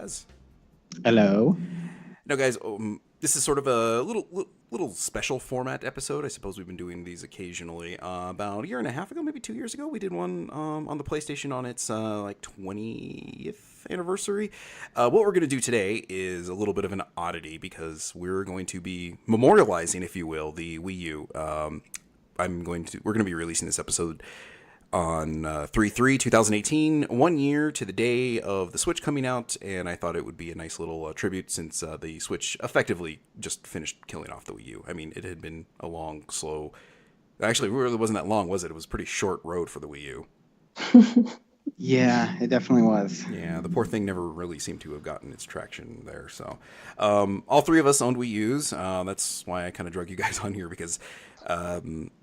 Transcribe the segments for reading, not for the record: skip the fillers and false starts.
Ordaz. Hello. Now, guys, this is sort of a little special format episode. I suppose we've been doing these occasionally. About a year and a half ago, maybe 2 years ago, we did one on the PlayStation on its 20th anniversary. What we're going to do today is a little bit of an oddity because we're going to be memorializing, if you will, the Wii U. We're going to be releasing this episode on 3/3/2018, 1 year to the day of the Switch coming out, and I thought it would be a nice little tribute since the Switch effectively just finished killing off the Wii U. I mean, it had been a long, slow... Actually, it really wasn't that long, was it? It was a pretty short road for the Wii U. Yeah, it definitely was. Yeah, the poor thing never really seemed to have gotten its traction there. So, all three of us owned Wii U's. That's why I kind of drug you guys on here because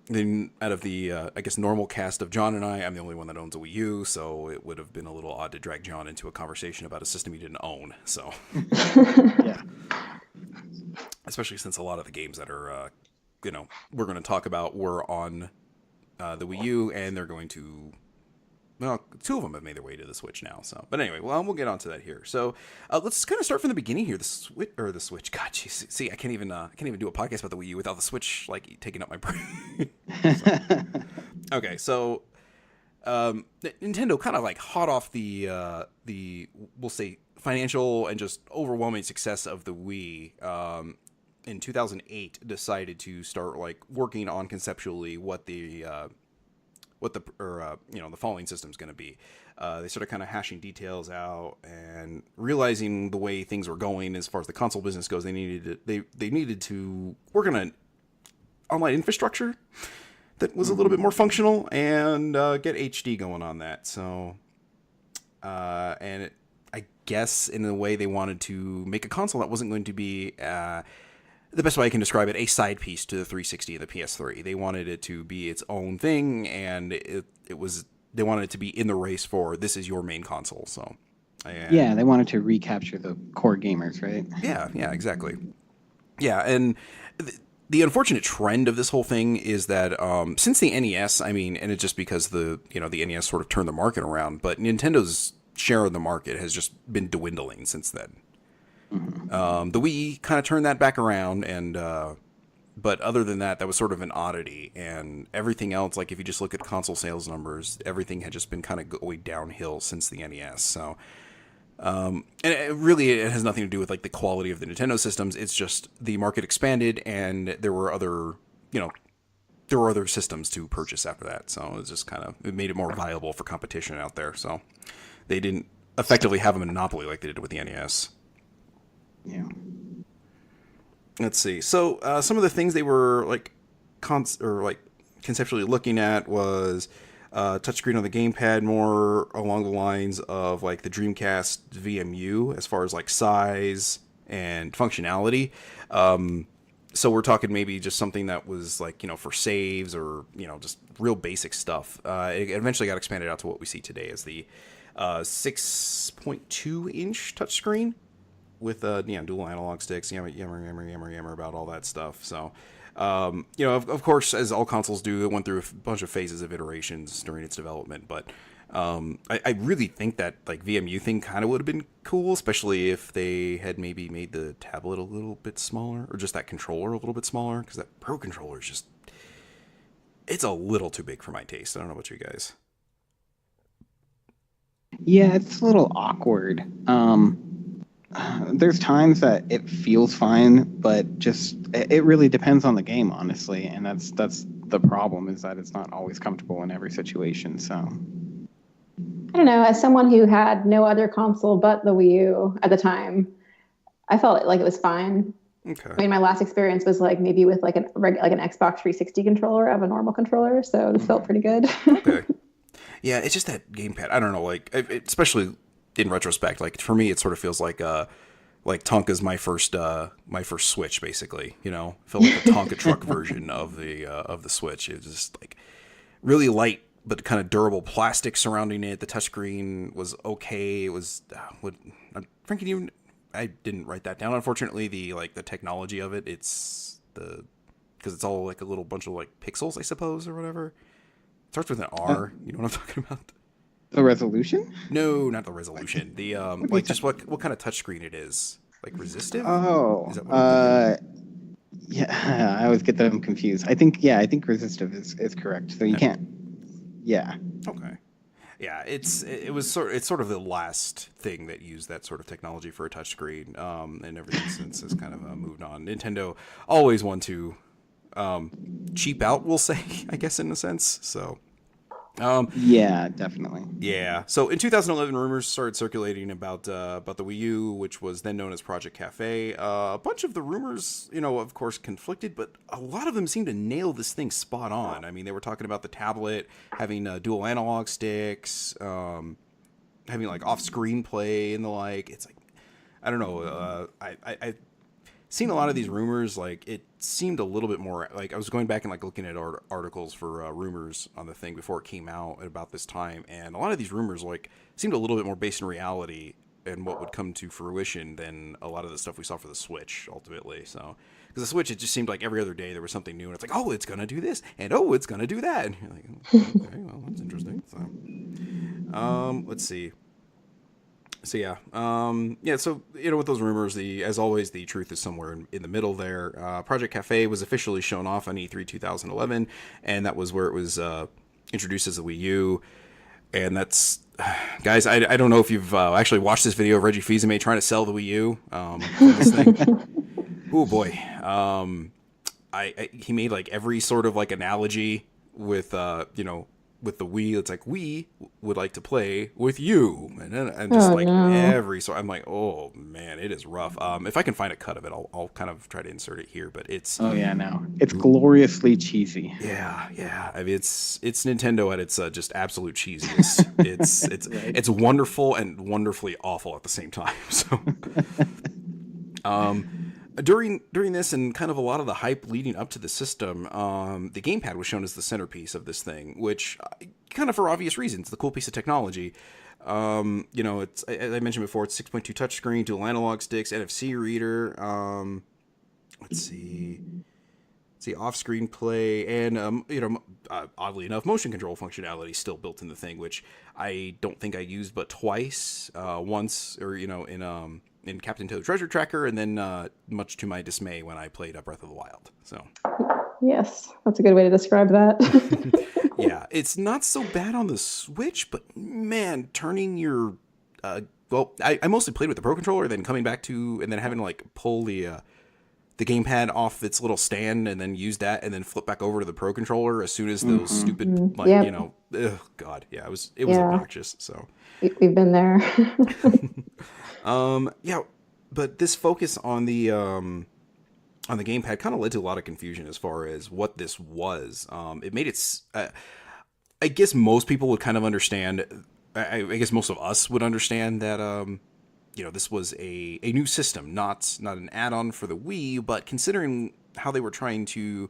then out of the, I guess, normal cast of John and I'm the only one that owns a Wii U. So it would have been a little odd to drag John into a conversation about a system he didn't own. So, Yeah. especially since a lot of the games that are, we're going to talk about were on the Wii U, and they're going to... Well, two of them have made their way to the Switch now. So, but anyway, we'll get onto that here. So, let's kind of start from the beginning here. The Switch. God, geez, see, I can't even do a podcast about the Wii U without the Switch like taking up my brain. Okay, so Nintendo kind of like hot off the we'll say financial and just overwhelming success of the Wii. In 2008, decided to start like working on conceptually what the following system's going to be. They started kind of hashing details out and realizing the way things were going as far as the console business goes. They needed to work on an online infrastructure that was a little bit more functional and get HD going on that. So, I guess in a way they wanted to make a console that wasn't going to be the best way I can describe it, a side piece to the 360 and the PS3. They wanted it to be its own thing, and they wanted it to be in the race for this is your main console. So, yeah, they wanted to recapture the core gamers, right? Yeah, exactly. Yeah, and the unfortunate trend of this whole thing is that since the NES, I mean, and it's just because the NES sort of turned the market around, but Nintendo's share of the market has just been dwindling since then. The Wii kind of turned that back around, and but other than that, that was sort of an oddity. And everything else, like if you just look at console sales numbers, everything had just been kind of going downhill since the NES. So, and it has nothing to do with like the quality of the Nintendo systems. It's just the market expanded, and there were other systems to purchase after that. So it's just it made it more viable for competition out there. So they didn't effectively have a monopoly like they did with the NES. Yeah. Let's see. So some of the things they were conceptually looking at was touchscreen on the gamepad, more along the lines of like the Dreamcast VMU as far as like size and functionality. So we're talking maybe just something that was like, for saves or, just real basic stuff. It eventually got expanded out to what we see today as the 6.2 inch touchscreen with dual analog sticks, yammer about all that stuff. So, of course, as all consoles do, it went through a bunch of phases of iterations during its development. But I really think that like VMU thing kind of would have been cool, especially if they had maybe made the tablet a little bit smaller, or just that controller a little bit smaller, because that Pro controller is it's a little too big for my taste. I don't know about you guys. Yeah, it's a little awkward. There's times that it feels fine, but just it really depends on the game, honestly, and that's the problem, is that it's not always comfortable in every situation. So I don't know, as someone who had no other console but the Wii U at the time, I felt like it was fine. Okay. I mean, my last experience was like maybe with like an Xbox 360 controller of a normal controller, so this felt pretty good. Okay. Yeah, it's just that gamepad. I don't know, like especially in retrospect, like for me, it sort of feels like Tonka's my first Switch, basically. It felt like a Tonka truck version of the Switch. It was just like really light but kind of durable plastic surrounding it. The touchscreen was okay. It was Franky, I didn't write that down. Unfortunately, the technology of it, because it's all like a little bunch of like pixels, I suppose, or whatever. It starts with an R. You know what I'm talking about? The resolution? No, not the resolution. The What are you like just what kind of touchscreen it is. Like resistive? Oh, Is that what I'm thinking? yeah. I always get them confused. I think resistive is correct. So you can't. Yeah. Okay. Yeah, it's sort of the last thing that used that sort of technology for a touchscreen, and everything since has kind of moved on. Nintendo always want to cheap out, we'll say, I guess in a sense. So, Yeah, definitely. yeah. So in 2011, rumors started circulating about the Wii U, which was then known as Project Cafe. A bunch of the rumors, of course, conflicted, but a lot of them seemed to nail this thing spot on. I mean, they were talking about the tablet having dual analog sticks, having like off-screen play and the like. It's like, I don't know. I've seen a lot of these rumors. Like, it seemed a little bit more like I was going back and like looking at articles for rumors on the thing before it came out at about this time, and a lot of these rumors like seemed a little bit more based in reality and what would come to fruition than a lot of the stuff we saw for the Switch ultimately. So, because the Switch, it just seemed like every other day there was something new, and it's like, oh, it's gonna do this, and oh, it's gonna do that, and you're like, okay, well, that's interesting. So, let's see. So yeah, yeah. So with those rumors, as always, the truth is somewhere in the middle there. Project Cafe was officially shown off on E3 2011, and that was where it was introduced as the Wii U. And that's, guys, I don't know if you've actually watched this video of Reggie Fils-Aimé trying to sell the Wii U. This thing. Oh boy, he made like every sort of like analogy with with the Wii. It's like, we would like to play with you, and just every, so I'm like, oh man, it is rough. If I can find a cut of it, I'll kind of try to insert it here, but it's, oh yeah, no, it's gloriously cheesy. Yeah. I mean, it's Nintendo at its just absolute cheesiest. It's wonderful and wonderfully awful at the same time. So, during this and kind of a lot of the hype leading up to the system, the gamepad was shown as the centerpiece of this thing, which kind of for obvious reasons, the cool piece of technology. It's, as I mentioned before, it's 6.2 touchscreen, dual analog sticks, NFC reader. Let's see, off-screen play, and oddly enough, motion control functionality still built in the thing, which I don't think I used but twice. Once, or in Captain Toad Treasure Tracker, and then much to my dismay when I played Breath of the Wild. So, yes, that's a good way to describe that. Yeah, it's not so bad on the Switch, but man, turning your I mostly played with the Pro Controller, then coming back to, and then having to like pull the gamepad off its little stand and then use that and then flip back over to the Pro Controller as soon as those stupid God, yeah, it was obnoxious. So we've been there. Yeah, but this focus on the gamepad kind of led to a lot of confusion as far as what this was. It made it, I guess most people would kind of understand. I guess most of us would understand that this was a new system, not an add-on for the Wii, but considering how they were trying to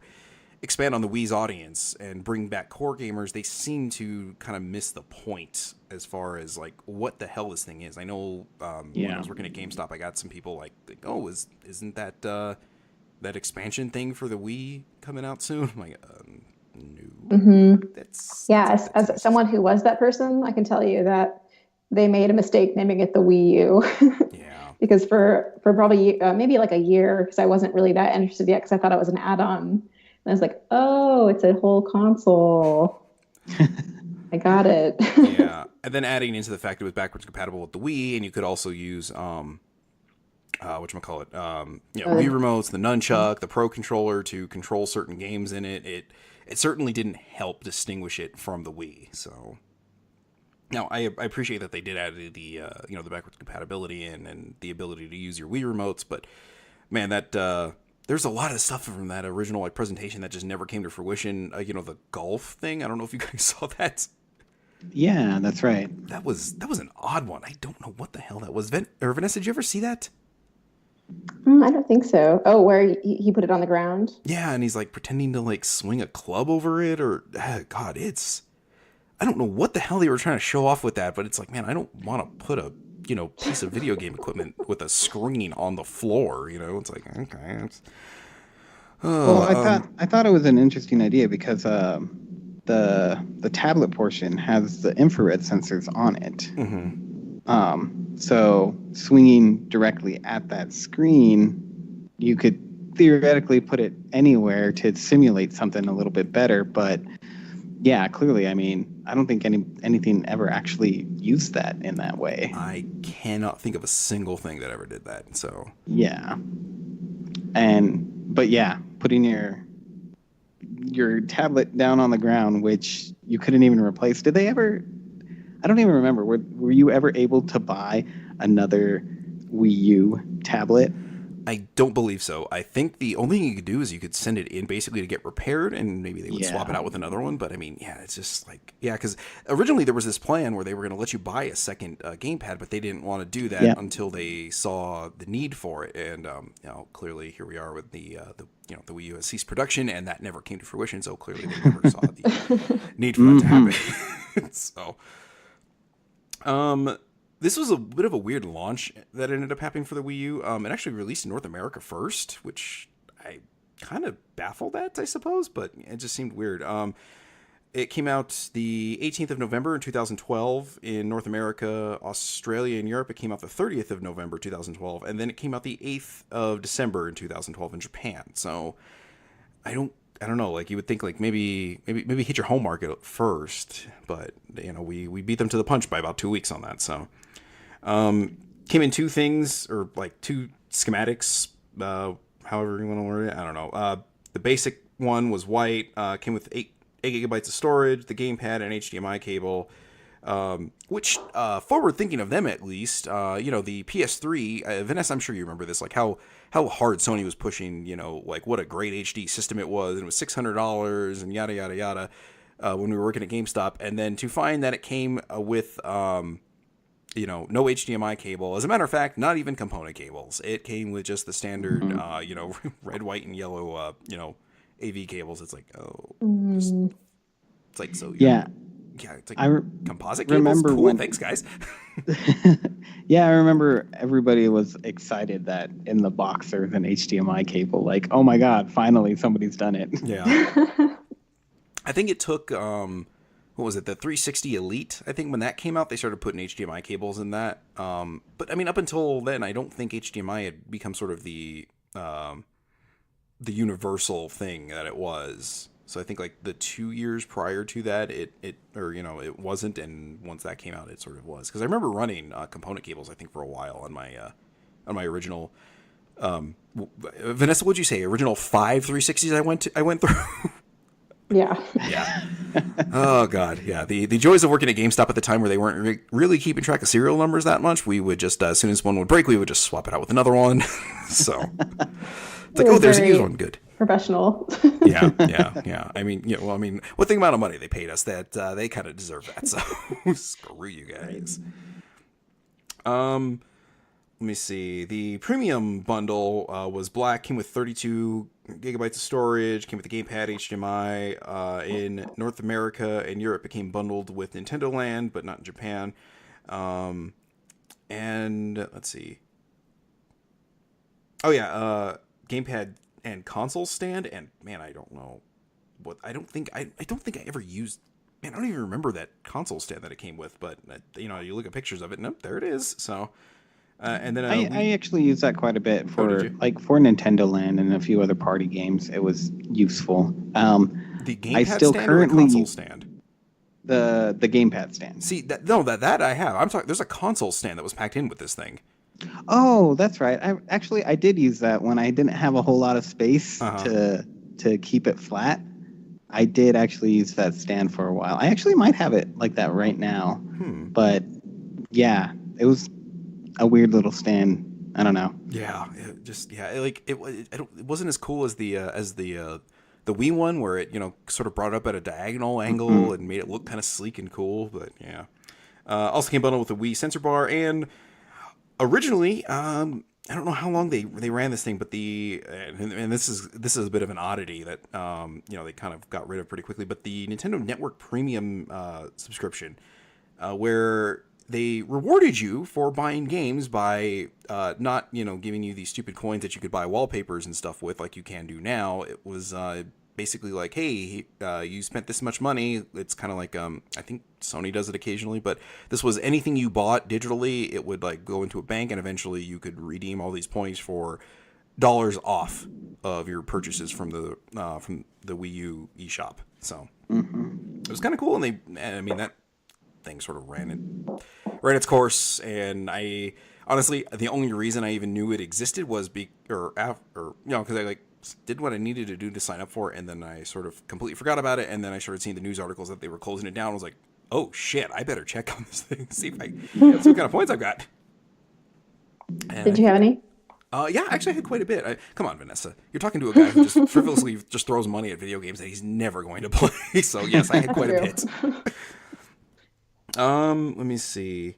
expand on the Wii's audience and bring back core gamers, they seem to kind of miss the point as far as like what the hell this thing is. I know when I was working at GameStop, I got some people like oh, isn't that that expansion thing for the Wii coming out soon? I'm like, no. Mm-hmm. That's as someone who was that person, I can tell you that they made a mistake naming it the Wii U. Yeah. Because for probably maybe like a year, because I wasn't really that interested yet, because I thought it was an add-on. And I was like, oh, it's a whole console. I got it. Yeah. And then adding into the fact it was backwards compatible with the Wii, and you could also use whatchamacallit, Wii remotes, the nunchuck, the Pro Controller to control certain games in it. It certainly didn't help distinguish it from the Wii. So now I appreciate that they did add the the backwards compatibility and the ability to use your Wii remotes, but man, that there's a lot of stuff from that original presentation that just never came to fruition. The golf thing. I don't know if you guys saw that. Yeah, that's right. That was an odd one. I don't know what the hell that was. Vanessa, did you ever see that? I don't think so. Oh, where he put it on the ground? Yeah, and he's like pretending to like swing a club over it, or God, I don't know what the hell they were trying to show off with that, but it's like, man, I don't want to put a piece of video game equipment with a screen on the floor. It's like, okay. Well, I thought it was an interesting idea because the tablet portion has the infrared sensors on it. So swinging directly at that screen, you could theoretically put it anywhere to simulate something a little bit better. But yeah, clearly, I mean, I don't think anything ever actually used that in that way. I cannot think of a single thing that ever did that. So yeah, but yeah, putting your tablet down on the ground, which you couldn't even replace. Did they ever? I don't even remember. Were you ever able to buy another Wii U tablet? I don't believe so. I think the only thing you could do is you could send it in basically to get repaired, and maybe they would swap it out with another one. But I mean, yeah, it's just like, yeah, because originally there was this plan where they were going to let you buy a second gamepad, but they didn't want to do that until they saw the need for it. And clearly here we are with the Wii U has ceased production, and that never came to fruition. So clearly they never saw the need for that to happen. So, this was a bit of a weird launch that ended up happening for the Wii U. It actually released in North America first, which I kind of baffled at, I suppose, but it just seemed weird. It came out the 18th of November in 2012 in North America, Australia, and Europe. It came out the 30th of November 2012, and then it came out the 8th of December in 2012 in Japan. So I don't know. Like, you would think like maybe hit your home market first, but we beat them to the punch by about 2 weeks on that. So came in two things, or like two schematics, however you want to word it. I don't know. The basic one was white. Came with 8 gigabytes of storage, the gamepad, and HDMI cable. Which forward thinking of them, at least. The PS3. Vanessa, I'm sure you remember this. Like how hard Sony was pushing. Like what a great HD system it was, and it was $600 and yada yada yada. When we were working at GameStop, and then to find that it came with no HDMI cable. As a matter of fact, not even component cables. It came with just the standard, red, white, and yellow, AV cables. It's like, it's like, so yeah, it's like composite cables. Remember cool. Thanks, guys. Yeah, I remember everybody was excited that in the box there was an HDMI cable. Like, oh my god, finally somebody's done it. Yeah. I think it took what was it, the 360 Elite? I think when that came out, they started putting HDMI cables in that. But I mean, up until then, I don't think HDMI had become sort of the universal thing that it was. So I think like the 2 years prior to that, it wasn't, and once that came out, it sort of was. Because I remember running component cables, I think, for a while on my original. Vanessa, what'd you say? Original 5 360s I went through. Yeah. Yeah. Oh god. Yeah. The joys of working at GameStop at the time, where they weren't really keeping track of serial numbers that much. We would just, as soon as one would break, we would just swap it out with another one. So it's like, oh, there's a used one. Good. Professional. Yeah. I mean, with the amount of money they paid us, that they kind of deserve that. So screw you guys. Let me see. The premium bundle was black, came with 32 gigabytes of storage, came with the gamepad, HDMI. In North America and Europe, it came bundled with Nintendo Land, but not in Japan. And let's see. Oh yeah, gamepad and console stand. And man, I don't know what. I don't think I ever used. Man, I don't even remember that console stand that it came with. But you look at pictures of it, nope, there it is. So. And then I actually use that quite a bit for Nintendo Land and a few other party games. It was useful. The gamepad stand or the console stand? The gamepad stand. See that I have. I'm talking. There's a console stand that was packed in with this thing. Oh, that's right. I did use that when I didn't have a whole lot of space to keep it flat. I did actually use that stand for a while. I actually might have it like that right now. But yeah, it was a weird little stand. I don't know. Yeah, it wasn't as cool as the Wii one, where it sort of brought it up at a diagonal angle and made it look kind of sleek and cool. But yeah, also came bundled with the Wii sensor bar, and originally I don't know how long they ran this thing, but and this is a bit of an oddity that they kind of got rid of pretty quickly. But the Nintendo Network Premium subscription, where they rewarded you for buying games by not giving you these stupid coins that you could buy wallpapers and stuff with like you can do now. It was basically like, hey, you spent this much money. It's kind of like I think Sony does it occasionally, but this was anything you bought digitally, it would like go into a bank, and eventually you could redeem all these points for dollars off of your purchases from the Wii U eShop. So it was kind of cool, and I mean that thing sort of ran its course, and I honestly the only reason I even knew it existed was because I like did what I needed to do to sign up for it, and then I sort of completely forgot about it, and then I started seeing the news articles that they were closing it down. I was like, oh shit, I better check on this thing, see what kind of points I've got. And Did you have any? Yeah, actually I had quite a bit. Come on, Vanessa. You're talking to a guy who just frivolously just throws money at video games that he's never going to play. So yes, I had quite a bit. Let me see.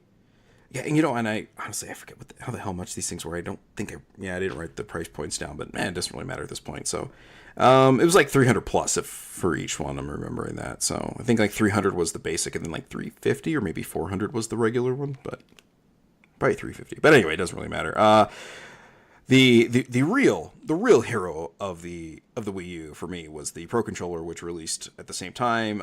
Yeah, and and I honestly I forget how the hell much these things were. I don't think I didn't write the price points down, but man, it doesn't really matter at this point. So, it was like 300 plus for each one. I'm remembering that. So I think like 300 was the basic, and then like 350 or maybe 400 was the regular one, but probably 350. But anyway, it doesn't really matter. The real hero of the Wii U for me was the Pro Controller, which released at the same time.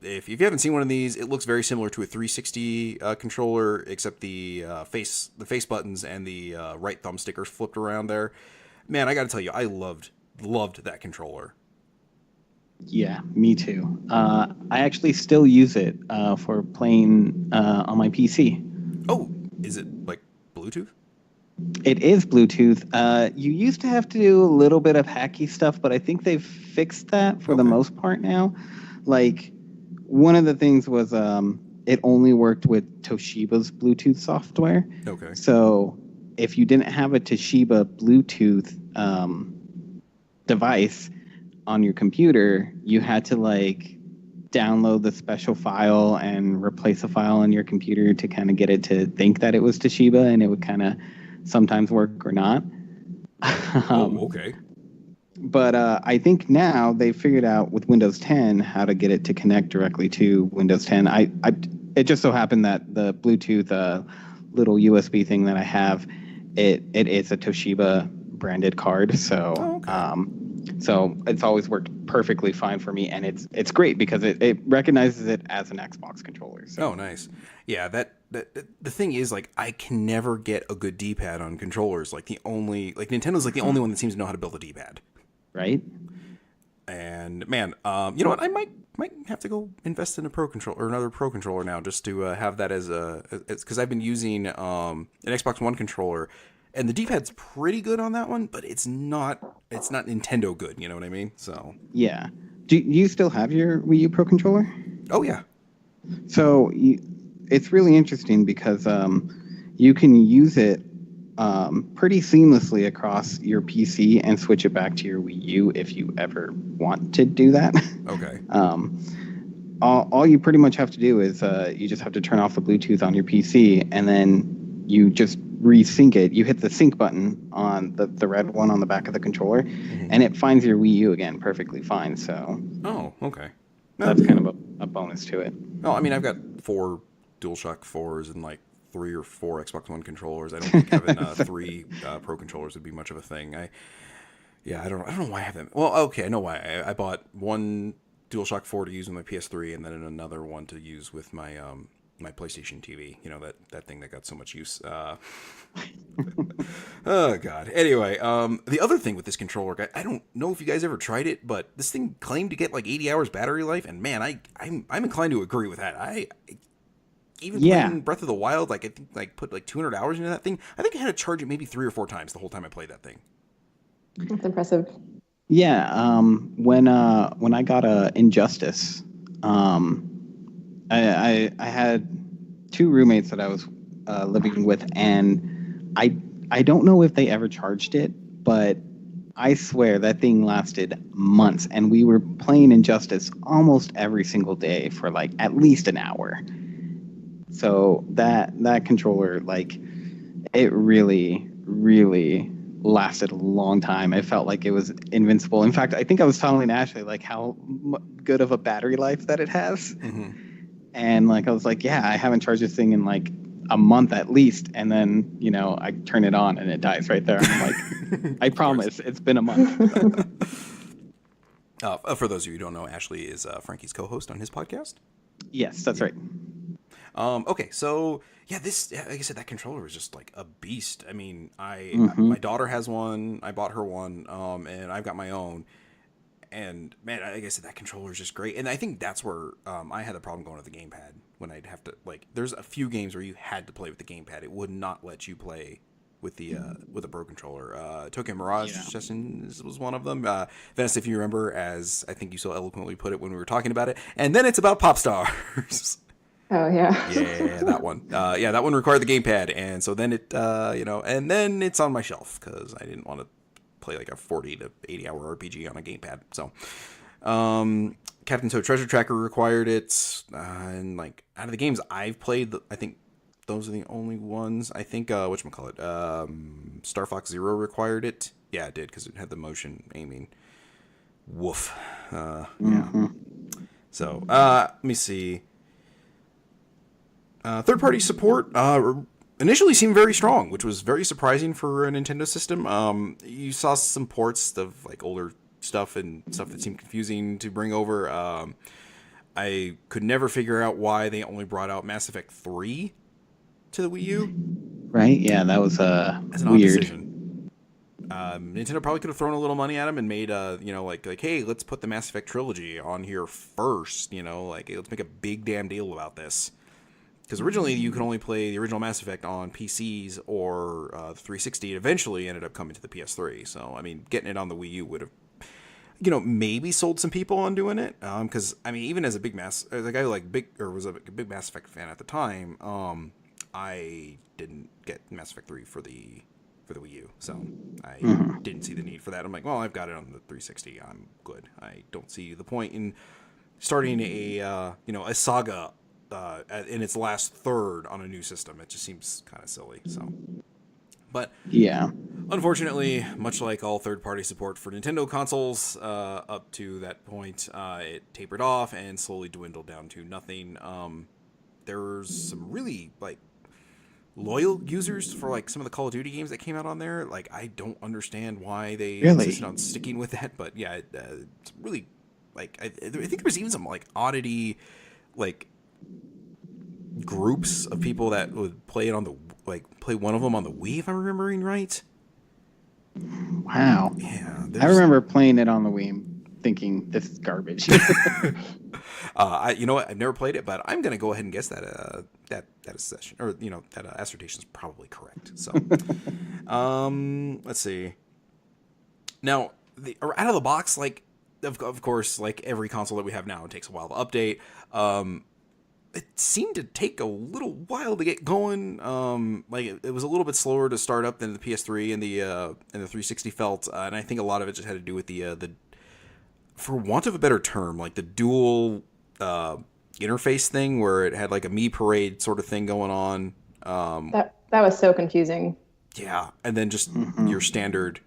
If you haven't seen one of these, it looks very similar to a 360 controller, except the face buttons and the right thumbstick are flipped around there. Man, I got to tell you, I loved that controller. Yeah, me too. I actually still use it for playing on my PC. Oh, is it like Bluetooth? It is Bluetooth. You used to have to do a little bit of hacky stuff, but I think they've fixed that for the most part now. Like, one of the things was it only worked with Toshiba's Bluetooth software. Okay. So if you didn't have a Toshiba Bluetooth device on your computer, you had to like download the special file and replace a file on your computer to kind of get it to think that it was Toshiba, and it would kind of sometimes work or not. Okay. But I think now they've figured out with Windows 10 how to get it to connect directly to Windows 10. It just so happened that the Bluetooth little USB thing that I have, it is a Toshiba branded card. So so it's always worked perfectly fine for me, and it's great because it recognizes it as an Xbox controller. So. Oh, nice. Yeah, the thing is, like, I can never get a good D-pad on controllers. Like, Nintendo's like the only one that seems to know how to build a D-pad. Right. And man, you know what? I might have to go invest in a Pro Controller or another Pro Controller now, just to have that as because I've been using an Xbox One controller, and the D-pad's pretty good on that one, but it's not Nintendo good. You know what I mean? So yeah. Do you still have your Wii U Pro Controller? Oh yeah. So it's really interesting because you can use it pretty seamlessly across your PC and switch it back to your Wii U if you ever want to do that. Okay. All you pretty much have to do is you just have to turn off the Bluetooth on your PC, and then you just resync it. You hit the sync button on the red one on the back of the controller, and it finds your Wii U again perfectly fine. So. Oh, okay. That's kind of a bonus to it. Oh, I mean, I've got 4 DualShock 4s and like 3 or 4 Xbox One controllers. I don't think having 3 Pro controllers would be much of a thing. I don't know why I have them. Well, okay, I know why. I bought one DualShock 4 to use with my PS3, and then another one to use with my my PlayStation TV. You know, that thing that got so much use. Oh god. Anyway, the other thing with this controller, I don't know if you guys ever tried it, but this thing claimed to get like 80 hours battery life, and man, I'm inclined to agree with that. Even playing Breath of the Wild, like I think like put like 200 hours into that thing. I think I had to charge it maybe 3 or 4 times the whole time I played that thing. That's impressive. Yeah, when I got Injustice, I had 2 roommates that I was living with, and I don't know if they ever charged it, but I swear that thing lasted months, and we were playing Injustice almost every single day for like at least an hour. So that controller, like, it really, really lasted a long time. I felt like it was invincible. In fact, I think I was telling Ashley like how good of a battery life that it has. Mm-hmm. And like I was like, yeah, I haven't charged this thing in like a month at least. And then, you know, I turn it on and it dies right there. I'm like, I promise, it's been a month. For those of you who don't know, Ashley is Franky's co-host on his podcast. Yes, that's right. Okay, so yeah, like I said, that controller was just like a beast. I mean, my daughter has one. I bought her one, and I've got my own. And man, like I said, that controller is just great. And I think that's where I had the problem going with the gamepad when I'd have to There's a few games where you had to play with the gamepad. It would not let you play with a Pro controller. Tokyo Mirage Session was one of them. Vanessa, if you remember, as I think you so eloquently put it when we were talking about it. And then it's about pop stars. Oh yeah. Yeah, that one. That one required the gamepad, and so then it, and then it's on my shelf because I didn't want to play like a 40 to 80 hour RPG on a gamepad. So, Captain Toad Treasure Tracker required it, and like out of the games I've played, I think those are the only ones. I think whatchamacallit, Star Fox Zero required it. Yeah, it did because it had the motion aiming. Woof. Yeah. So, let me see. Third-party support initially seemed very strong, which was very surprising for a Nintendo system. You saw some ports of like older stuff and stuff that seemed confusing to bring over. I could never figure out why they only brought out Mass Effect 3 to the Wii U. Right? Yeah, that was As an odd weird. decision. Nintendo probably could have thrown a little money at him and made like hey, let's put the Mass Effect trilogy on here first. Let's make a big damn deal about this. Because originally you could only play the original Mass Effect on PCs or the 360. It eventually ended up coming to the PS3. So, I mean, getting it on the Wii U would have, maybe sold some people on doing it. Because, I mean, even as a big was a big Mass Effect fan at the time, I didn't get Mass Effect 3 for the Wii U. So, I didn't see the need for that. I'm like, well, I've got it on the 360. I'm good. I don't see the point in starting a saga in its last third on a new system. It just seems kind of silly. So, but yeah, unfortunately, much like all third-party support for Nintendo consoles, up to that point, it tapered off and slowly dwindled down to nothing. There's some really loyal users for some of the Call of Duty games that came out on there. I don't understand why they insisted on sticking with that, but yeah, it's really I think there was even some oddity groups of people that would play it on the play one of them on the Wii, if I'm remembering right. Wow. Yeah, I remember playing it on the Wii, thinking this is garbage. You know what? I've never played it, but I'm gonna go ahead and guess that that session or that assertion is probably correct. So, let's see. Now, out of the box, of course, every console that we have now, it takes a while to update. It seemed to take a little while to get going. It was a little bit slower to start up than the PS3 and the 360 felt, and I think a lot of it just had to do with the for want of a better term, the dual interface thing where it had a Me Parade sort of thing going on. That was so confusing. Yeah, and then just your standard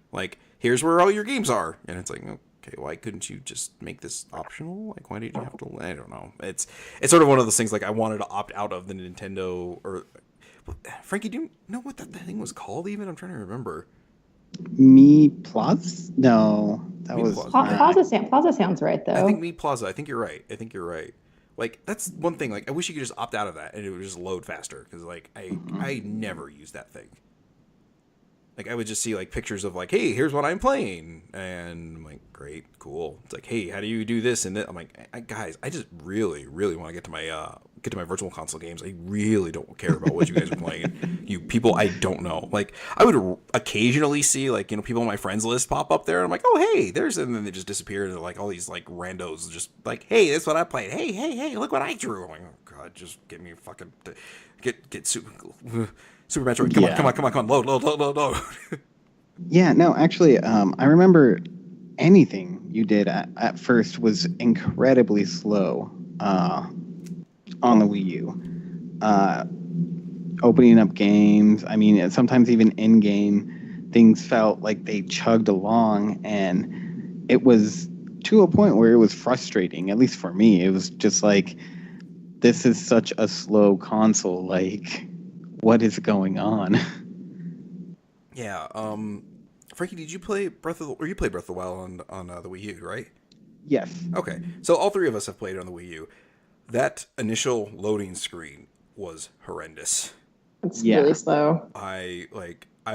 here's where all your games are, and it's okay, why couldn't you just make this optional? Why did you have to? I don't know. It's sort of one of those things. I wanted to opt out of the Nintendo or Franky. Do you know what that thing was called? Even I'm trying to remember. Me Plus? No, that Me was Plaza. Plaza sounds right though. I think Me Plaza. I think you're right. That's one thing. I wish you could just opt out of that and it would just load faster because I never use that thing. I would just see pictures of hey, here's what I'm playing, and I'm great, cool. It's hey, how do you do this and that? I'm guys, I just really, really want to get to my virtual console games. I really don't care about what you guys are playing. You people I don't know. I would occasionally see people on my friends list pop up there, and I'm oh hey, there's, and then they just disappear, and they're all these randos just hey, that's what I played. Hey, look what I drew. I'm oh god, just get me fucking get Super Metroid, come on, load. Yeah, no, actually, I remember anything you did at first was incredibly slow on the Wii U. Opening up games, I mean, sometimes even in-game, things felt like they chugged along, and it was to a point where it was frustrating, at least for me. It was just this is such a slow console, what is going on? Yeah, Franky, did you play Breath of the Wild on the Wii U, right? Yes. Okay, so all three of us have played it on the Wii U. That initial loading screen was horrendous. It's Yeah. really slow. I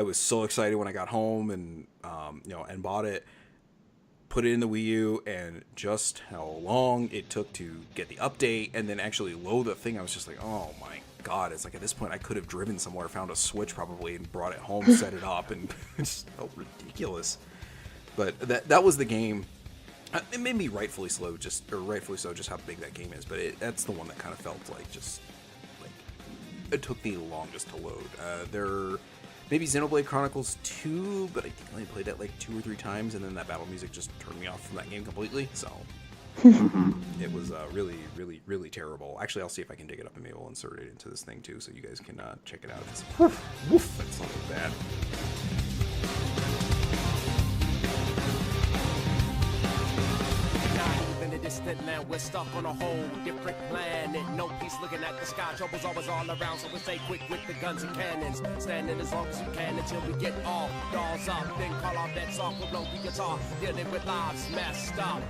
was so excited when I got home and and bought it, put it in the Wii U, and just how long it took to get the update and then actually load the thing. I was just like, oh my god! It's like at this point I could have driven somewhere, found a Switch probably, and brought it home, set it up, and it just felt ridiculous. But that was the game. It made me rightfully so, just how big that game is. But that's the one that kind of felt like it took the longest to load. Maybe Xenoblade Chronicles 2, but I think I only played that like 2 or 3 times, and then that battle music just turned me off from that game completely. So it was really, really, really terrible. Actually, I'll see if I can dig it up and maybe we'll insert it into this thing too, so you guys can check it out. That's not so bad. Distant land, we're stuck on a whole different planet. No peace looking at the sky, trouble's always all around. So we stay quick with the guns and cannons, standing as long as you can until we get all dolls up. Then call our bets off, we'll blow the guitar, dealing with lives messed up.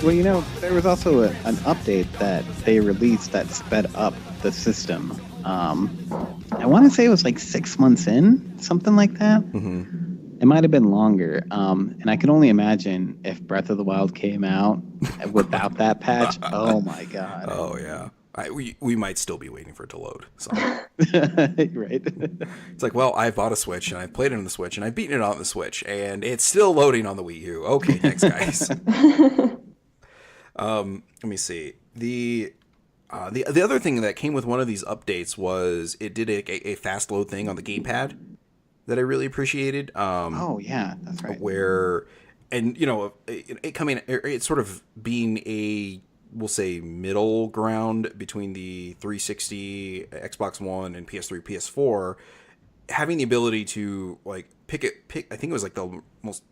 Well, there was also an update that they released that sped up the system. I want to say it was like 6 months in, something like that. Mm-hmm. It might have been longer. And I can only imagine if Breath of the Wild came out without that patch. Oh my god. Oh yeah. We might still be waiting for it to load. So. Right. It's like, well, I bought a Switch and I've played it on the Switch and I've beaten it on the Switch and it's still loading on the Wii U. Okay, thanks, guys. Let me see. The other thing that came with one of these updates was it did a fast load thing on the gamepad that I really appreciated. Oh yeah, that's right. Where, and it's sort of being a, we'll say, middle ground between the 360, Xbox One, and PS3, PS4, having the ability to like pick. I think it was like the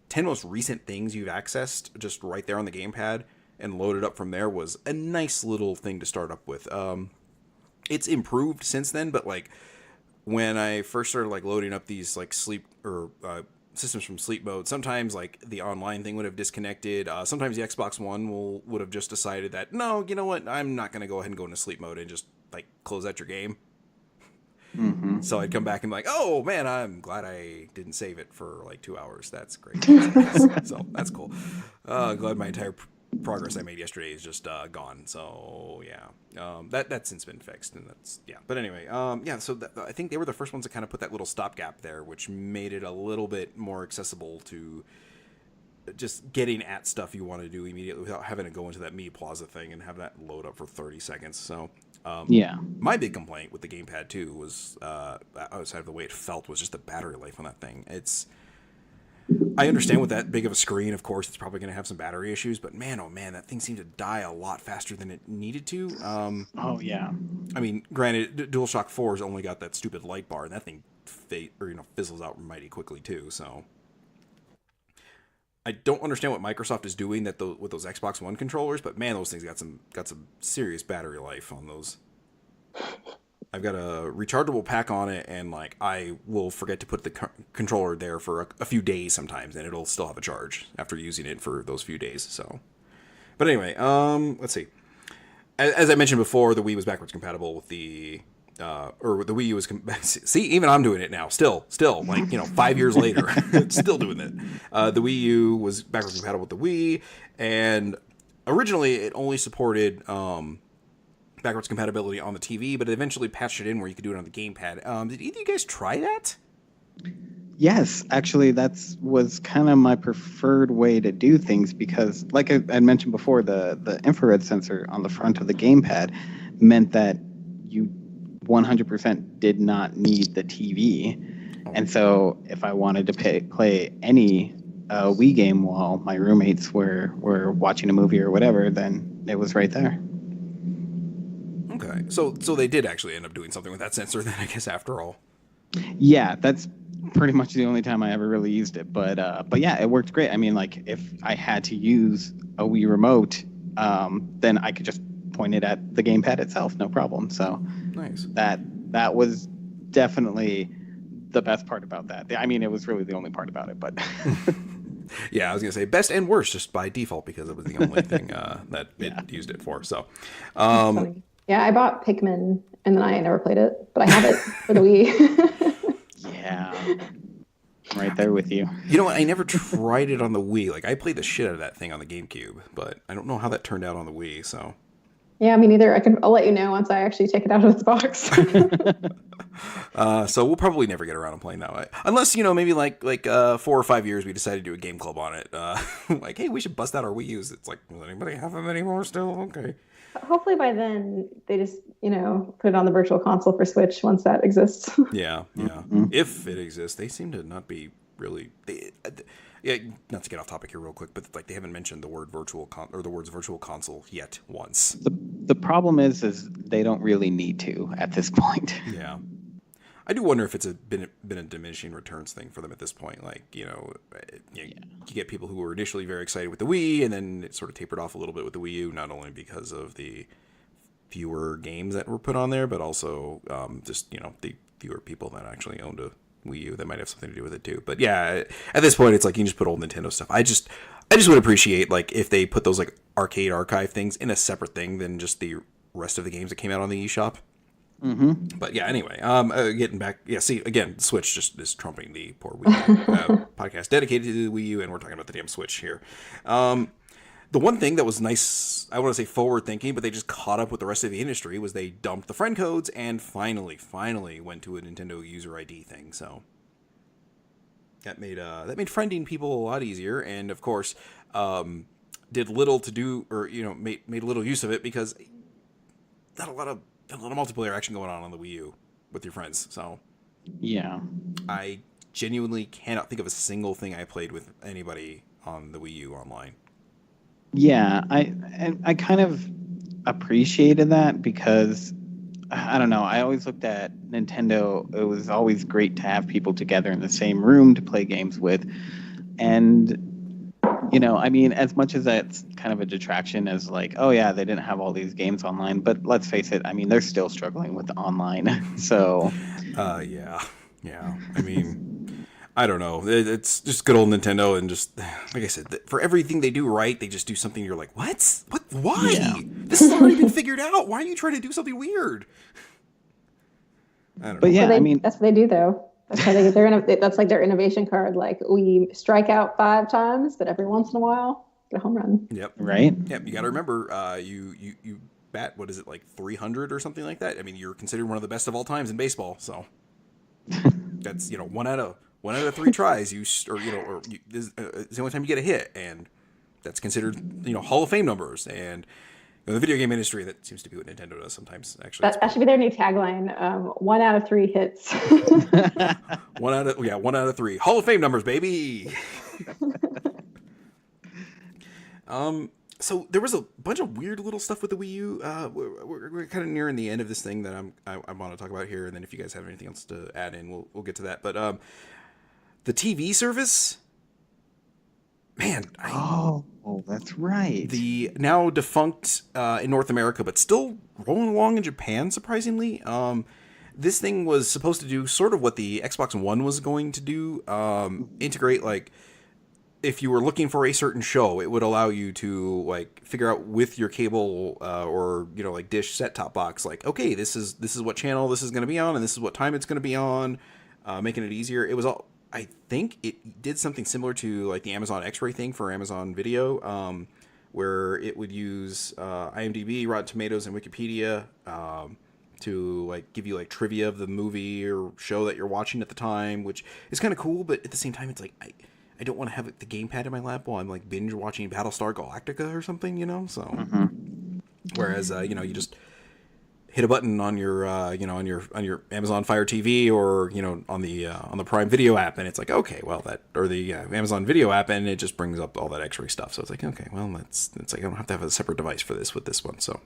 10 most recent things you've accessed just right there on the gamepad and load it up from there was a nice little thing to start up with. It's improved since then, but like when I first started like loading up these like sleep or systems from sleep mode, sometimes like the online thing would have disconnected. Sometimes the Xbox One would have just decided that, no, you know what, I'm not going to go ahead and go into sleep mode and just like close out your game. Mm-hmm. So I'd come back and be like, oh man, I'm glad I didn't save it for like 2 hours. That's great. So that's cool. Glad my entire progress I made yesterday is just gone. So yeah, that's since been fixed, and that's But anyway, So I think they were the first ones to kind of put that little stopgap there, which made it a little bit more accessible to just getting at stuff you want to do immediately without having to go into that Media Plaza thing and have that load up for 30 seconds. So my big complaint with the gamepad too was outside of the way it felt was just the battery life on that thing. I understand with that big of a screen, of course, it's probably going to have some battery issues, but man, oh man, that thing seemed to die a lot faster than it needed to. Oh yeah. I mean, granted, DualShock 4's only got that stupid light bar, and that thing fizzles out mighty quickly too. So I don't understand what Microsoft is doing with those Xbox One controllers, but man, those things got some serious battery life on those. I've got a rechargeable pack on it, and like I will forget to put the controller there for a few days sometimes, and it'll still have a charge after using it for those few days. So, but anyway, let's see. As I mentioned before, the Wii was backwards compatible with the the Wii U was. See, even I'm doing it now. Still, like 5 years later, still doing it. The Wii U was backwards compatible with the Wii, and originally it only supported backwards compatibility on the TV, but it eventually patched it in where you could do it on the gamepad. Did either of you guys try that? Yes, actually, was kind of my preferred way to do things because, like I mentioned before, the infrared sensor on the front of the gamepad meant that you 100% did not need the TV. And so if I wanted to play any Wii game while my roommates were watching a movie or whatever, then it was right there. Okay, so they did actually end up doing something with that sensor then, I guess, after all. Yeah, that's pretty much the only time I ever really used it. But yeah, it worked great. I mean, like if I had to use a Wii remote, then I could just point it at the gamepad itself, no problem. So nice. That was definitely the best part about that. I mean, it was really the only part about it, but yeah, I was gonna say best and worst just by default because it was the only thing that it used it for. So, yeah, I bought Pikmin and then I never played it, but I have it for the Wii. Yeah, right there with you. You know what? I never tried it on the Wii. Like I played the shit out of that thing on the GameCube, but I don't know how that turned out on the Wii. So. Yeah, me neither. I'll let you know once I actually take it out of its box. So we'll probably never get around to playing that way, unless maybe like 4 or 5 years we decide to do a game club on it. Like, hey, we should bust out our Wii U's. It's like, does anybody have them anymore still? Okay. Hopefully by then they just put it on the Virtual Console for Switch once that exists. Yeah. Mm-hmm. If it exists, they seem to not be really. Yeah, not to get off topic here real quick, but like they haven't mentioned the word the words virtual console yet once. The problem is they don't really need to at this point. Yeah, I do wonder if it's been a diminishing returns thing for them at this point. Like you get people who were initially very excited with the Wii, and then it sort of tapered off a little bit with the Wii U, not only because of the fewer games that were put on there, but also just the fewer people that actually owned a Wii U. That might have something to do with it too. But yeah, at this point, it's like you can just put old Nintendo stuff. I just would appreciate like if they put those like arcade archive things in a separate thing than just the rest of the games that came out on the eShop. Mm-hmm. But yeah, anyway, getting back, yeah. See, again, Switch just is trumping the poor Wii U podcast dedicated to the Wii U, and we're talking about the damn Switch here. The one thing that was nice, I want to say forward thinking, but they just caught up with the rest of the industry, was they dumped the friend codes and finally went to a Nintendo user ID thing. So that made friending people a lot easier, and of course, did little to do, or made little use of it because not a lot of multiplayer action going on the Wii U with your friends. So yeah, I genuinely cannot think of a single thing I played with anybody on the Wii U online. Yeah, I kind of appreciated that because I don't know. I always looked at Nintendo. It was always great to have people together in the same room to play games with, and I mean, as much as that's kind of a detraction as like, oh yeah, they didn't have all these games online, but let's face it. I mean, they're still struggling with the online. So, yeah. I mean. I don't know. It's just good old Nintendo, and just like I said, for everything they do right, they just do something you're like, what? Why? Yeah. This has already been figured out. Why are you trying to do something weird? I don't know. Yeah, I mean, that's what they do though. That's how that's like their innovation card. Like, we strike out 5 times, but every once in a while, get a home run. Yep. Right. Yep. You got to remember, you bat, what is it, like 300 or something like that? I mean, you're considered one of the best of all times in baseball, so that's 1 out of 3 tries, this is the only time you get a hit, and that's considered, Hall of Fame numbers. And in the video game industry, that seems to be what Nintendo does sometimes. Actually, that should be their new tagline: 1 out of 3 hits. 1 out of 3 Hall of Fame numbers, baby. So there was a bunch of weird little stuff with the Wii U. We're kind of nearing the end of this thing that I want to talk about here, and then if you guys have anything else to add in, we'll get to that. But the TV service, man. Oh, that's right. The now defunct in North America, but still rolling along in Japan, surprisingly. This thing was supposed to do sort of what the Xbox One was going to do, integrate, like, if you were looking for a certain show, it would allow you to like figure out with your cable or like dish set-top box, like, okay, this is what channel this is going to be on, and this is what time it's going to be on, making it easier. It was all, I think it did something similar to like the Amazon X-Ray thing for Amazon Video, where it would use IMDb, Rotten Tomatoes, and Wikipedia to like give you like trivia of the movie or show that you're watching at the time, which is kind of cool, but at the same time, it's like I don't want to have the gamepad in my lap while I'm like binge watching Battlestar Galactica or something, So, whereas you just hit a button on your on your Amazon Fire TV or on the Prime Video app, and it's like, okay, well, or the Amazon Video app, and it just brings up all that X-ray stuff. So it's like, okay, well, it's like I don't have to have a separate device for this with this one. So,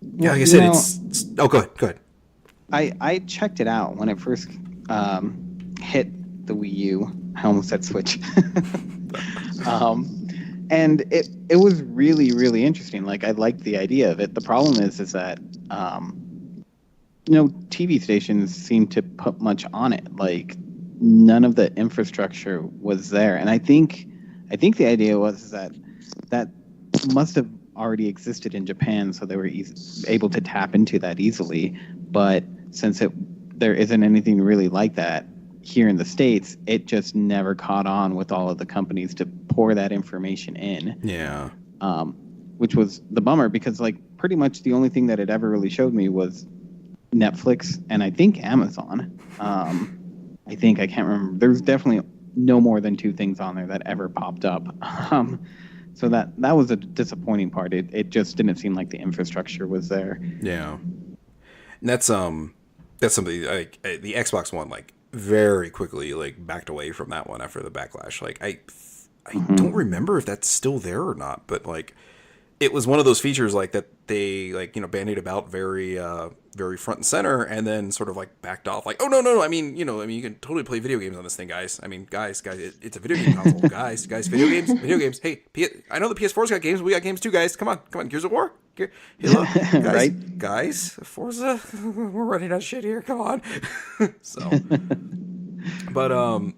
Yeah, like I said, it's oh, go ahead, go ahead. I checked it out when it first hit the Wii U. I almost said Switch. And it was really, really interesting. Like, I liked the idea of it. The problem is that TV stations seem to put much on it. Like, none of the infrastructure was there. And I think the idea was that must have already existed in Japan, so they were able to tap into that easily. But since there isn't anything really like that here in the States, it just never caught on with all of the companies to pour that information in. Yeah. Which was the bummer, because like pretty much the only thing that it ever really showed me was Netflix and I think Amazon. I can't remember. There's definitely no more than 2 things on there that ever popped up. So that was a disappointing part. It just didn't seem like the infrastructure was there. Yeah. And that's something like the Xbox One like very quickly like backed away from that one after the backlash. Like I don't remember if that's still there or not, but like it was one of those features like that they like, bandied about very front and center, and then sort of like backed off like, oh no, I mean you can totally play video games on this thing, guys. I mean guys, it's a video game console. guys, video games. Hey, I know the PS4's got games, we got games too, guys. Come on, Gears of War. Hello, guys, Right? Guys, Forza, we're running out of shit here. Come on. So, but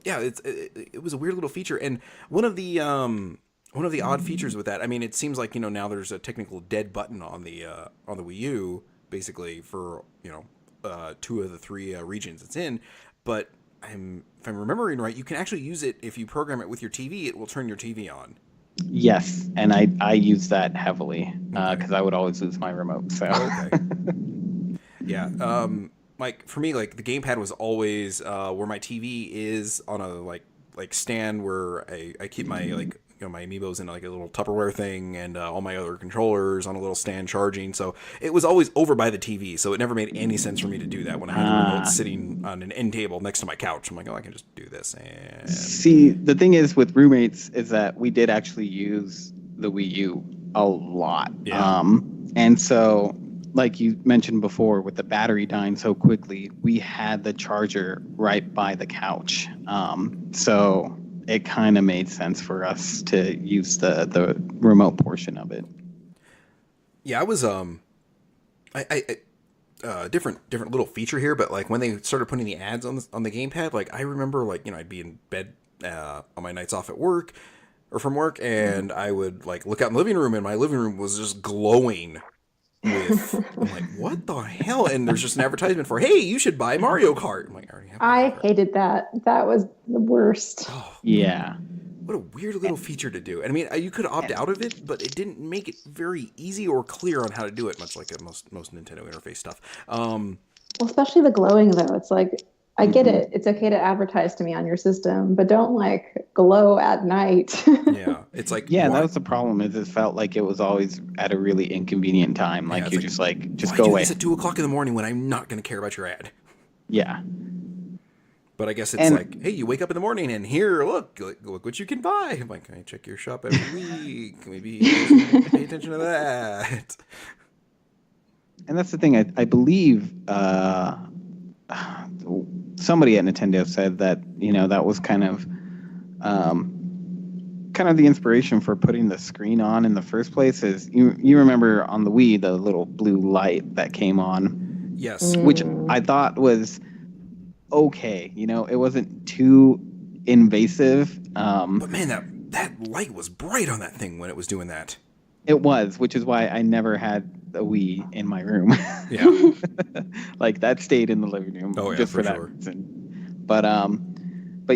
yeah, it was a weird little feature, and one of the odd features with that, I mean, it seems like now there's a technical dead button on the Wii U, basically for 2 of the 3 regions it's in, but if I'm remembering right, you can actually use it if you program it with your TV. It will turn your TV on. Yes, and I use that heavily because I would always lose my remote. So okay. Yeah, like for me, like the gamepad was always where my TV is on a like stand where I keep my my amiibos in like a little Tupperware thing, and all my other controllers on a little stand charging. So it was always over by the TV. So it never made any sense for me to do that when I had the remote sitting on an end table next to my couch. I'm like, oh, I can just do this. And see, the thing is with roommates is that we did actually use the Wii U a lot. Yeah. And so, like you mentioned before, with the battery dying so quickly, we had the charger right by the couch. So it kind of made sense for us to use the remote portion of it. Yeah, I was different little feature here, but like when they started putting the ads on the gamepad, like I remember like I'd be in bed on my nights off at work or from work, and I would like look out in the living room, and my living room was just glowing with I'm like, what the hell? And there's just an advertisement for, hey, you should buy Mario Kart. I'm like, I already have Mario Kart. hated that. That was the worst. Oh, Yeah. what a weird little feature to do. And I mean, you could opt out of it, but it didn't make it very easy or clear on how to do it, much like most Nintendo interface stuff. Well, especially the glowing though. It's like, I get it. It's okay to advertise to me on your system, but don't like glow at night. Yeah, it's like That was the problem. Is it felt like it was always at a really inconvenient time. Like you're just like, just why go do away. this at 2:00 in the morning when I'm not going to care about your ad. Yeah. But I guess it's like, hey, you wake up in the morning and here, look what you can buy. I'm like, can I check your shop every week? Maybe pay attention to that. And that's the thing. I believe somebody at Nintendo said that that was kind of the inspiration for putting the screen on in the first place. Is you remember on the Wii the little blue light that came on? Yes. Which I thought was okay. It wasn't too invasive. But man, that light was bright on that thing when it was doing that. It was, which is why I never had a Wii in my room. Yeah. Like that stayed in the living room just for that reason. But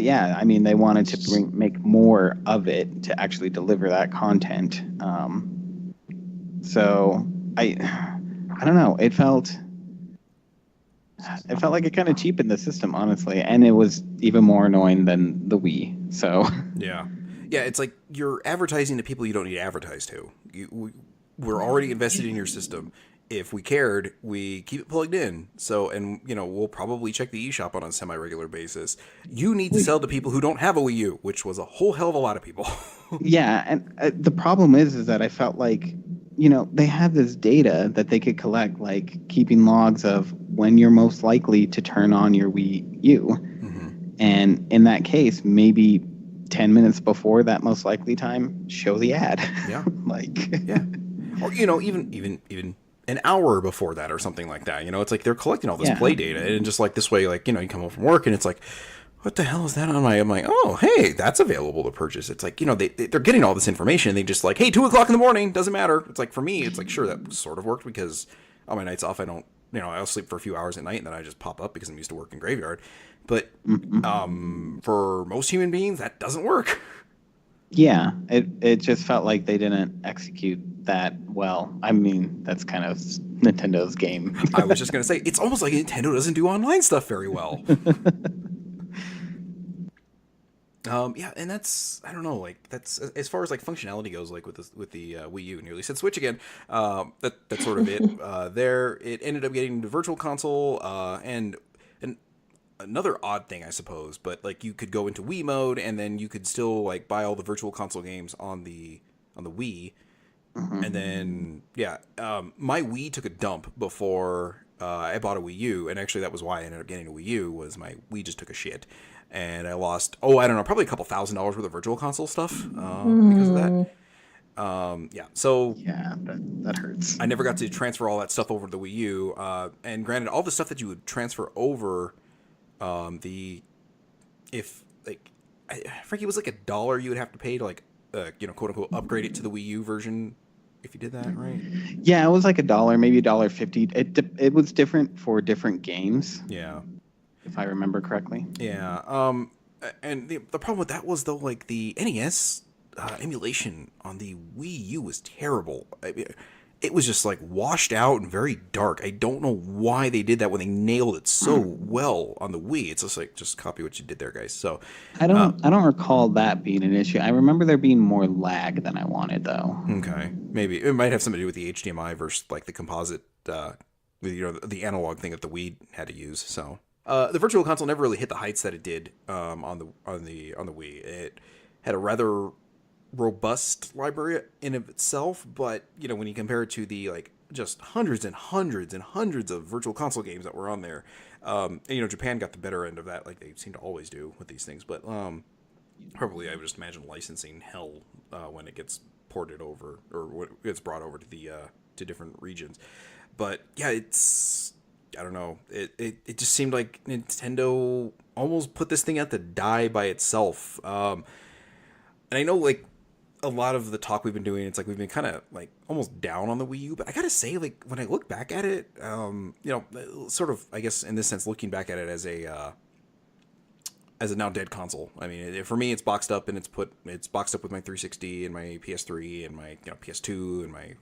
yeah, I mean, they wanted to make more of it to actually deliver that content. So I don't know. It felt like it kind of cheapened the system, honestly, and it was even more annoying than the Wii. So yeah, it's like you're advertising to people you don't need to advertise to. We're already invested in your system. If we cared, we keep it plugged in. So, and we'll probably check the eShop on a semi-regular basis. You need to sell to people who don't have a Wii U, which was a whole hell of a lot of people. Yeah, and the problem is that I felt like they have this data that they could collect, like keeping logs of when you're most likely to turn on your Wii U. And in that case, maybe 10 minutes before that most likely time, show the ad. Yeah. Yeah. Or, even an hour before that or something like that. It's like they're collecting all this play data, and just like this way, like, you come home from work and it's like, what the hell is that on my, I'm like, oh, hey, that's available to purchase. It's like, they're getting all this information, and they just like, hey, 2:00 in the morning, doesn't matter. It's like, for me, it's like, sure, that sort of worked, because on my nights off, I don't, I'll sleep for a few hours at night, and then I just pop up because I'm used to working graveyard. But for most human beings, that doesn't work. Yeah, it just felt like they didn't execute that well. I mean, that's kind of Nintendo's game. I was just going to say, it's almost like Nintendo doesn't do online stuff very well. Yeah, and that's, I don't know, like, that's, as far as like functionality goes, like with the Wii U, nearly said Switch again, that's sort of it. It ended up getting the Virtual Console, and another odd thing, I suppose, but like you could go into Wii mode, and then you could still like buy all the Virtual Console games on the Wii, and then my Wii took a dump before I bought a Wii U, and actually that was why I ended up getting a Wii U, was my Wii just took a shit, and I lost I don't know, probably a couple $1,000s worth of Virtual Console stuff because of that. So that hurts. I never got to transfer all that stuff over to the Wii U, and granted, all the stuff that you would transfer over, Franky, it was like $1 you would have to pay to like, quote unquote, upgrade it to the Wii U version if you did that, right? Yeah, it was like $1, maybe $1.50. It was different for different games. Yeah, if I remember correctly. Yeah. And the problem with that was, though, like the NES emulation on the Wii U was terrible. It was just like washed out and very dark. I don't know why they did that when they nailed it so well on the Wii. It's just like, just copy what you did there, guys. So I don't recall that being an issue. I remember there being more lag than I wanted, though. Okay, maybe it might have something to do with the HDMI versus like the composite, the analog thing that the Wii had to use. So the Virtual Console never really hit the heights that it did on the Wii. It had a rather robust library in of itself, but when you compare it to the like just hundreds and hundreds and hundreds of Virtual Console games that were on there, Japan got the better end of that, like they seem to always do with these things. But probably I would just imagine licensing hell when it gets ported over, or when it gets brought over to the to different regions. But yeah, I don't know. It just seemed like Nintendo almost put this thing out to die by itself. And I know, like, a lot of the talk we've been doing, it's like we've been kind of like almost down on the Wii U, but I gotta say, like, when I look back at it, sort of, I guess in this sense, looking back at it as a now dead console. I mean, for me, it's boxed up, and it's boxed up with my 360 and my PS3 and my PS2 and my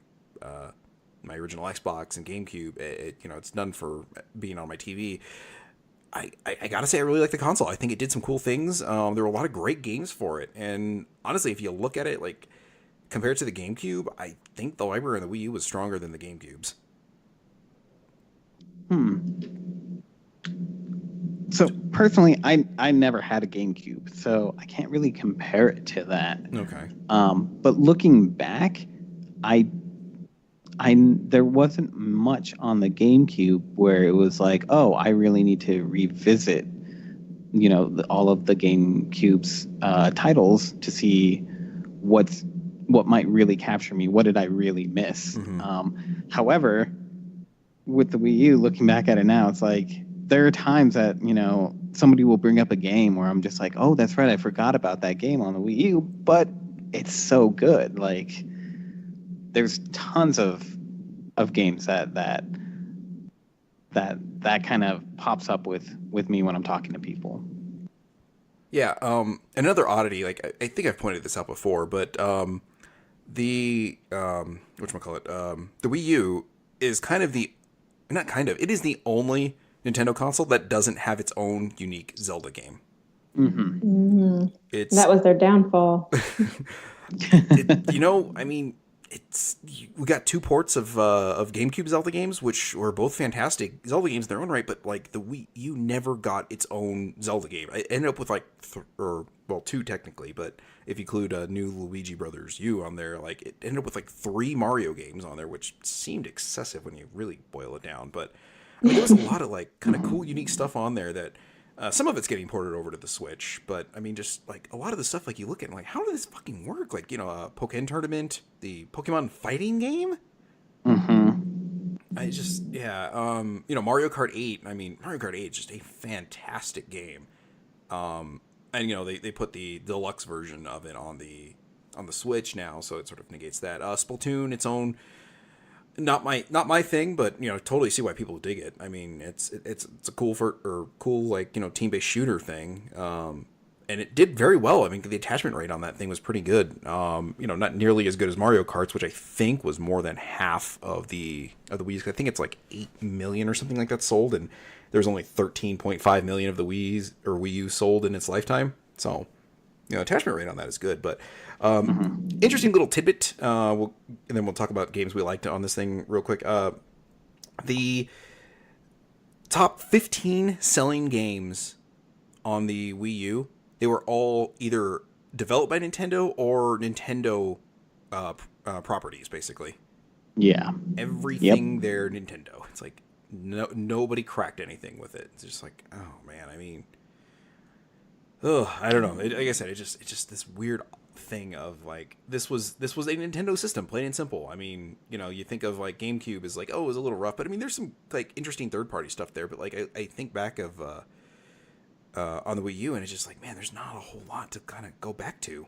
original Xbox and GameCube. It's done for being on my TV. I gotta say, I really like the console. I think it did some cool things. There were a lot of great games for it. And honestly, if you look at it, like, compared to the GameCube, I think the library on the Wii U was stronger than the GameCube's. So personally, I never had a GameCube, so I can't really compare it to that. Okay. But looking back, there wasn't much on the GameCube where it was like, oh, I really need to revisit, all of the GameCube's titles to see what might really capture me. What did I really miss? However, with the Wii U, looking back at it now, it's like there are times that somebody will bring up a game where I'm just like, oh, that's right, I forgot about that game on the Wii U, but it's so good. Like, there's tons of games that kind of pops up with me when I'm talking to people. Yeah. Another oddity, like I think I've pointed this out before, but the whatchamacallit, the Wii U is it is the only Nintendo console that doesn't have its own unique Zelda game. That was their downfall. I mean, we got 2 ports of GameCube Zelda games, which were both fantastic Zelda games in their own right, but like the Wii U never got its own Zelda game. I ended up with like well, 2 technically, but if you include New Luigi Brothers U on there, like it ended up with like 3 Mario games on there, which seemed excessive when you really boil it down. But I mean, there was a lot of like kind of cool, unique stuff on there that some of it's getting ported over to the Switch. But I mean, just like a lot of the stuff, like you look at and like, how did this fucking work? Like, you know, Pokken Tournament, the Pokemon fighting game. I just, yeah, you know, Mario Kart 8. I mean, Mario Kart 8 is just a fantastic game. And you know, they put the deluxe version of it on the Switch now, so it sort of negates that. Splatoon, its own, not my thing, but you know, totally see why people dig it. I mean, it's a cool like, you know, team-based shooter thing. And it did very well. I mean, the attachment rate on that thing was pretty good. You know, not nearly as good as Mario Kart's, which I think was more than half of the Wii U. I think it's like 8 million or something like that sold, and there's only 13.5 million of the Wii U sold in its lifetime. So, you know, attachment rate on that is good. But interesting little tidbit. And then we'll talk about games we liked on this thing real quick. The top 15 selling games on the Wii U, they were all either developed by Nintendo or Nintendo properties, basically. Yeah. Everything there, Nintendo. It's like nobody cracked anything with it. It's just like, oh man, I mean, I don't know. Like I said, it's just this weird thing of like, this was a Nintendo system, plain and simple. I mean, you know, you think of like GameCube as like, oh, it was a little rough, but I mean, there's some like interesting third-party stuff there. But like, I think back of on the Wii U, and it's just like, man, there's not a whole lot to kind of go back to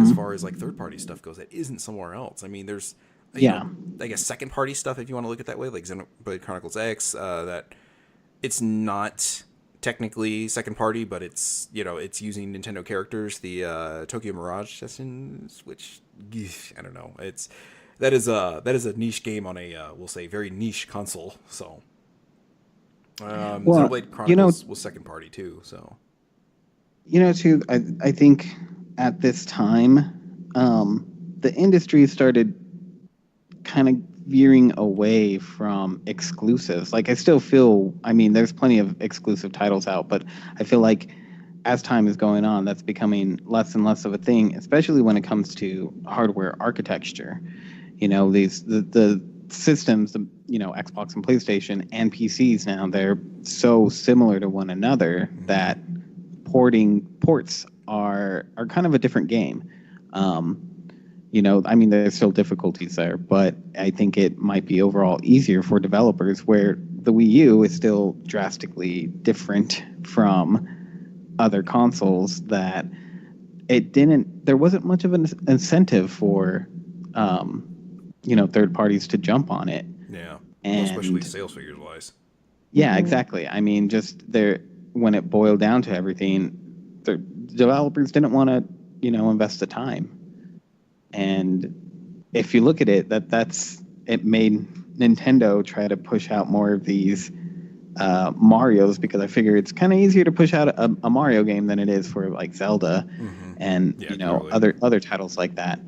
as far as like third-party stuff goes that isn't somewhere else. I mean, there's you know, I guess second-party stuff, if you want to look at it that way, like Xenoblade Chronicles X, that it's not technically second-party, but it's, you know, it's using Nintendo characters. The Tokyo Mirage Sessions, which I don't know, that is a niche game on a we'll say very niche console. So Xenoblade Chronicles was second party too. So, you know, too, I think at this time, the industry started kind of veering away from exclusives. Like, I still feel, I mean, there's plenty of exclusive titles out, but I feel like as time is going on, that's becoming less and less of a thing, especially when it comes to hardware architecture. You know, the systems, you know, Xbox and PlayStation and PCs now, they're so similar to one another that ports are kind of a different game. You know, I mean, there's still difficulties there, but I think it might be overall easier for developers, where the Wii U is still drastically different from other consoles, that there wasn't much of an incentive for, you know, third parties to jump on it. Yeah. And, well, especially sales figures wise. Yeah, exactly. I mean, just when it boiled down to everything, the developers didn't want to, you know, invest the time. And if you look at it, it made Nintendo try to push out more of these Marios, because I figure it's kind of easier to push out a Mario game than it is for like Zelda and you know, totally. other titles like that.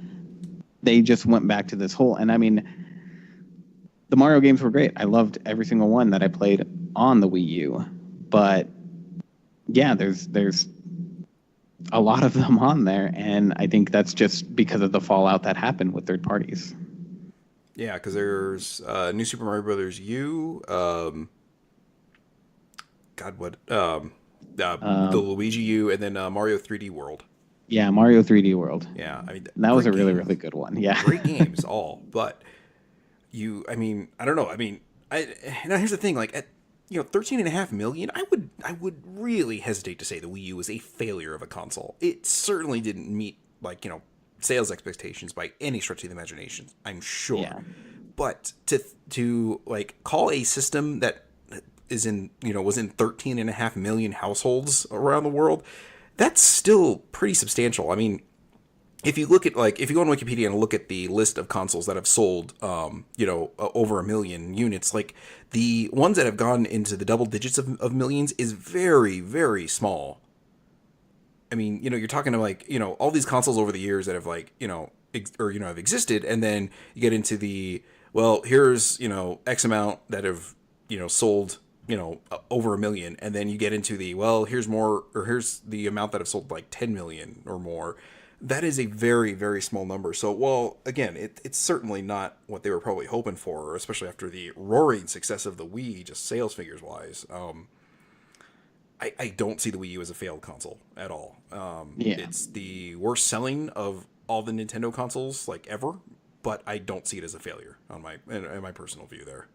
They just went back to this whole, and I mean, the Mario games were great. I loved every single one that I played on the Wii U, but yeah, there's a lot of them on there, and I think that's just because of the fallout that happened with third parties. Yeah, because there's New Super Mario Brothers U, the Luigi U, and then Mario 3D World. Yeah, Mario 3D World. Yeah, I mean, that was a really, really good one. Yeah, great games all, but I mean, I don't know. I mean, now here's the thing, like at, you know, 13.5 million, I would really hesitate to say the Wii U was a failure of a console. It certainly didn't meet, like, you know, sales expectations by any stretch of the imagination, I'm sure. Yeah. But to like call a system that was in 13.5 million households around the world, that's still pretty substantial. I mean, if you look at, like, if you go on Wikipedia and look at the list of consoles that have sold, you know, over 1 million units, like the ones that have gone into the double digits of millions is very, very small. I mean, you know, you're talking to, like, you know, all these consoles over the years that have, like, you know, have existed, and then you get into the, well, here's, you know, X amount that have, you know, sold, over 1 million, and then you get into the, well, here's more, or here's the amount that have sold like 10 million or more. That is a very, very small number. So, well, again, it's certainly not what they were probably hoping for, especially after the roaring success of the Wii, just sales figures wise. I don't see the Wii U as a failed console at all. It's the worst selling of all the Nintendo consoles like ever, but I don't see it as a failure in my personal view there.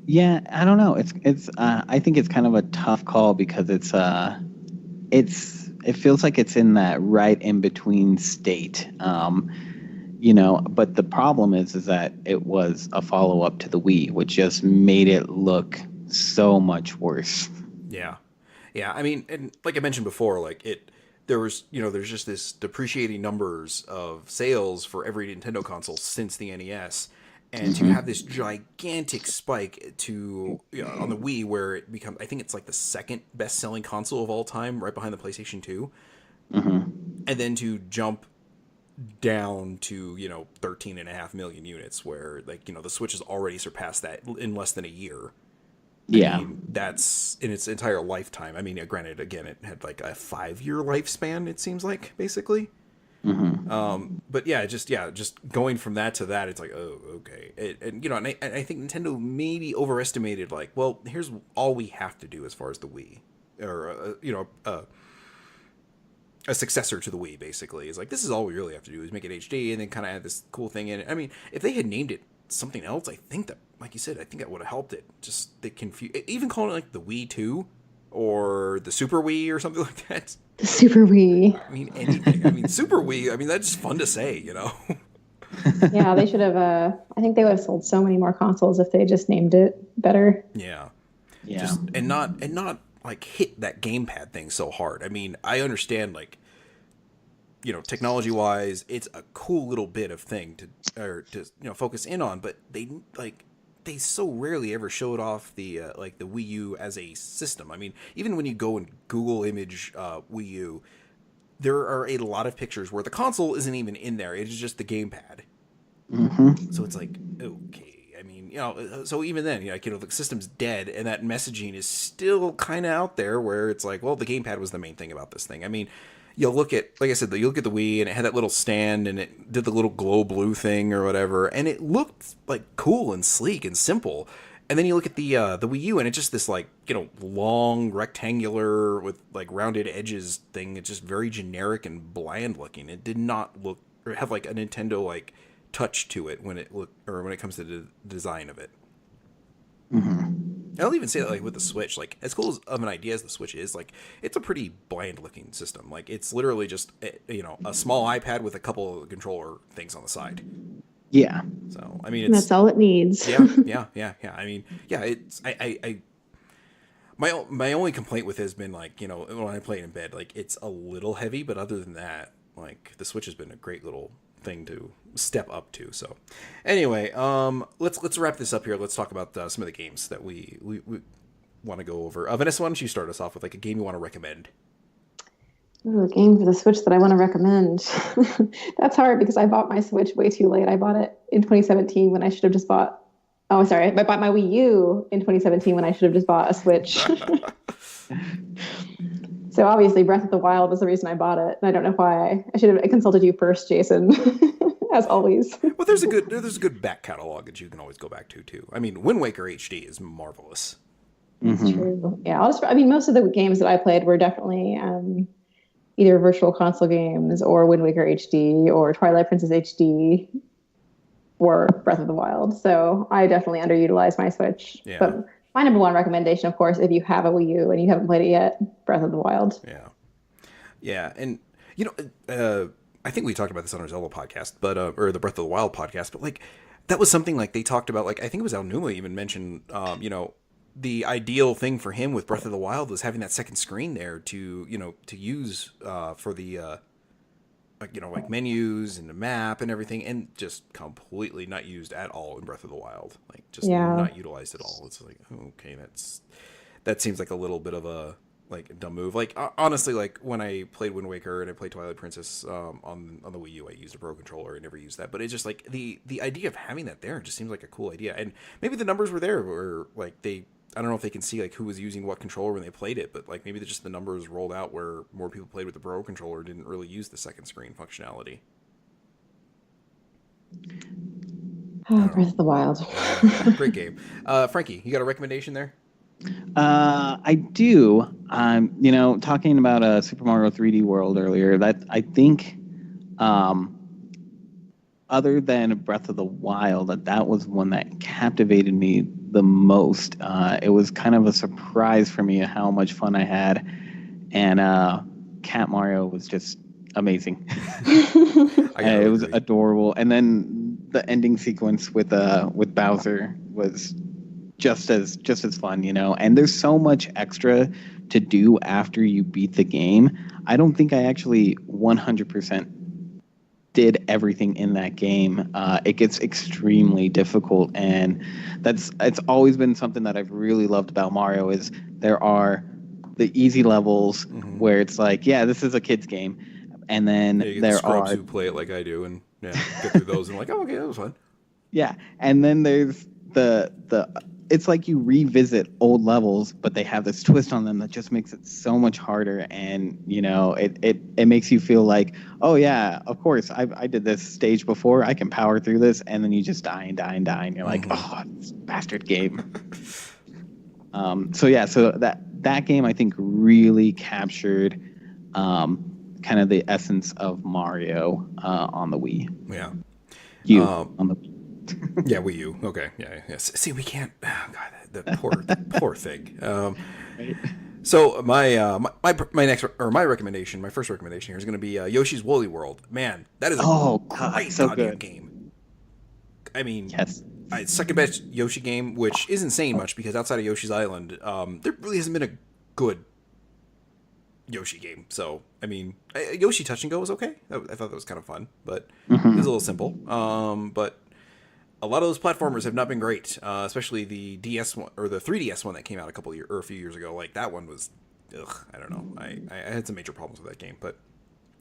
Yeah, I don't know. It's I think it's kind of a tough call because it feels like it's in that right in between state. But the problem is that it was a follow up to the Wii, which just made it look so much worse. Yeah. I mean, and like I mentioned before, like there's just this depreciating numbers of sales for every Nintendo console since the NES. And to have this gigantic spike on the Wii, where it becomes, I think it's like the second best selling console of all time, right behind the PlayStation 2. And then to jump down to, 13.5 million units, where the Switch has already surpassed that in less than a year. Yeah. I mean, that's in its entire lifetime. I mean, granted, again, it had like a 5-year lifespan, it seems like, basically. But just going from that to that, it's like, oh, okay. And I think Nintendo maybe overestimated, like, well, here's all we have to do as far as the Wii, or, a successor to the Wii, basically. Is like, this is all we really have to do is make it HD and then kind of add this cool thing in it. I mean, if they had named it something else, I think that, like you said, I think that would have helped it. Just the even calling it like the Wii 2 or the Super Wii or something like that. The Super Wii. I mean, anything. I mean, Super Wii, I mean, that's just fun to say, Yeah, they should have, I think they would have sold so many more consoles if they just named it better. Yeah. Yeah. And not like hit that gamepad thing so hard. I mean, I understand, like, technology wise, it's a cool little bit of thing to focus in on, but they so rarely ever showed off the Wii U as a system. I mean, even when you go and Google image Wii U, there are a lot of pictures where the console isn't even in there. It is just the gamepad. So it's like, okay. I mean, so even then, the system's dead, and that messaging is still kind of out there where it's like, well, the gamepad was the main thing about this thing. I mean, you'll look at, like I said, you'll look at the Wii, and it had that little stand, and it did the little glow blue thing or whatever, and it looked like cool and sleek and simple. And then you look at the Wii U, and it's just this long rectangular with rounded edges thing. It's just very generic and bland looking. It did not look or have a Nintendo touch to it when it comes to the design of it. I'll even say that with the Switch, as cool of an idea as the Switch is, it's a pretty bland looking system. It's literally just a small iPad with a couple of controller things on the side. Yeah. So I mean, that's all it needs. Yeah. I mean, yeah. It's my only complaint with it has been when I play it in bed, it's a little heavy, but other than that, the Switch has been a great little thing to step up to. So anyway, let's wrap this up here. Let's talk about some of the games that we want to go over. Vanessa, why don't you start us off with a game you want to recommend? Ooh, a game for the Switch that I want to recommend. That's hard because I bought my Switch way too late. I bought it in 2017 when I should have just bought. Oh, sorry. I bought my Wii U in 2017 when I should have just bought a Switch. So obviously Breath of the Wild was the reason I bought it. And I don't know why. I should have consulted you first, Jason, as always. Well, there's a good back catalog that you can always go back to too. I mean, Wind Waker HD is marvelous. That's true. Yeah, most of the games that I played were definitely either virtual console games or Wind Waker HD or Twilight Princess HD or Breath of the Wild. So I definitely underutilized my Switch. Yeah. But my number one recommendation, of course, if you have a Wii U and you haven't played it yet, Breath of the Wild. Yeah. And, I think we talked about this on our Zelda podcast, but or the Breath of the Wild podcast, but that was something they talked about. I think it was Aonuma even mentioned, the ideal thing for him with Breath of the Wild was having that second screen there to use for the menus and the map and everything, and just completely not used at all in Breath of the Wild. Not utilized at all. It's okay, that seems like a little bit of a like a dumb move. Like honestly, like when I played Wind Waker and I played Twilight Princess on the Wii U, I used a Pro Controller. I never used that, but it's just like the idea of having that there just seems like a cool idea. And maybe the numbers were there, or like I don't know if they can see like who was using what controller when they played it, but like maybe just the numbers rolled out where more people played with the Pro Controller, didn't really use the second screen functionality. Oh, Breath of the Wild. Great game. Franky, you got a recommendation there? I do. Talking about Super Mario 3D World earlier, that I think, other than Breath of the Wild, that was one that captivated me the most. It was kind of a surprise for me how much fun I had, and Cat Mario was just amazing. It was adorable, and then the ending sequence with Bowser was just as fun, and there's so much extra to do after you beat the game. I don't think I actually 100% did everything in that game. It gets extremely difficult, and it's always been something that I've really loved about Mario is there are the easy levels where it's like, yeah, this is a kid's game, and then there scrubs are who play it like I do and get through those and like, oh, okay, that was fun. Yeah, and then there's the it's like you revisit old levels, but they have this twist on them that just makes it so much harder. And, it makes you feel like, oh, yeah, of course, I did this stage before. I can power through this. And then you just die and die and die. And you're like, oh, this bastard game. So that game, I think, really captured kind of the essence of Mario on the Wii. Yeah. On the Wii. Yeah, Wii U. Okay. Yeah. See, we can't. Oh God, the poor thing. Right. So my recommendation, my first recommendation here is going to be Yoshi's Woolly World. Man, that is a great so goddamn good game. I mean, yes. Second best Yoshi game, which isn't saying much because outside of Yoshi's Island, there really hasn't been a good Yoshi game. So I mean, Yoshi Touch and Go was okay. I thought that was kind of fun, but it was a little simple. But a lot of those platformers have not been great, especially the DS one or the 3DS one that came out a few years ago. Like that one was, I don't know. I had some major problems with that game, but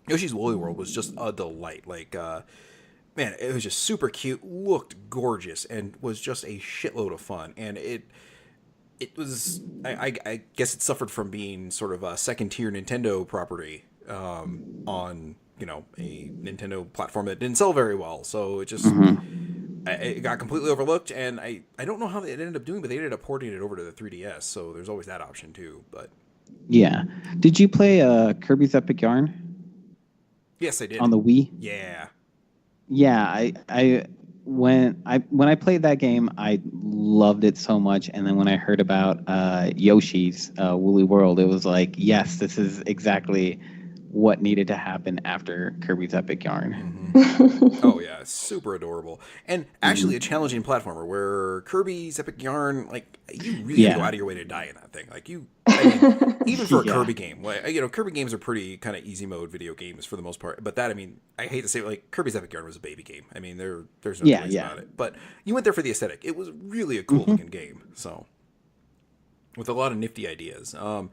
Yoshi's Woolly World was just a delight. Like, man, it was just super cute, looked gorgeous, and was just a shitload of fun. And it was, I guess it suffered from being sort of a second tier Nintendo property on a Nintendo platform that didn't sell very well. So it just. It got completely overlooked, and I don't know how it ended up doing, but they ended up porting it over to the 3DS, so there's always that option too. But yeah, did you play Kirby's Epic Yarn? Yes, I did. On the Wii? Yeah. When I played that game, I loved it so much, and then when I heard about Yoshi's Woolly World, it was like, yes, this is exactly what needed to happen after Kirby's Epic Yarn. Oh yeah, super adorable, and actually a challenging platformer. Where Kirby's Epic Yarn, like you really go out of your way to die in that thing. Like even for a Kirby game, like Kirby games are pretty kind of easy mode video games for the most part. But that, I hate to say, like Kirby's Epic Yarn was a baby game. There's no place about it. But you went there for the aesthetic. It was really a cool looking game. So. With a lot of nifty ideas. One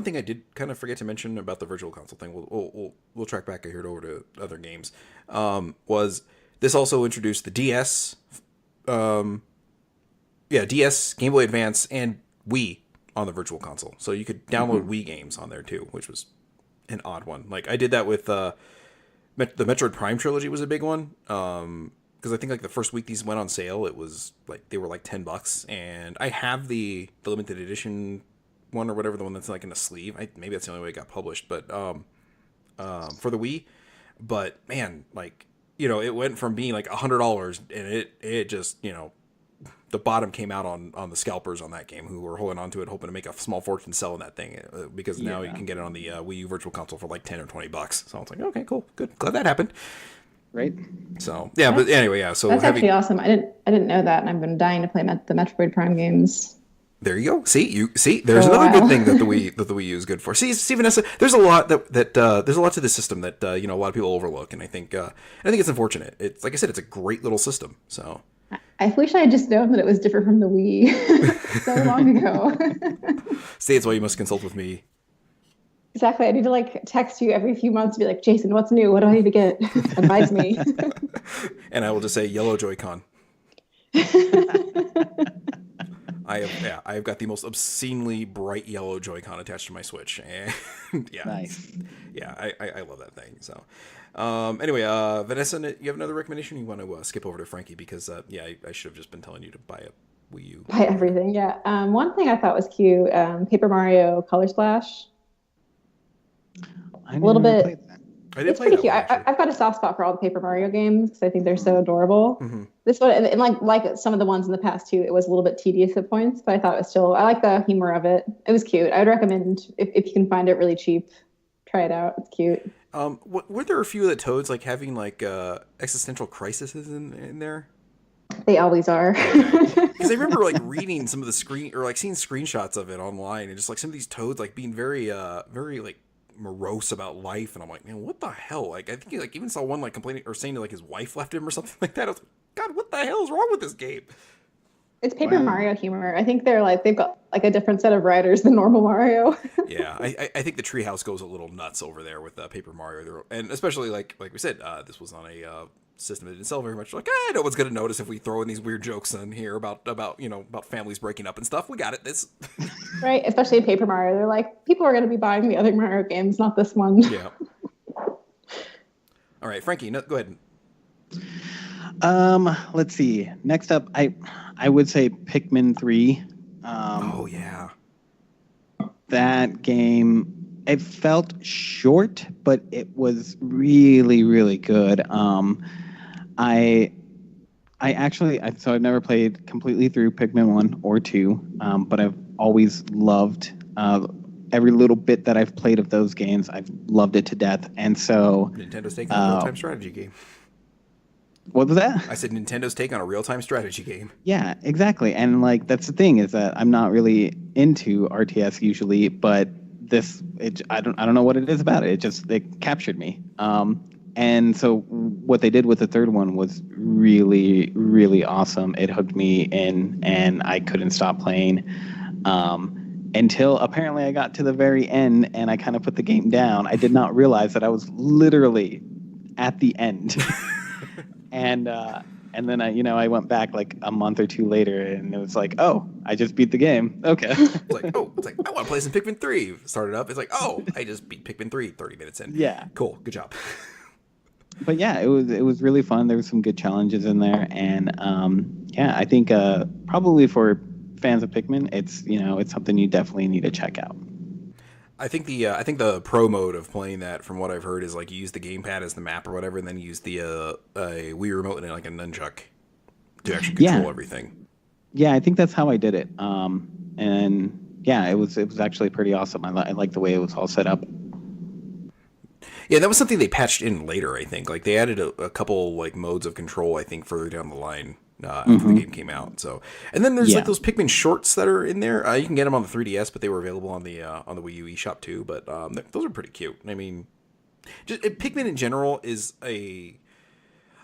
thing I did kind of forget to mention about the Virtual Console thing, we'll track back here over to other games, was this also introduced the DS, DS, Game Boy Advance, and Wii on the Virtual Console. So you could download Wii games on there too, which was an odd one. Like I did that with the Metroid Prime trilogy was a big one. Because I think like the first week these went on sale, it was like they were like $10, and I have the limited edition one or whatever, the one that's like in a sleeve. Maybe that's the only way it got published, but for the Wii. But man, like it went from being like $100, and it just the bottom came out on the scalpers on that game who were holding on to it, hoping to make a small fortune selling that thing because now you can get it on the Wii U Virtual Console for like $10 or $20. So I was like, okay, cool, good, glad that happened. Right. So yeah, but anyway, yeah. So that's actually awesome. I didn't know that, and I've been dying to play the Metroid Prime games. There you go. See. There's another good thing that the Wii U is good for. See, Vanessa. There's a lot there's a lot to the system that a lot of people overlook, and I think it's unfortunate. It's like I said, it's a great little system. So I wish I had just known that it was different from the Wii so long ago. See, it's why you must consult with me. Exactly. I need to like text you every few months to be like, Jason, what's new? What do I need to get? Advise me. And I will just say yellow Joy-Con. I have got the most obscenely bright yellow Joy-Con attached to my Switch, and yeah, Nice. Yeah, I love that thing. So, anyway, Vanessa, you have another recommendation? You want to skip over to Franky because I should have just been telling you to buy a Wii U. Buy everything, yeah. One thing I thought was cute, Paper Mario Color Splash. I A little never bit. played that. I did It's play pretty that cute. one, actually. I've got a soft spot for all the Paper Mario games because I think they're so adorable. Mm-hmm. This one, and like some of the ones in the past too, it was a little bit tedious at points, but I thought it was still. I like the humor of it. It was cute. I would recommend if you can find it really cheap, try it out. It's cute. Were there a few of the Toads like having like existential crises in there? They always are. Because I remember like reading some of the screen or like seeing screenshots of it online, and just like some of these Toads like being very like morose about life, and I'm like, man, what the hell? Like I think he like even saw one like complaining or saying like his wife left him or something like that. I was like, God, what the hell is wrong with this game? It's Paper Mario humor. I think they've got like a different set of writers than normal Mario. Yeah, I think the treehouse goes a little nuts over there with Paper Mario, and especially like we said, this was on a system that didn't sell very much. Like, no one's gonna notice if we throw in these weird jokes in here about families breaking up and stuff. We got it. This Right, especially in Paper Mario, they're like, people are going to be buying the other Mario games, not this one. Yeah. All right, Franky, go ahead. Let's see. Next up, I would say Pikmin 3. Oh yeah. That game, it felt short, but it was really, really good. I've never played completely through Pikmin 1 or 2, but I've always loved every little bit that I've played of those games. I've loved it to death. And so Nintendo's take on a real-time strategy game. What was that? I said Nintendo's take on a real-time strategy game. Yeah, exactly. And like that's the thing is that I'm not really into RTS usually, but I don't know what it is about it. It captured me. And so what they did with the third one was really, really awesome. It hooked me in, and I couldn't stop playing until apparently I got to the very end, and I kind of put the game down. I did not realize that I was literally at the end. And then I went back like a month or two later, and it was like, oh, I just beat the game. Okay. It's like I want to play some Pikmin 3. Started up. It's like, oh, I just beat Pikmin 3 30 minutes in. Yeah. Cool. Good job. But yeah, it was really fun. There were some good challenges in there, and I think probably for fans of Pikmin, it's something you definitely need to check out. I think the pro mode of playing that, from what I've heard, is like you use the gamepad as the map or whatever, and then you use the a Wii remote and like a nunchuck to actually control everything. Yeah, I think that's how I did it. And yeah, it was actually pretty awesome. I like the way it was all set up. Yeah, that was something they patched in later, I think. Like they added a couple like modes of control, I think, further down the line after the game came out. So, and then there's like those Pikmin shorts that are in there. You can get them on the 3DS, but they were available on the Wii U eShop too. But those are pretty cute. I mean, just Pikmin in general is I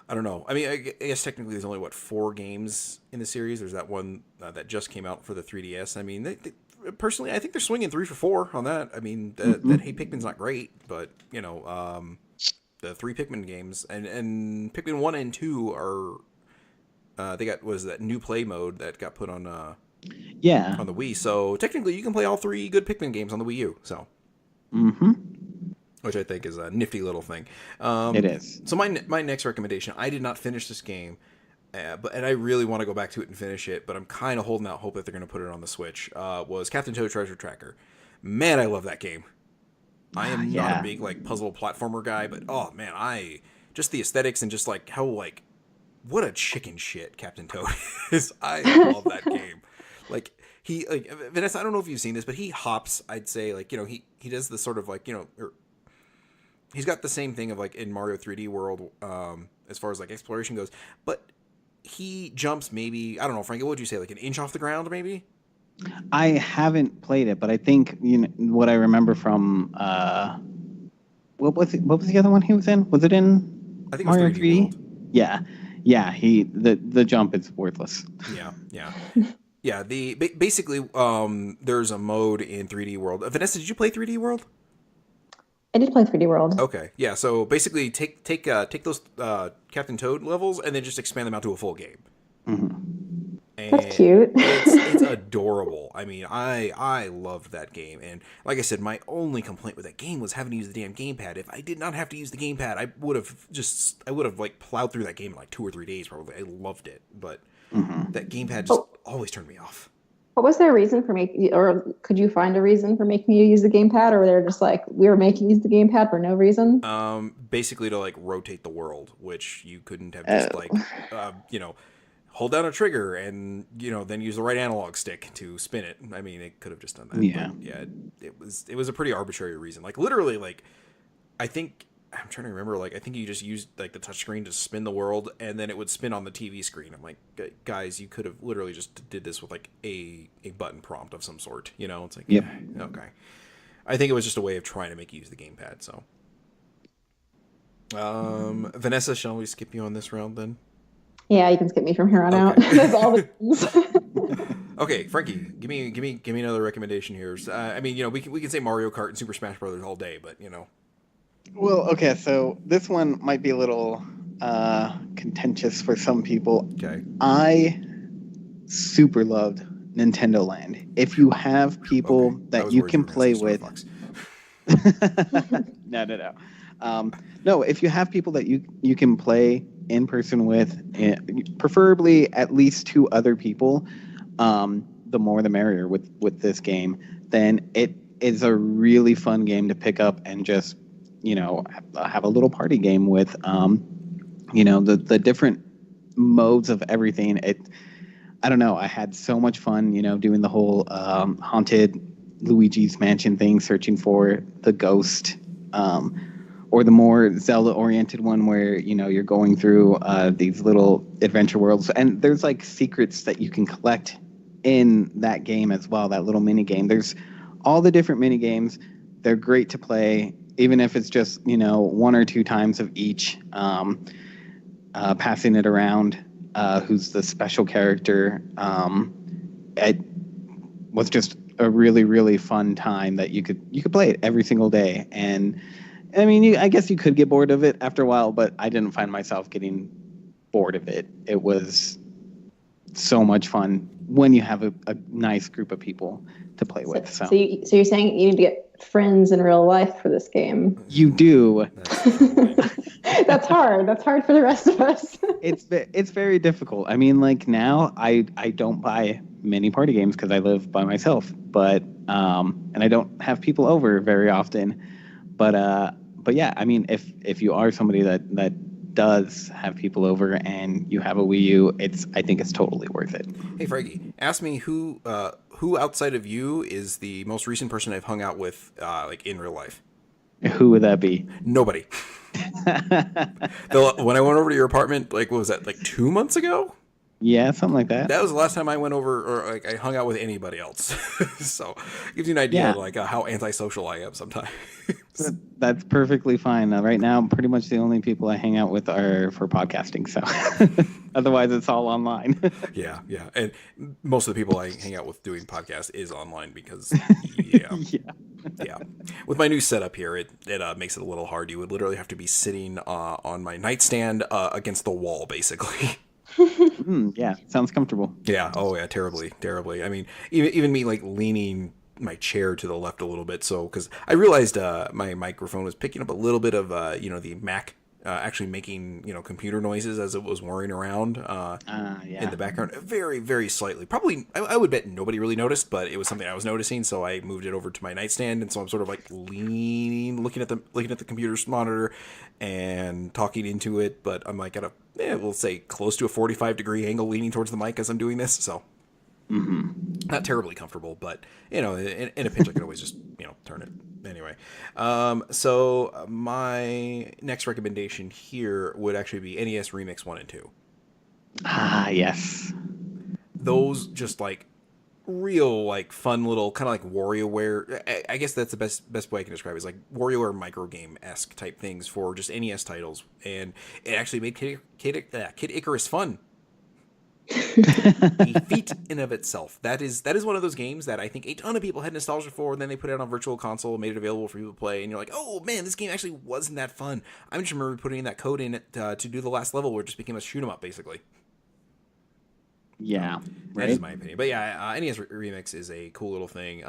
don't know. I mean, I guess technically there's only 4 games in the series. There's that one that just came out for the 3DS. I mean, personally, I think they're swinging 3 for 4 on that. I mean, that Hey Pikmin's not great, but the 3 Pikmin games and Pikmin 1 and 2 are they got that new play mode that got put on on the Wii. So technically, you can play all 3 good Pikmin games on the Wii U. So, which I think is a nifty little thing. It is. So my next recommendation, I did not finish this game. And I really want to go back to it and finish it, but I'm kind of holding out hope that they're going to put it on the Switch, was Captain Toad Treasure Tracker. Man, I love that game. I am not a big like puzzle platformer guy, but oh man, just the aesthetics and just like how like what a chicken shit Captain Toad is. I love that game. Like Vanessa, I don't know if you've seen this, but he hops, I'd say like, he does the sort of like, he's got the same thing of like in Mario 3D World as far as like exploration goes, but he jumps maybe, I don't know, Franky, what would you say, like an inch off the ground maybe? I haven't played it, but I think what I remember from what was the other one he was in? Was it in I think it was Mario 3D 3D? Yeah. Yeah, the jump is worthless. Yeah. Basically, there's a mode in 3D World. Vanessa, did you play 3D World? I did play 3D World. Okay, yeah. So basically, take those Captain Toad levels and then just expand them out to a full game. Mm-hmm. And that's cute. it's adorable. I mean, I loved that game, and like I said, my only complaint with that game was having to use the damn gamepad. If I did not have to use the gamepad, I would have like plowed through that game in like 2 or 3 days probably. I loved it, but that gamepad just always turned me off. What was their reason for making, or could you find a reason for making you use the gamepad, or they're just like, we're making you use the gamepad for no reason? Basically to like rotate the world, which you couldn't have just like, hold down a trigger and then use the right analog stick to spin it. I mean, it could have just done that. Yeah, but yeah. It was a pretty arbitrary reason. Like literally, like I'm trying to remember. Like I think you just used like the touchscreen to spin the world, and then it would spin on the TV screen. I'm like, guys, you could have literally just did this with like a button prompt of some sort. It's like, yep. Okay. I think it was just a way of trying to make you use the gamepad. So, Vanessa, shall we skip you on this round then? Yeah, you can skip me from here on out. That's all the things. Okay, Franky, give me another recommendation here. I mean, we can say Mario Kart and Super Smash Brothers all day, but Well, okay, so this one might be a little contentious for some people. Okay. I super loved Nintendo Land. If you have people that you can play with. No, if you have people that you can play in person with, preferably at least 2 other people, the more the merrier with this game, then it is a really fun game to pick up and just have a little party game with. The different modes of everything. I don't know, I had so much fun doing the whole haunted Luigi's Mansion thing, searching for the ghost, or the more Zelda-oriented one where, you're going through these little adventure worlds. And there's, like, secrets that you can collect in that game as well, that little mini-game. There's all the different mini-games. They're great to play, even if it's just, 1 or 2 times of each, passing it around, who's the special character. It was just a really, really fun time that you could play it every single day. And I mean, I guess you could get bored of it after a while, but I didn't find myself getting bored of it. It was so much fun when you have a nice group of people to play with. So you're saying you need to get friends in real life for this game? You do. That's hard. That's hard for the rest of us. It's very difficult. I mean, like now, I don't buy many party games because I live by myself, but and I don't have people over very often. But yeah, I mean, if you are somebody that does have people over and you have a Wii U, I think it's totally worth it. Hey, Franky, ask me who outside of you is the most recent person I've hung out with, like in real life. Who would that be? Nobody. When I went over to your apartment, like, what was that, like 2 months ago? Yeah, something like that. That was the last time I went over, or like I hung out with anybody else. So it gives you an idea of like how antisocial I am sometimes. That's perfectly fine. Right now, pretty much the only people I hang out with are for podcasting. So otherwise, it's all online. Yeah. And most of the people I hang out with doing podcasts is online because, yeah. With my new setup here, it makes it a little hard. You would literally have to be sitting on my nightstand against the wall, basically. Yeah, sounds comfortable. Yeah. Oh, yeah. Terribly. I mean, even me like leaning my chair to the left a little bit. So, because I realized my microphone was picking up a little bit of the Mac actually making computer noises as it was whirring around in the background, very, very slightly. Probably, I would bet nobody really noticed, but it was something I was noticing. So I moved it over to my nightstand, and so I'm sort of like leaning, looking at the computer's monitor and talking into it. But I'm like at we'll say close to a 45-degree angle, leaning towards the mic as I'm doing this. So. Mm-hmm. Not terribly comfortable, but in a pinch I could always just turn it anyway. So my next recommendation here would actually be NES Remix 1 and 2. Ah, yes. Those just like real like fun little kind of like WarioWare. I guess that's the best way I can describe it, is like WarioWare micro game esque type things for just NES titles, and it actually made Kid Icarus fun. A feat in of itself. That is one of those games that I think a ton of people had nostalgia for, and then they put it on Virtual Console, made it available for people to play, and you're like, oh man, this game actually wasn't that fun. I just remember putting that code in it to do the last level, where it just became a shoot 'em up basically. Yeah, that is my opinion. But yeah, NES Remix is a cool little thing.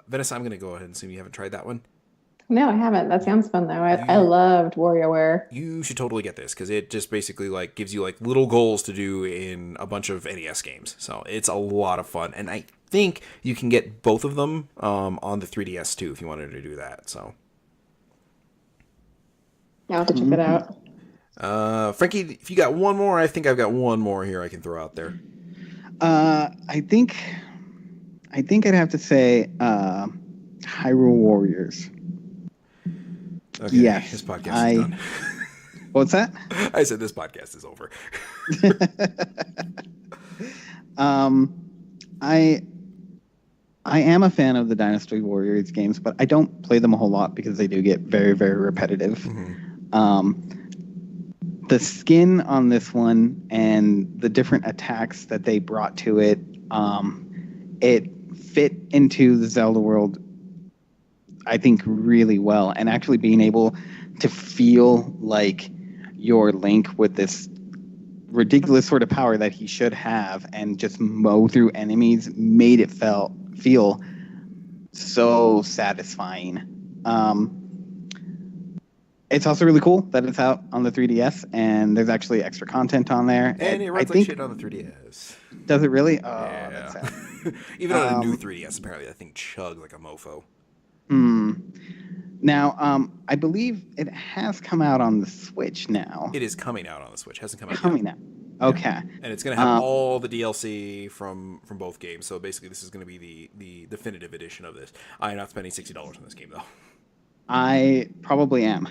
Vanessa, I'm going to go ahead and assume you haven't tried that one. No, I haven't. That sounds fun though. I loved WarioWare. You should totally get this, because it just basically like gives you like little goals to do in a bunch of NES games. So it's a lot of fun, and I think you can get both of them on the 3DS too if you wanted to do that. So I'll have to check it out. Franky, if you got one more, I think I've got one more here I can throw out there. I think I'd have to say Hyrule Warriors. Okay, yes, this podcast is done. What's that? I said this podcast is over. I am a fan of the Dynasty Warriors games, but I don't play them a whole lot because they do get very, very repetitive. Mm-hmm. The skin on this one and the different attacks that they brought to it, it fit into the Zelda world, I think, really well. And actually being able to feel like you're Link with this ridiculous sort of power that he should have and just mow through enemies made it feel so satisfying. It's also really cool that it's out on the 3DS, and there's actually extra content on there. And it runs like shit on the 3DS. Does it really? Oh, yeah. That's sad. Even on a new 3DS, apparently that thing chugs like a mofo. Now, I believe it has come out on the Switch now. It is coming out on the Switch. Hasn't come out yet. Yet. Okay. Yeah. And it's going to have all the DLC from both games. So basically, this is going to be the definitive edition of this. I am not spending $60 on this game, though. I probably am.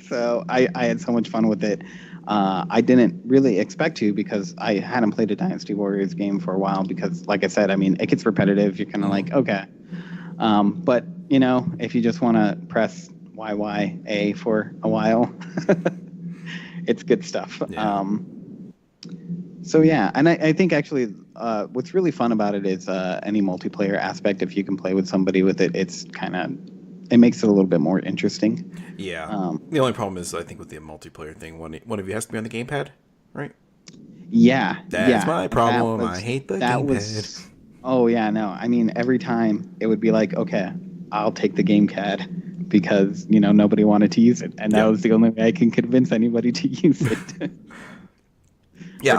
So I had so much fun with it. I didn't really expect to, because I hadn't played a Dynasty Warriors game for a while, because, like I said, I mean, it gets repetitive. You're kind of like, okay. But, you know, if you just want to press YYA for a while, it's good stuff. Yeah. So, yeah, and I think actually what's really fun about it is any multiplayer aspect. If you can play with somebody with it, it makes it a little bit more interesting. Yeah. The only problem is, I think, with the multiplayer thing, one of you has to be on the gamepad, right? Yeah. That's my problem. I hate the gamepad. Oh, yeah, no. I mean, every time it would be like, okay, I'll take the gamepad, because, you know, nobody wanted to use it. And that was the only way I can convince anybody to use it. Yeah,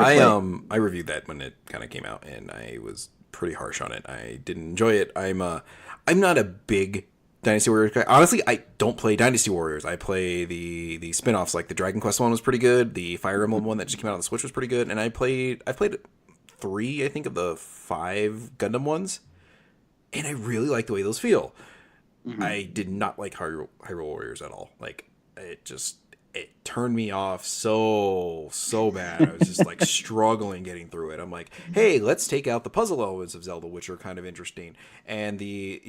I reviewed that when it kind of came out, and I was pretty harsh on it. I didn't enjoy it. I'm not a big Dynasty Warriors guy. Honestly, I don't play Dynasty Warriors. I play the spin-offs. Like the Dragon Quest one was pretty good. The Fire Emblem one that just came out on the Switch was pretty good. And I played 3, I think, of the 5 Gundam ones, and I really like the way those feel. Mm-hmm. I did not like Hyrule Warriors at all. Like, it turned me off so bad. I was just like struggling getting through it. I'm like, hey, let's take out the puzzle elements of Zelda, which are kind of interesting, and the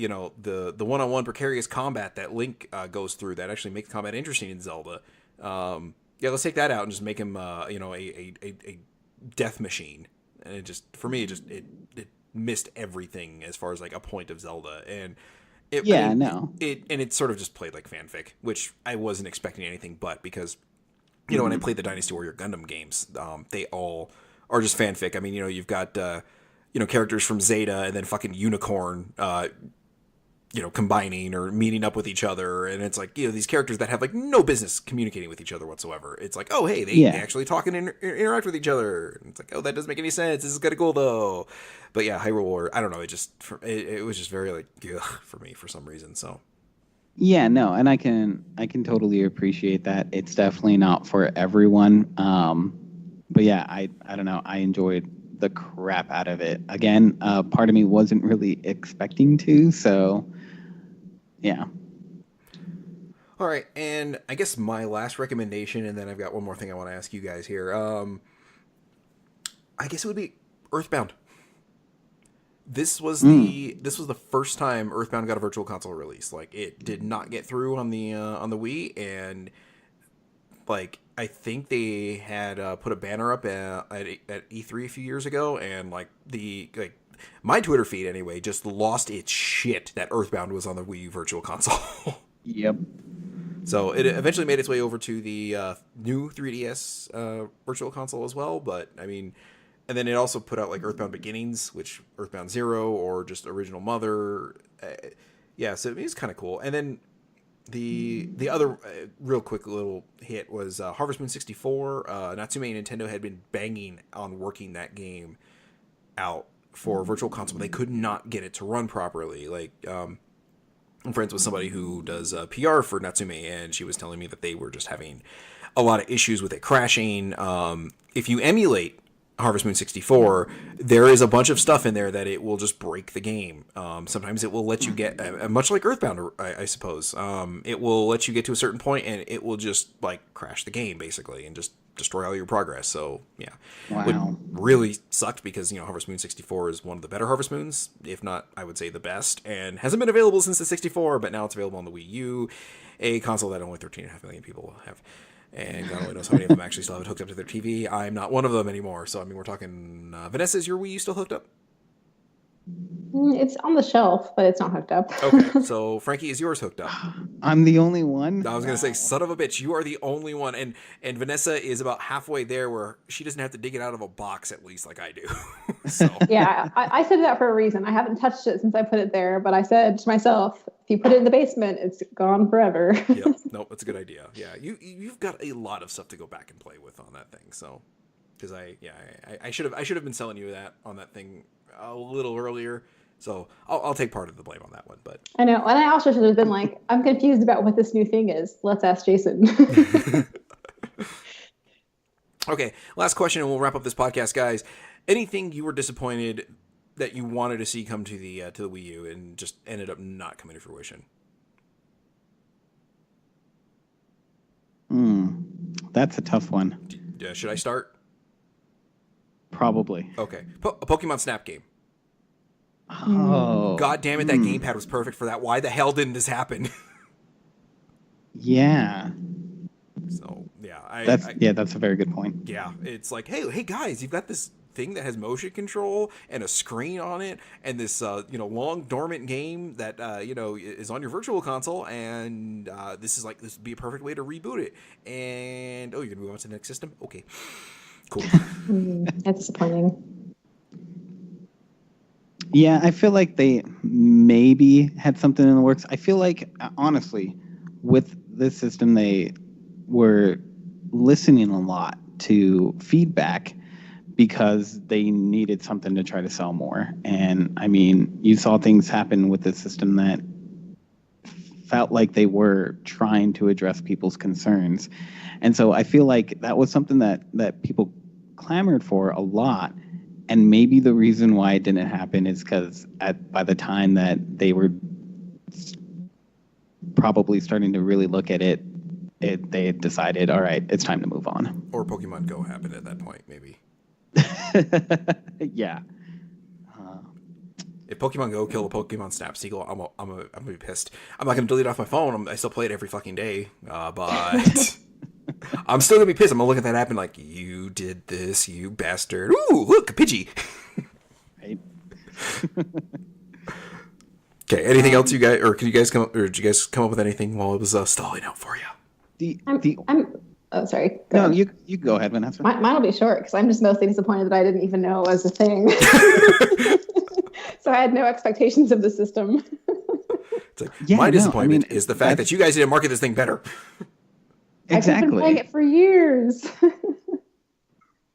one-on-one precarious combat that Link goes through that actually makes combat interesting in Zelda. Yeah, let's take that out and just make him a death machine. And it just, for me, it missed everything as far as like a point of Zelda. And it sort of just played like fanfic, which I wasn't expecting anything but, because, you know, when I played the Dynasty Warrior Gundam games, they all are just fanfic. I mean, you know, you've got, characters from Zeta and then fucking Unicorn, combining or meeting up with each other. And it's like, you know, these characters that have like no business communicating with each other whatsoever. It's like, oh, hey, they actually talk and interact with each other. And it's like, oh, that doesn't make any sense. This is kind of cool though. But yeah, Hyrule Warriors, I don't know. It was just very like, ugh, for me for some reason. So. Yeah, no, and I can totally appreciate that. It's definitely not for everyone. But yeah, I don't know. I enjoyed the crap out of it. Again, part of me wasn't really expecting to, so yeah. All right, and I guess my last recommendation, and then I've got one more thing I want to ask you guys here. I guess it would be Earthbound. this was the first time Earthbound got a virtual console release. Like, it did not get through on the Wii, and like I think they had put a banner up at E3 a few years ago, and like my Twitter feed anyway just lost its shit that Earthbound was on the Wii U virtual console. Yep. So it eventually made its way over to the new 3DS virtual console as well, but I mean. And then it also put out like Earthbound Beginnings, which Earthbound Zero, or just Original Mother. Yeah, so it was kind of cool. And then the other real quick little hit was Harvest Moon 64. Natsume and Nintendo had been banging on working that game out for Virtual Console. They could not get it to run properly. Like, I'm friends with somebody who does PR for Natsume, and she was telling me that they were just having a lot of issues with it crashing. If you emulate Harvest Moon 64, there is a bunch of stuff in there that it will just break the game. Sometimes it will let you get, much like Earthbound, I suppose, it will let you get to a certain point and it will just like crash the game basically and just destroy all your progress. So yeah, wow. It really sucked because, Harvest Moon 64 is one of the better Harvest Moons, if not, I would say the best, and hasn't been available since the 64, but now it's available on the Wii U, a console that only 13.5 million people have. And God only knows how many of them actually still have it hooked up to their TV. I'm not one of them anymore. So, I mean, we're talking... Vanessa, is your Wii U still hooked up? It's on the shelf, but it's not hooked up. Okay, so Franky, is yours hooked up? I'm the only one? I was going to say, son of a bitch, you are the only one. And Vanessa is about halfway there where she doesn't have to dig it out of a box, at least, like I do. So. Yeah, I said that for a reason. I haven't touched it since I put it there, but I said to myself, if you put it in the basement, it's gone forever. Yep, nope, that's a good idea. Yeah, you've got a lot of stuff to go back and play with on that thing, so... Because I should have been selling you that on that thing a little earlier, so I'll take part of the blame on that one. But I know, and I also should have been like, I'm confused about what this new thing is. Let's ask Jason. Okay, last question, and we'll wrap up this podcast, guys. Anything you were disappointed that you wanted to see come to the Wii U and just ended up not coming to fruition? That's a tough one. Should I start? Probably. Okay. A Pokemon Snap game. Oh. God damn it, that gamepad was perfect for that. Why the hell didn't this happen? Yeah. So, yeah. That's a very good point. Yeah, it's like, hey guys, you've got this thing that has motion control and a screen on it and this, long dormant game that, is on your virtual console, and this would be a perfect way to reboot it. And, you're going to move on to the next system? Okay. Cool. That's disappointing. Yeah, I feel like they maybe had something in the works. I feel like, honestly, with this system, they were listening a lot to feedback because they needed something to try to sell more. And, I mean, you saw things happen with the system that felt like they were trying to address people's concerns. And so I feel like that was something that people clamored for a lot. And maybe the reason why it didn't happen is because by the time that they were probably starting to really look at it, they had decided, all right, it's time to move on. Or Pokemon Go happened at that point, maybe. Yeah. If Pokemon Go killed a Pokemon Snap sequel, I'm gonna be pissed. I'm not gonna delete it off my phone. I still play it every fucking day, but I'm still gonna be pissed. I'm gonna look at that app and like, you did this, you bastard. Ooh, look, a Pidgey. Right. Okay. Anything else you guys, or did you guys come up with anything while it was stalling out for you? Oh, sorry. No, you go ahead, Vanessa. Mine will be short because I'm just mostly disappointed that I didn't even know it was a thing. So I had no expectations of the system. It's like, my disappointment is the fact that you guys didn't market this thing better. Exactly. I've been playing it for years.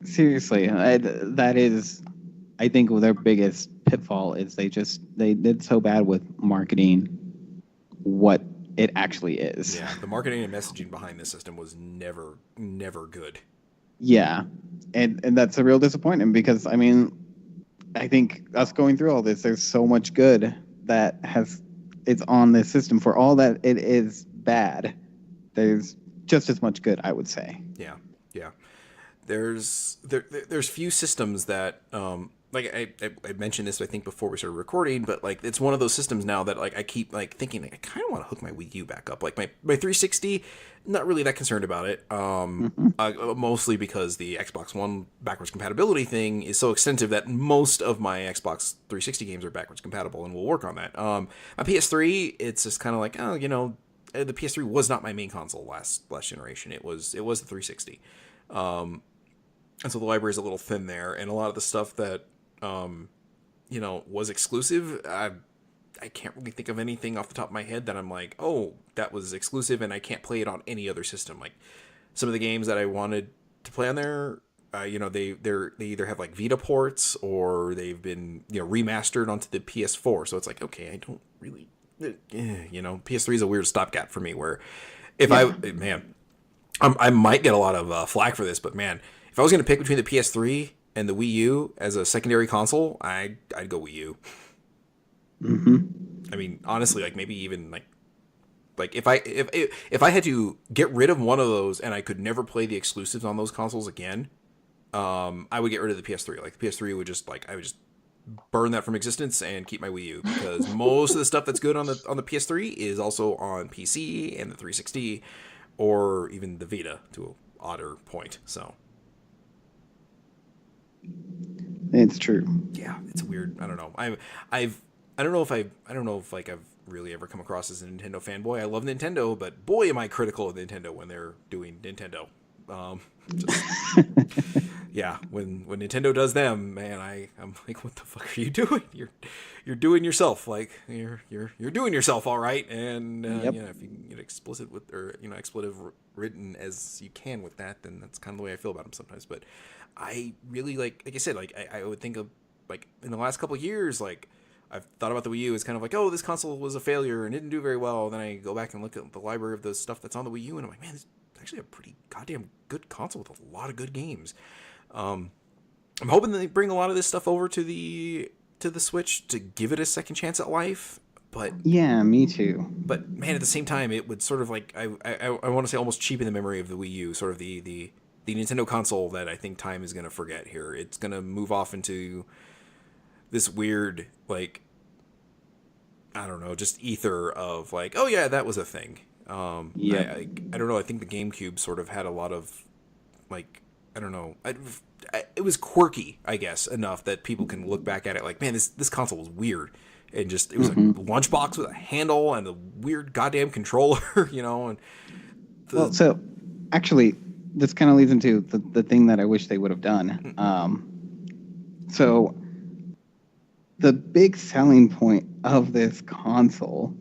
Seriously, that is, I think, their biggest pitfall is they did so bad with marketing what it actually is. Yeah, the marketing and messaging behind this system was never good. Yeah, and that's a real disappointment because, I mean, I think us going through all this, there's so much good that it's on this system. For all that it is bad, there's just as much good, I would say. Yeah. There's few systems that like I mentioned this I think before we started recording, but like it's one of those systems now that like I keep like thinking like, I kind of want to hook my Wii U back up. Like my 360, not really that concerned about it. Mostly because the Xbox One backwards compatibility thing is so extensive that most of my Xbox 360 games are backwards compatible, and we'll work on that. My PS3, it's just kind of like, oh, you know, the PS3 was not my main console last generation. It was the 360. And so the library is a little thin there, and a lot of the stuff that you know, was exclusive, I can't really think of anything off the top of my head that I'm like, oh, that was exclusive and I can't play it on any other system. Like some of the games that I wanted to play on there, you know, they either have like Vita ports or they've been, you know, remastered onto the PS4. So it's like, okay, I don't really, you know, PS3 is a weird stopgap for me. Where if I might get a lot of flack for this, but man, if I was going to pick between the PS3 and the Wii U as a secondary console, I'd go Wii U. I mean, honestly, like maybe even like if I had to get rid of one of those and I could never play the exclusives on those consoles again, I would get rid of the PS3. Like the PS3 would just I would just burn that from existence and keep my Wii U, because most of the stuff that's good on the PS3 is also on PC and the 360 or even the Vita to an odder point. So it's true. Yeah, it's weird. I don't know. I don't know if like I've really ever come across as a Nintendo fanboy. I love Nintendo, but boy, am I critical of Nintendo when they're doing Nintendo. Yeah, when Nintendo does them, man, I'm like, what the fuck are you doing? You're doing yourself. Like you're doing yourself, all right. And Yep. you know, if you can get explicit with, or you know, expletive written as you can with that, then that's kind of the way I feel about them sometimes. But I really like I said, like I would think of like in the last couple of years, like I've thought about the Wii U as kind of like, oh, this console was a failure and didn't do very well. Then I go back and look at the library of the stuff that's on the Wii U, and I'm like, man, this is actually a pretty goddamn good console with a lot of good games. I'm hoping that they bring a lot of this stuff over to the Switch to give it a second chance at life. But yeah, me too. But man, at the same time, it would sort of like I want to say almost cheapen the memory of the Wii U, sort of the Nintendo console that I think time is going to forget here. It's going to move off into this weird, like, I don't know, just ether of like, oh yeah, that was a thing. Yeah. I don't know. I think the GameCube sort of had a lot of, like, I don't know. It was quirky, I guess, enough that people can look back at it like, man, this console was weird. And just, it was a lunchbox with a handle and a weird goddamn controller, you know. And well, so actually, this kind of leads into the thing that I wish they would have done. So the big selling point of this console,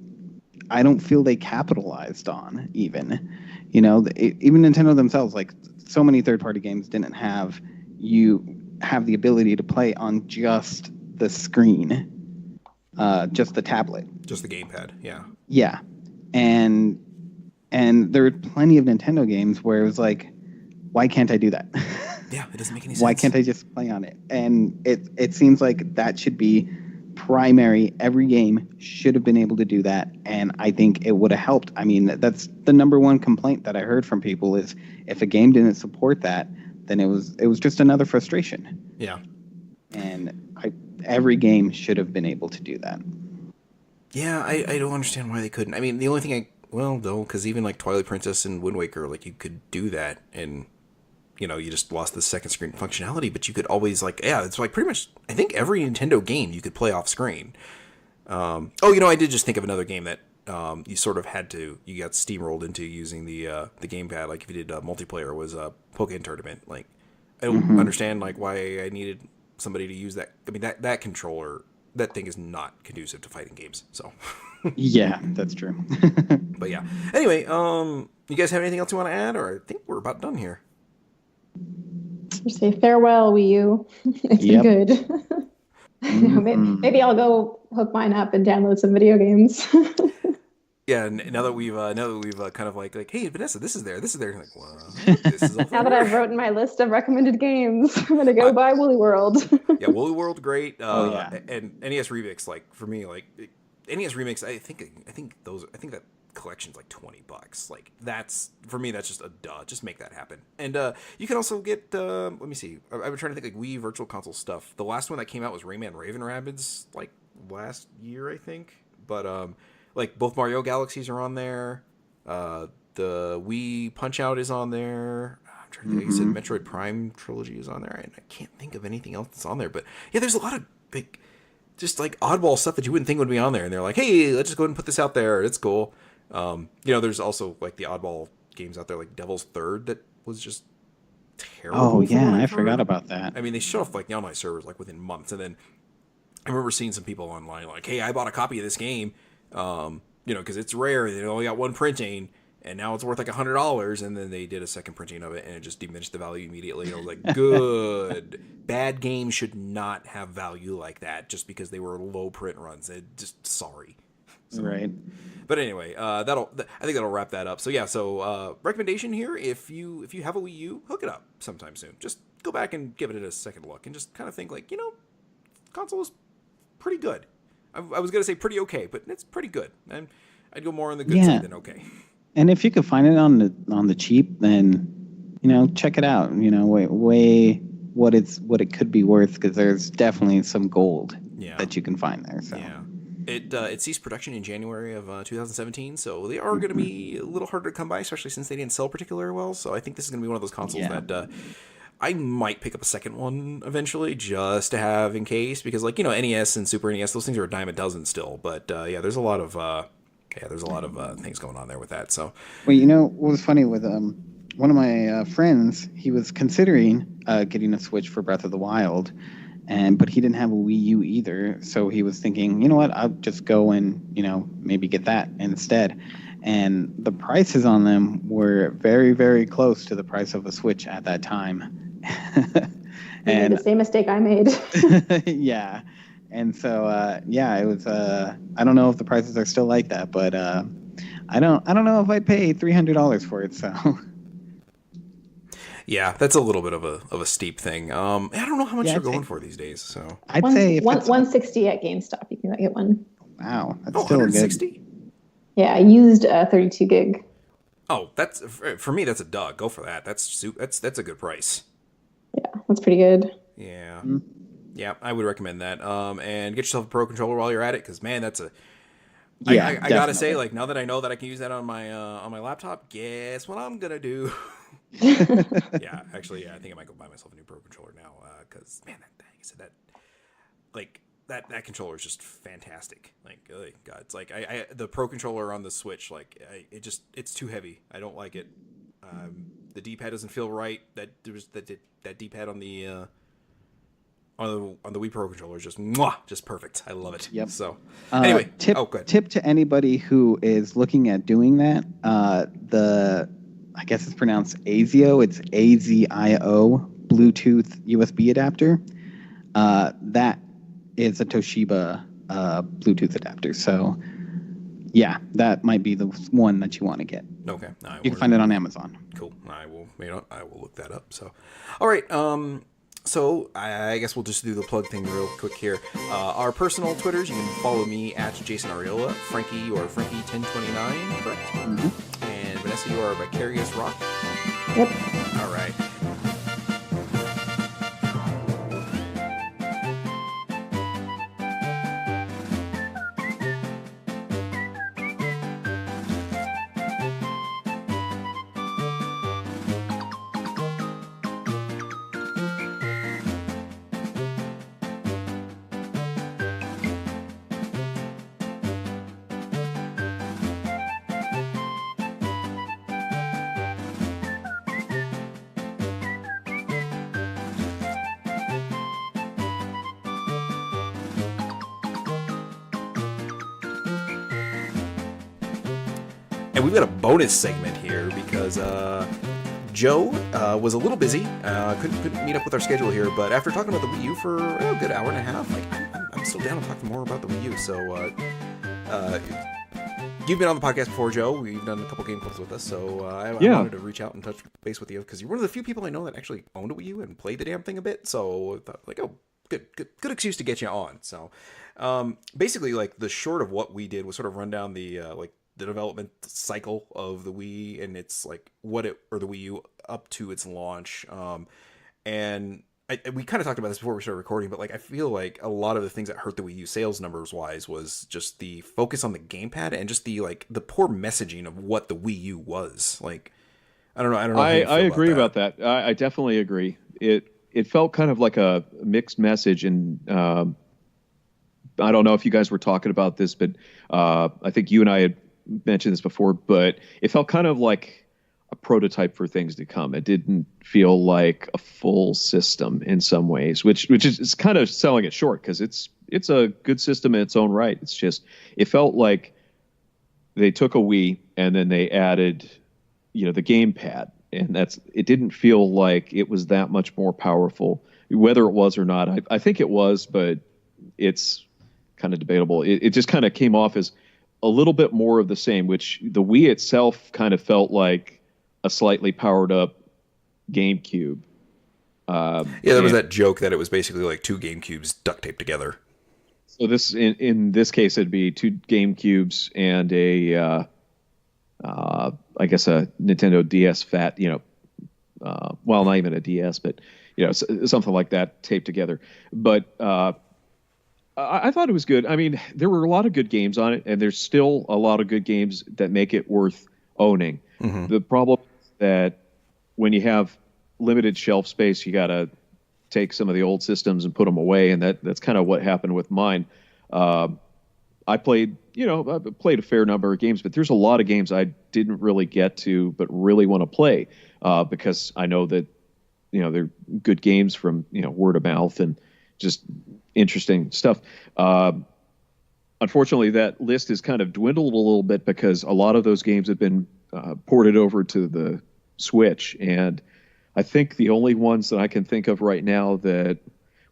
I don't feel they capitalized on even. You know, even Nintendo themselves, like so many third-party games didn't have the ability to play on just the screen, just the tablet. Just the gamepad, yeah. Yeah. And there are plenty of Nintendo games where it was like, why can't I do that? Yeah, it doesn't make any sense. Why can't I just play on it? And it seems like that should be primary. Every game should have been able to do that, and I think it would have helped. I mean, that's the number one complaint that I heard from people is if a game didn't support that, then it was just another frustration. Yeah. And every game should have been able to do that. Yeah, I don't understand why they couldn't. I mean, the only thing because even like Twilight Princess and Wind Waker, like you could do that, and you know, you just lost the second screen functionality, but you could always like, yeah, it's like pretty much, I think every Nintendo game you could play off screen. You know, I did just think of another game that you sort of you got steamrolled into using the gamepad. Like if you did multiplayer, was a Pokken Tournament. Like I don't understand like why I needed somebody to use that. I mean, that controller, that thing is not conducive to fighting games. So yeah, that's true. But yeah. Anyway, you guys have anything else you want to add, or I think we're about done here. Just say farewell, Wii U. It's been good. Maybe I'll go hook mine up and download some video games. Yeah, now that we've kind of like, hey, Vanessa, this is there. You're like, what? This is all now that I've written my list of recommended games, I'm gonna go buy Woolly World. Yeah, Woolly World, great. Yeah. And NES Remix, like for me, like NES Remix, I think that collection's like $20. Like that's for me, that's just a duh. Just make that happen. And you can also get let me see. I've been trying to think like Wii Virtual Console stuff. The last one that came out was Rayman Raven Rabbids like last year, I think. But like both Mario Galaxies are on there. The Wii Punch Out is on there. I'm trying to think. You said Metroid Prime trilogy is on there, and I can't think of anything else that's on there. But yeah, there's a lot of big, just like oddball stuff that you wouldn't think would be on there, and they're like, hey, let's just go ahead and put this out there. It's cool. There's also like the oddball games out there, like Devil's Third, that was just terrible. Oh yeah, I forgot about that. I mean, they shut off like the online servers like within months, and then I remember seeing some people online like, hey, I bought a copy of this game, because it's rare. They only got one printing, and now it's worth like $100. And then they did a second printing of it, and it just diminished the value immediately. And I was like, good. Bad games should not have value like that just because they were low print runs. Sorry. So, right. But anyway, I think that'll wrap that up. So yeah, recommendation here: if you have a Wii U, hook it up sometime soon. Just go back and give it a second look, and just kind of think like, console is pretty good. I was gonna say pretty okay, but it's pretty good, and I'd go more on the good side than okay. And if you could find it on the cheap, then check it out. Weigh what it could be worth, because there's definitely some gold that you can find there. So. Yeah. It ceased production in January of 2017, so they are going to be a little harder to come by, especially since they didn't sell particularly well. So I think this is going to be one of those consoles that I might pick up a second one eventually, just to have in case, because NES and Super NES, those things are a dime a dozen still. But there's a lot of things going on there with that. So well, what was funny with one of my friends, he was considering getting a Switch for Breath of the Wild. But he didn't have a Wii U either, so he was thinking, you know what, I'll just go and, maybe get that instead. And the prices on them were very, very close to the price of a Switch at that time. And made the same mistake I made. Yeah. And so, it was, I don't know if the prices are still like that, but I don't know if I'd pay $300 for it, so... Yeah, that's a little bit of a steep thing. I don't know how much they're going for these days. So I'd say if 160 at GameStop, you can get one. Wow, that's still 160? Good. Yeah, I used 32 gig. Oh, that's for me. That's a dud. Go for that. That's a good price. Yeah, that's pretty good. Yeah, yeah, I would recommend that. And get yourself a Pro controller while you're at it, because man, that's a. Yeah, I gotta say, like, now that I know that I can use that on my laptop, guess what I'm gonna do. Yeah, actually, I think I might go buy myself a new Pro controller now, because man, that controller is just fantastic. Like, oh God, it's like the Pro controller on the Switch, like it's too heavy. I don't like it. The D-pad doesn't feel right. That D-pad on the Wii Pro controller is just perfect. I love it. Yep. So anyway, tip to anybody who is looking at doing that. I guess it's pronounced ASIO. It's AZIO Bluetooth USB adapter. That is a Toshiba Bluetooth adapter. So, yeah, that might be the one that you want to get. Okay, you can find it on Amazon. Cool. I will look that up. So, all right. So I guess we'll just do the plug thing real quick here. Our personal Twitters, you can follow me at Jason Arriola, Franky or Franky1029, correct? Mm-hmm. And Vanessa, you are Vicarious Rock. Yep. All right. And we've got a bonus segment here because Joe was a little busy, couldn't meet up with our schedule here, but after talking about the Wii U for a good hour and a half, like I'm still down to talk more about the Wii U. So you've been on the podcast before, Joe. We've done a couple game clubs with us, so I wanted to reach out and touch base with you because you're one of the few people I know that actually owned a Wii U and played the damn thing a bit. So I thought, like, oh, good excuse to get you on. So basically, like, the short of what we did was sort of run down the the development cycle of the Wii and its like what it or the Wii U up to its launch. And we kind of talked about this before we started recording, but like I feel like a lot of the things that hurt the Wii U sales numbers wise was just the focus on the gamepad and just the poor messaging of what the Wii U was. Like I don't know. I agree about that. I definitely agree. It felt kind of like a mixed message, and I don't know if you guys were talking about this, but I think you and I had mentioned this before. But it felt kind of like a prototype for things to come. It didn't feel like a full system in some ways, which is kind of selling it short because it's a good system in its own right. It's just it felt like they took a Wii and then they added, the gamepad, and it didn't feel like it was that much more powerful. Whether it was or not, I think it was, but it's kind of debatable. It just kind of came off as a little bit more of the same, which the Wii itself kind of felt like a slightly powered up GameCube. There was that joke that it was basically like two GameCubes duct taped together. So this, in this case, it'd be two GameCubes and I guess a Nintendo DS Fat, well, not even a DS, but something like that taped together. But I thought it was good. I mean, there were a lot of good games on it, and there's still a lot of good games that make it worth owning. Mm-hmm. The problem is that when you have limited shelf space, you got to take some of the old systems and put them away, and that's kind of what happened with mine. I played a fair number of games, but there's a lot of games I didn't really get to, but really want to play because I know that they're good games from word of mouth and just interesting stuff. Unfortunately, that list has kind of dwindled a little bit because a lot of those games have been ported over to the Switch, and I think the only ones that I can think of right now that,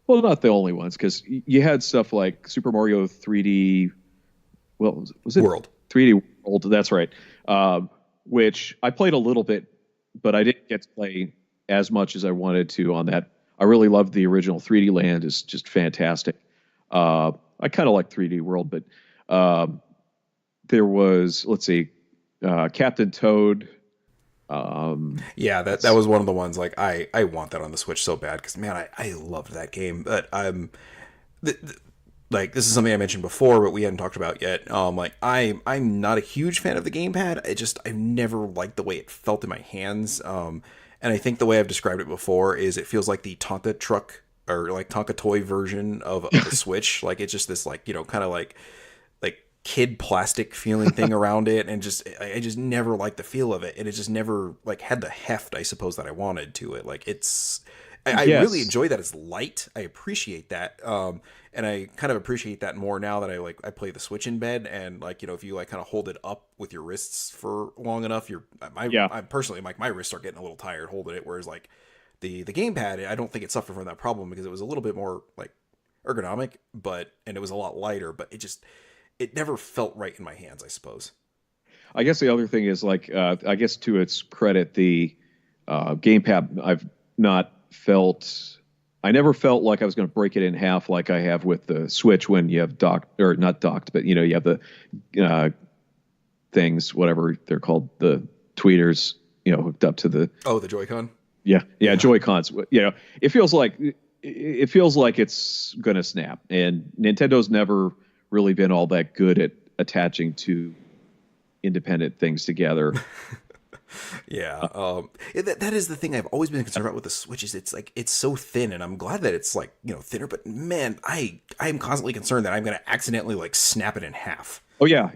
well, not the only ones, because you had stuff like Super Mario 3D. Well, was it World? 3D World, that's right. Which I played a little bit, but I didn't get to play as much as I wanted to on that. I really loved the original 3D Land; it's just fantastic. I kind of like 3D World, but there was, let's see, Captain Toad. That was one of the ones like I want that on the Switch so bad because man, I loved that game. But like this is something I mentioned before, but we hadn't talked about yet. I'm not a huge fan of the gamepad. I never liked the way it felt in my hands. And I think the way I've described it before is it feels like the Tonka truck or like Tonka toy version of the Switch. Like it's just this like kind of like kid plastic feeling thing around it, and I just never liked the feel of it, and it just never like had the heft I suppose that I wanted to it. Like I really enjoy that it's light. I appreciate that, and I kind of appreciate that more now that I play the Switch in bed, and like if you like kind of hold it up with your wrists for long enough, I personally like my wrists are getting a little tired holding it, whereas like the gamepad, I don't think it suffered from that problem because it was a little bit more like ergonomic, and it was a lot lighter, but it never felt right in my hands, I suppose. I guess the other thing is like, I guess to its credit, the gamepad, I never felt like I was going to break it in half like I have with the Switch when you have not docked, but you have the things, whatever they're called, the tweeters, hooked up to the Joy-Con. Yeah, Joy-Cons. It feels like it's going to snap, and Nintendo's never really been all that good at attaching two independent things together. That is the thing I've always been concerned about with the Switch is it's so thin, and I'm glad that it's like thinner, but man, I'm constantly concerned that I'm going to accidentally like snap it in half. Oh yeah.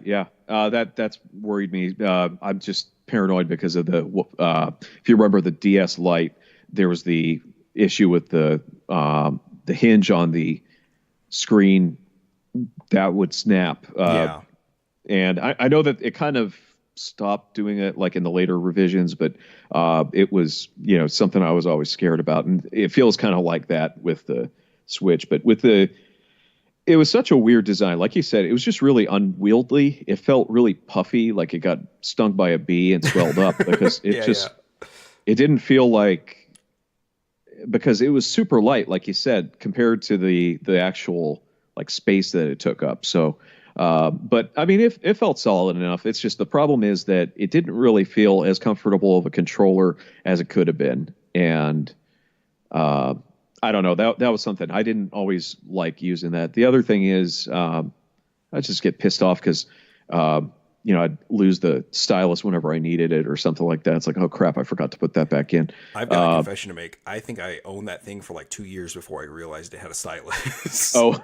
That's worried me. I'm just paranoid because of if you remember the DS Lite, there was the issue with the hinge on the screen that would snap. And I know that it kind of stopped doing it like in the later revisions, but it was, something I was always scared about. And it feels kind of like that with the Switch, but it was such a weird design. Like you said, it was just really unwieldy. It felt really puffy, like it got stung by a bee and swelled up because it didn't feel like, because it was super light, like you said, compared to the actual like space that it took up. So But I mean, it felt solid enough. It's just the problem is that it didn't really feel as comfortable of a controller as it could have been. And I don't know, that was something I didn't always like using that. The other thing is I just get pissed off because I'd lose the stylus whenever I needed it or something like that. It's like, oh crap, I forgot to put that back in. I've got a confession to make. I think I owned that thing for like 2 years before I realized it had a stylus. Oh,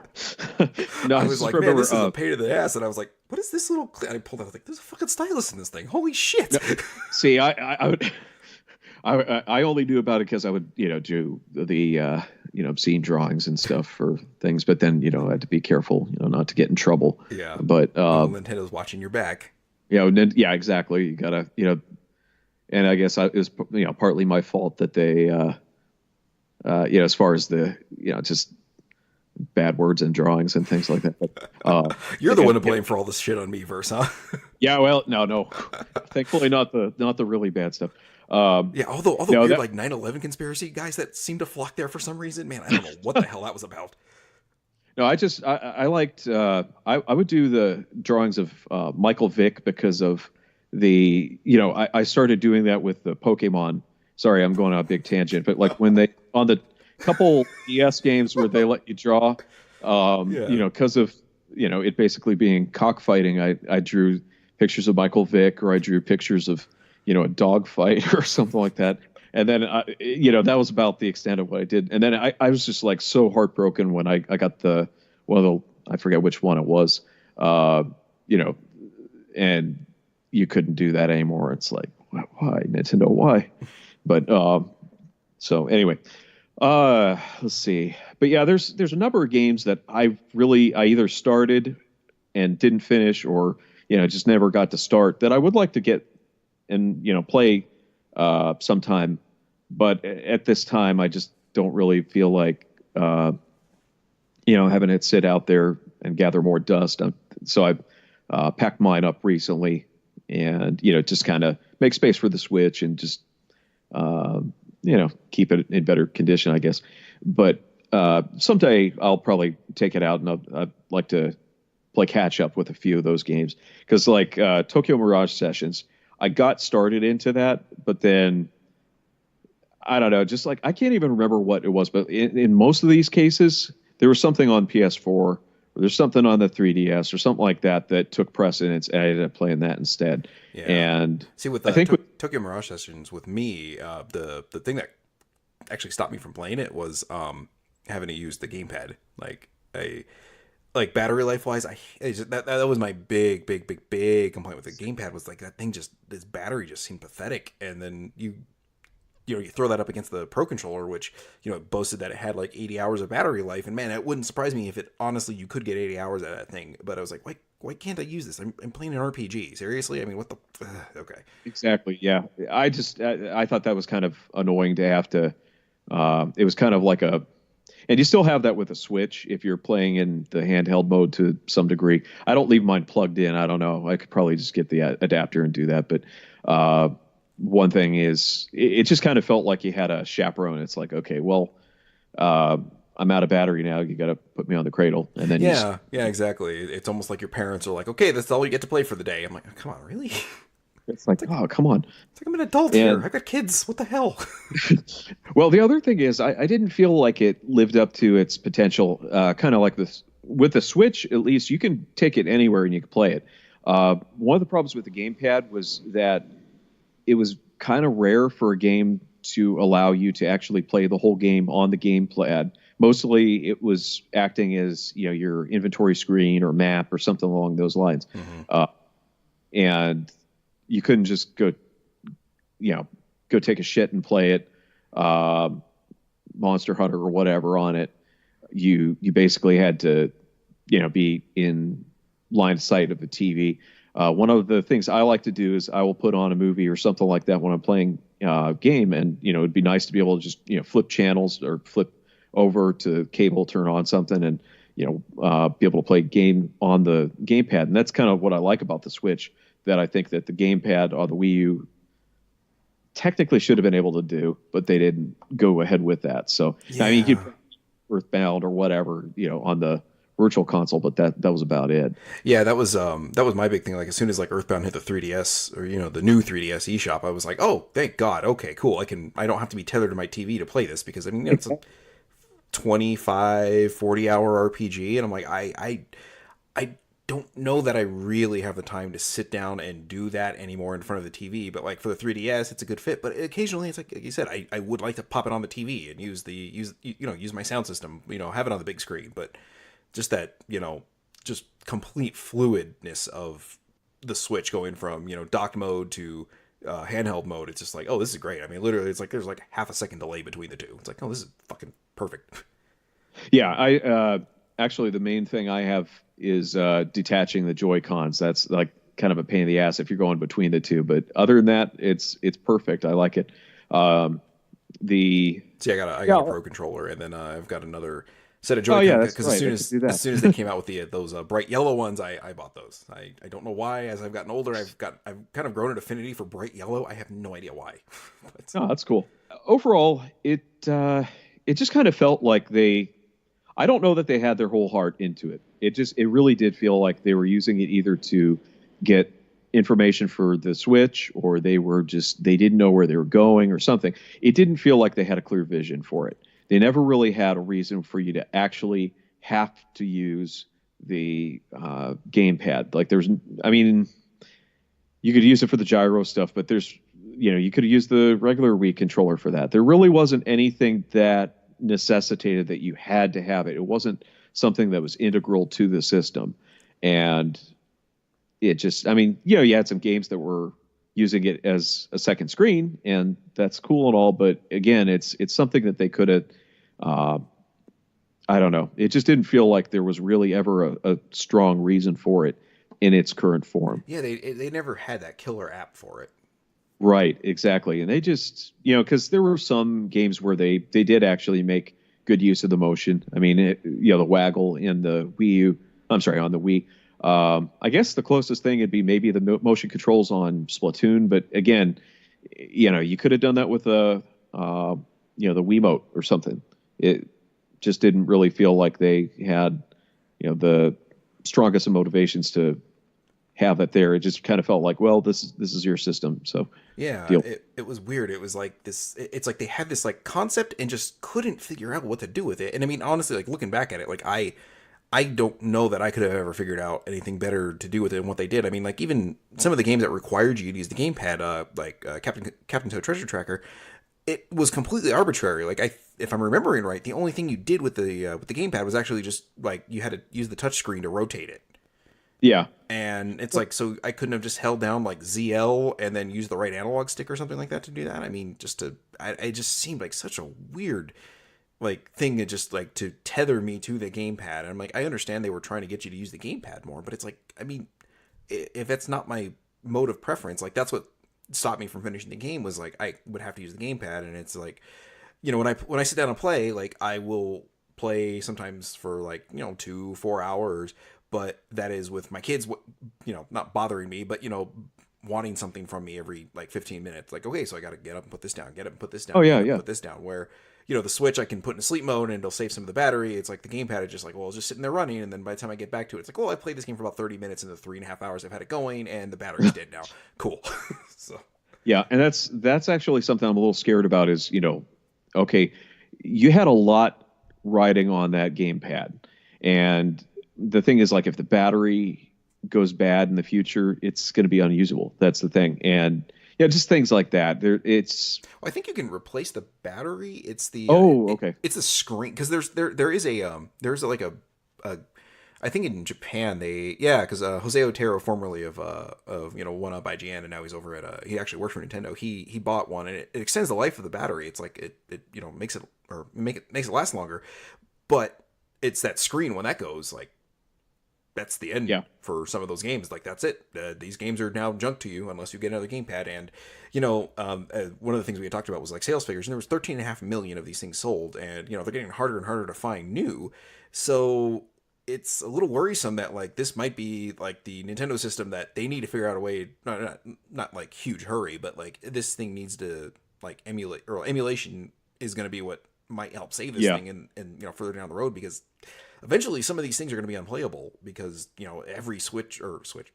no, I was like, man, this is a pain in the ass. And I was like, what is this little? I pulled out, I was like, there's a fucking stylus in this thing. Holy shit! No, see, I would. I only knew about it because I would, do the, obscene drawings and stuff for things. But then, I had to be careful, not to get in trouble. Yeah. But Nintendo's watching your back. Yeah, exactly. You gotta, and I guess it was, partly my fault that they, as far as the, just bad words and drawings and things like that. But, you're the one to blame for all this shit on me, Verse, huh? Yeah, well, no. Thankfully, not the really bad stuff. Although weird, like 9/11 conspiracy guys that seem to flock there for some reason, man, I don't know what the hell that was about. No, I liked I would do the drawings of Michael Vick because of the I started doing that with the Pokemon. Sorry, I'm going on a big tangent, but like when they on the couple DS games where they let you draw, because of it basically being cockfighting, I drew pictures of Michael Vick or I drew pictures of a dog fight or something like that. And then, that was about the extent of what I did. And then I was just like so heartbroken when I got I forget which one it was, and you couldn't do that anymore. It's like, why, Nintendo, why? But, so anyway, let's see. But yeah, there's a number of games that I either started and didn't finish or, just never got to start that I would like to get and, play sometime, but at this time I just don't really feel like having it sit out there and gather more dust. So I packed mine up recently and just kind of make space for the Switch and just keep it in better condition, I guess. But someday I'll probably take it out and I'd like to play catch up with a few of those games because like Tokyo Mirage Sessions, I got started into that, but then I don't know, just like I can't even remember what it was, but in most of these cases, there was something on PS4 or there's something on the 3DS or something like that took precedence, and I ended up playing that instead. Yeah. And see, with Tokyo Mirage Sessions, with me, the thing that actually stopped me from playing it was having to use the gamepad. Like battery life wise, that was my big complaint with the gamepad was like that thing this battery just seemed pathetic. And then you throw that up against the Pro Controller, which it boasted that it had like 80 hours of battery life, and man, it wouldn't surprise me if it honestly you could get 80 hours out of that thing. But I was like, why can't I use this? I'm playing an RPG. Seriously, I mean, what the okay? Exactly, yeah. I thought that was kind of annoying to have to. It was kind of like and you still have that with a Switch if you're playing in the handheld mode to some degree. I don't leave mine plugged in. I don't know. I could probably just get the adapter and do that. But one thing is, it just kind of felt like you had a chaperone. It's like, okay, well, I'm out of battery now. You got to put me on the cradle. And then yeah, exactly. It's almost like your parents are like, okay, that's all you get to play for the day. I'm like, oh, come on, really? It's like, oh, come on. It's like I'm an adult here. I got kids. What the hell? Well, the other thing is I didn't feel like it lived up to its potential. Kind of like this with the Switch, at least you can take it anywhere and you can play it. One of the problems with the gamepad was that it was kind of rare for a game to allow you to actually play the whole game on the gamepad. Mostly it was acting as your inventory screen or map or something along those lines. Mm-hmm. And you couldn't just go take a shit and play it, Monster Hunter or whatever on it. You basically had to, be in line of sight of the TV. One of the things I like to do is I will put on a movie or something like that when I'm playing game, and it'd be nice to be able to just flip channels or flip over to cable, turn on something, and be able to play game on the gamepad. And that's kind of what I like about the Switch. That I think that the gamepad on the Wii U technically should have been able to do, but they didn't go ahead with that. So, yeah. I mean, you could Earthbound or whatever, on the Virtual Console, but that was about it. Yeah, that was my big thing. Like as soon as like Earthbound hit the 3DS or the new 3DS eShop, I was like, oh, thank God. Okay, cool. I don't have to be tethered to my TV to play this because I mean it's a 25, 40 hour RPG, and I'm like I don't know that I really have the time to sit down and do that anymore in front of the TV. But like for the 3DS, it's a good fit. But occasionally, it's like you said, I would like to pop it on the TV and use my sound system, have it on the big screen. But just that, just complete fluidness of the Switch going from dock mode to handheld mode. It's just like, oh, this is great. I mean, literally, it's like there's like half a second delay between the two. It's like, oh, this is fucking perfect. Yeah, I actually the main thing I have is detaching the Joy-Cons. That's like kind of a pain in the ass if you're going between the two. But other than that, it's perfect. I like it. See, I got a Pro controller, and then I've got another set of Joy-Cons. Oh, yeah, that's because right. as soon as they came out with those bright yellow ones, I bought those. I don't know why. As I've gotten older, I've kind of grown an affinity for bright yellow. I have no idea why. Oh, that's cool. Overall, it just kind of felt like I don't know that they had their whole heart into it. It really did feel like they were using it either to get information for the Switch, or they didn't know where they were going or something. It didn't feel like they had a clear vision for it. They never really had a reason for you to actually have to use the gamepad. Like you could use it for the gyro stuff, but you could have used the regular Wii controller for that. There really wasn't anything that necessitated that you had to have it. It wasn't something that was integral to the system. And it just, you had some games that were using it as a second screen, and that's cool and all, but again, it's something that they could have, I don't know. It just didn't feel like there was really ever a strong reason for it in its current form. Yeah, they never had that killer app for it. Right, exactly. And they just, because there were some games where they did actually make good use of the motion. I mean, the waggle in the Wii U, on the Wii. I guess the closest thing would be maybe the motion controls on Splatoon. But again, you could have done that with the Wiimote or something. It just didn't really feel like they had, the strongest of motivations to have it there. It just kind of felt like, well, this is your system. So yeah, it was weird. It was like this. It's like they had this like concept and just couldn't figure out what to do with it. And I mean, honestly, like looking back at it, like I don't know that I could have ever figured out anything better to do with it than what they did. I mean, like even some of the games that required you to use the gamepad, like Captain Toad Treasure Tracker, it was completely arbitrary. Like if I'm remembering right, the only thing you did with the gamepad was actually just like you had to use the touchscreen to rotate it. Yeah. And it's like, so I couldn't have just held down like ZL and then use the right analog stick or something like that to do that. I mean, it just seemed like such a weird like thing to just like to tether me to the gamepad. And I'm like, I understand they were trying to get you to use the gamepad more, but it's like, I mean, if that's not my mode of preference, like that's what stopped me from finishing the game was like, I would have to use the gamepad. And it's like, when I sit down and play, like I will play sometimes for like, 2-4 hours, but that is with my kids, not bothering me, but, wanting something from me every like 15 minutes. Like, okay, so I got to get up and put this down, get up and put this down. Oh, yeah. Put this down. Where, the Switch I can put in sleep mode and it'll save some of the battery. It's like the gamepad is just like, well, it's just sitting there running. And then by the time I get back to it, it's like, well, I played this game for about 30 minutes in the 3.5 hours I've had it going and the battery's dead now. Cool. So. Yeah. And that's actually something I'm a little scared about is, okay, you had a lot riding on that gamepad. And the thing is, like, if the battery goes bad in the future, it's going to be unusable. That's the thing. And yeah, just things like that. I think you can replace the battery. It's the okay. It's the screen because there's like a I think in Japan because Jose Otero, formerly of One Up IGN, and now he's over at he actually works for Nintendo. He bought one and it extends the life of the battery. It's like it makes it last longer, but it's that screen when that goes, like that's the end for some of those games. Like that's it. These games are now junk to you unless you get another gamepad. And one of the things we had talked about was like sales figures, and there was 13.5 million of these things sold, and they're getting harder and harder to find new. So it's a little worrisome that like this might be like the Nintendo system that they need to figure out a way, not like huge hurry, but like this thing needs to like emulate, or emulation is going to be what might help save this thing and further down the road, because eventually some of these things are going to be unplayable because every Switch.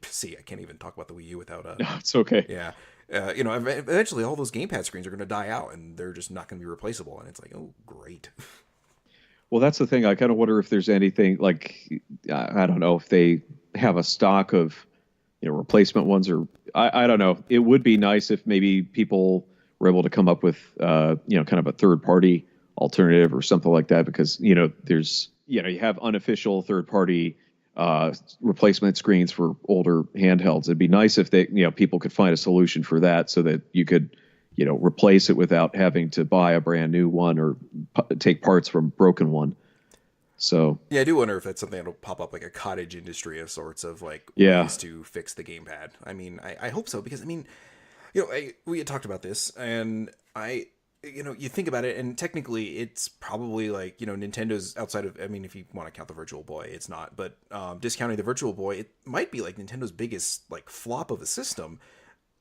See, I can't even talk about the Wii U without It's okay. Yeah. Eventually all those gamepad screens are going to die out and they're just not going to be replaceable. And it's like, oh, great. Well, that's the thing. I kind of wonder if there's anything like, I don't know if they have a stock of, replacement ones, or I don't know. It would be nice if maybe people were able to come up with, kind of a third party alternative or something like that, because, there's, you have unofficial third party replacement screens for older handhelds. It'd be nice if they, people could find a solution for that so that you could, replace it without having to buy a brand new one or take parts from a broken one. So yeah, I do wonder if that's something that'll pop up, like a cottage industry of sorts of like ways to fix the gamepad. I mean, I hope so, because I mean, we had talked about this, and you think about it, and technically it's probably like, Nintendo's outside of, I mean, if you want to count the Virtual Boy, it's not, but discounting the Virtual Boy, it might be like Nintendo's biggest like flop of a system,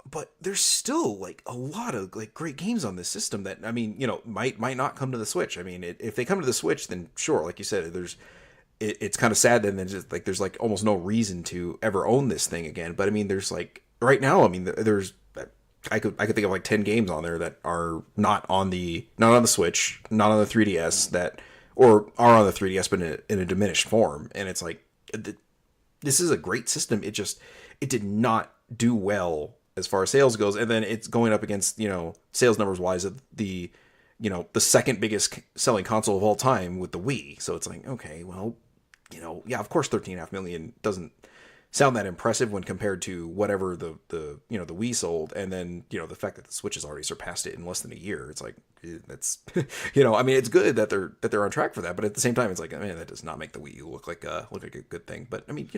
but there's still like a lot of like great games on this system that, I mean, might not come to the Switch. I mean, if they come to the Switch, then sure, like you said, it's kind of sad then just like there's like almost no reason to ever own this thing again. But I mean, there's like right now, I mean, there's I could think of like 10 games on there that are not on the Switch, not on the 3DS, or are on the 3DS but in a diminished form. And it's like, this is a great system. It did not do well as far as sales goes, and then it's going up against, sales numbers wise, the second biggest selling console of all time with the Wii. So it's like, okay, well, yeah, of course 13.5 million doesn't sound that impressive when compared to whatever the Wii sold, and then the fact that the Switch has already surpassed it in less than a year. It's like, that's I mean, it's good that they're on track for that, but at the same time, it's like, man, that does not make the Wii U look like a good thing. But I mean,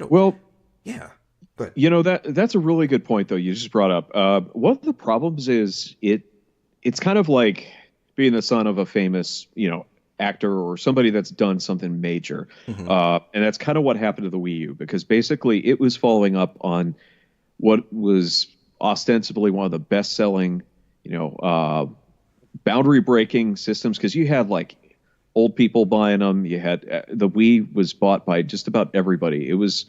yeah. But that's a really good point though you just brought up. One of the problems is it's kind of like being the son of a famous actor or somebody that's done something major. Mm-hmm. And that's kind of what happened to the Wii U, because basically it was following up on what was ostensibly one of the best selling, boundary breaking systems. Cause you had like old people buying them. You had the Wii was bought by just about everybody. It was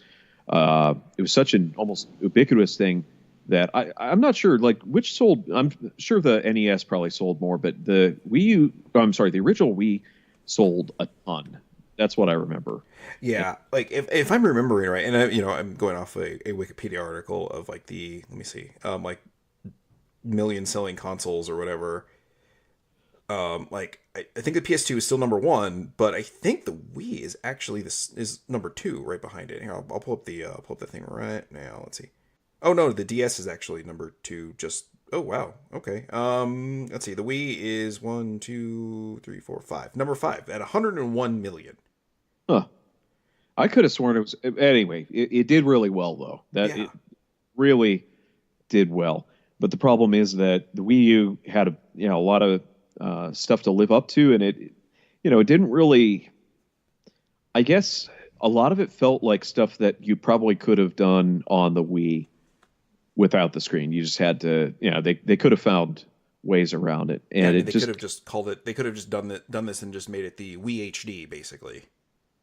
such an almost ubiquitous thing that I'm not sure like which sold. I'm sure the NES probably sold more, but the the original Wii sold a ton. That's what I remember. Yeah, like if I'm remembering right, and I'm going off a Wikipedia article of like let me see, like million selling consoles or whatever. Like I think the PS2 is still number one, but I think the Wii is actually is number two right behind it. Here, I'll pull up the thing right now. Let's see. Oh no, the DS is actually number two. Oh wow, okay. Let's see. The Wii is 1, 2, 3, 4, 5. Number 5 at 101 million. Huh. I could have sworn it was. Anyway, it did really well though. It really did well. But the problem is that the Wii U had a lot of stuff to live up to, and it didn't really. I guess a lot of it felt like stuff that you probably could have done on the Wii without the screen. You just had to, they could have found ways around it, and they could have just called it. They could have just done this and just made it the Wii HD, basically.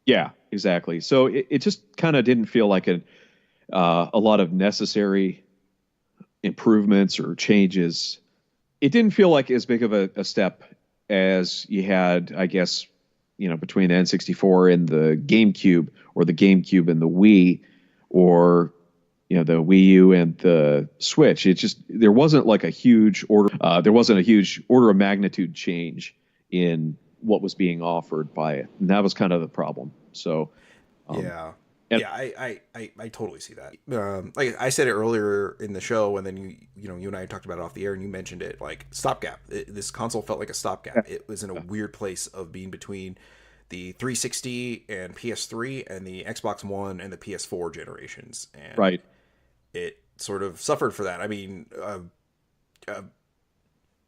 Yeah, exactly. So it just kind of didn't feel like a lot of necessary improvements or changes. It didn't feel like as big of a step as you had, I guess, between the N64 and the GameCube, or the GameCube and the Wii, or the Wii U and the Switch. There wasn't like a huge order. There wasn't a huge order of magnitude change in what was being offered by it, and that was kind of the problem. So, yeah. I totally see that. Like I said it earlier in the show, and then you and I talked about it off the air, and you mentioned it. Like stopgap. This console felt like a stopgap. It was in a weird place of being between the 360 and PS3 and the Xbox One and the PS4 generations, and right. It sort of suffered for that. I mean,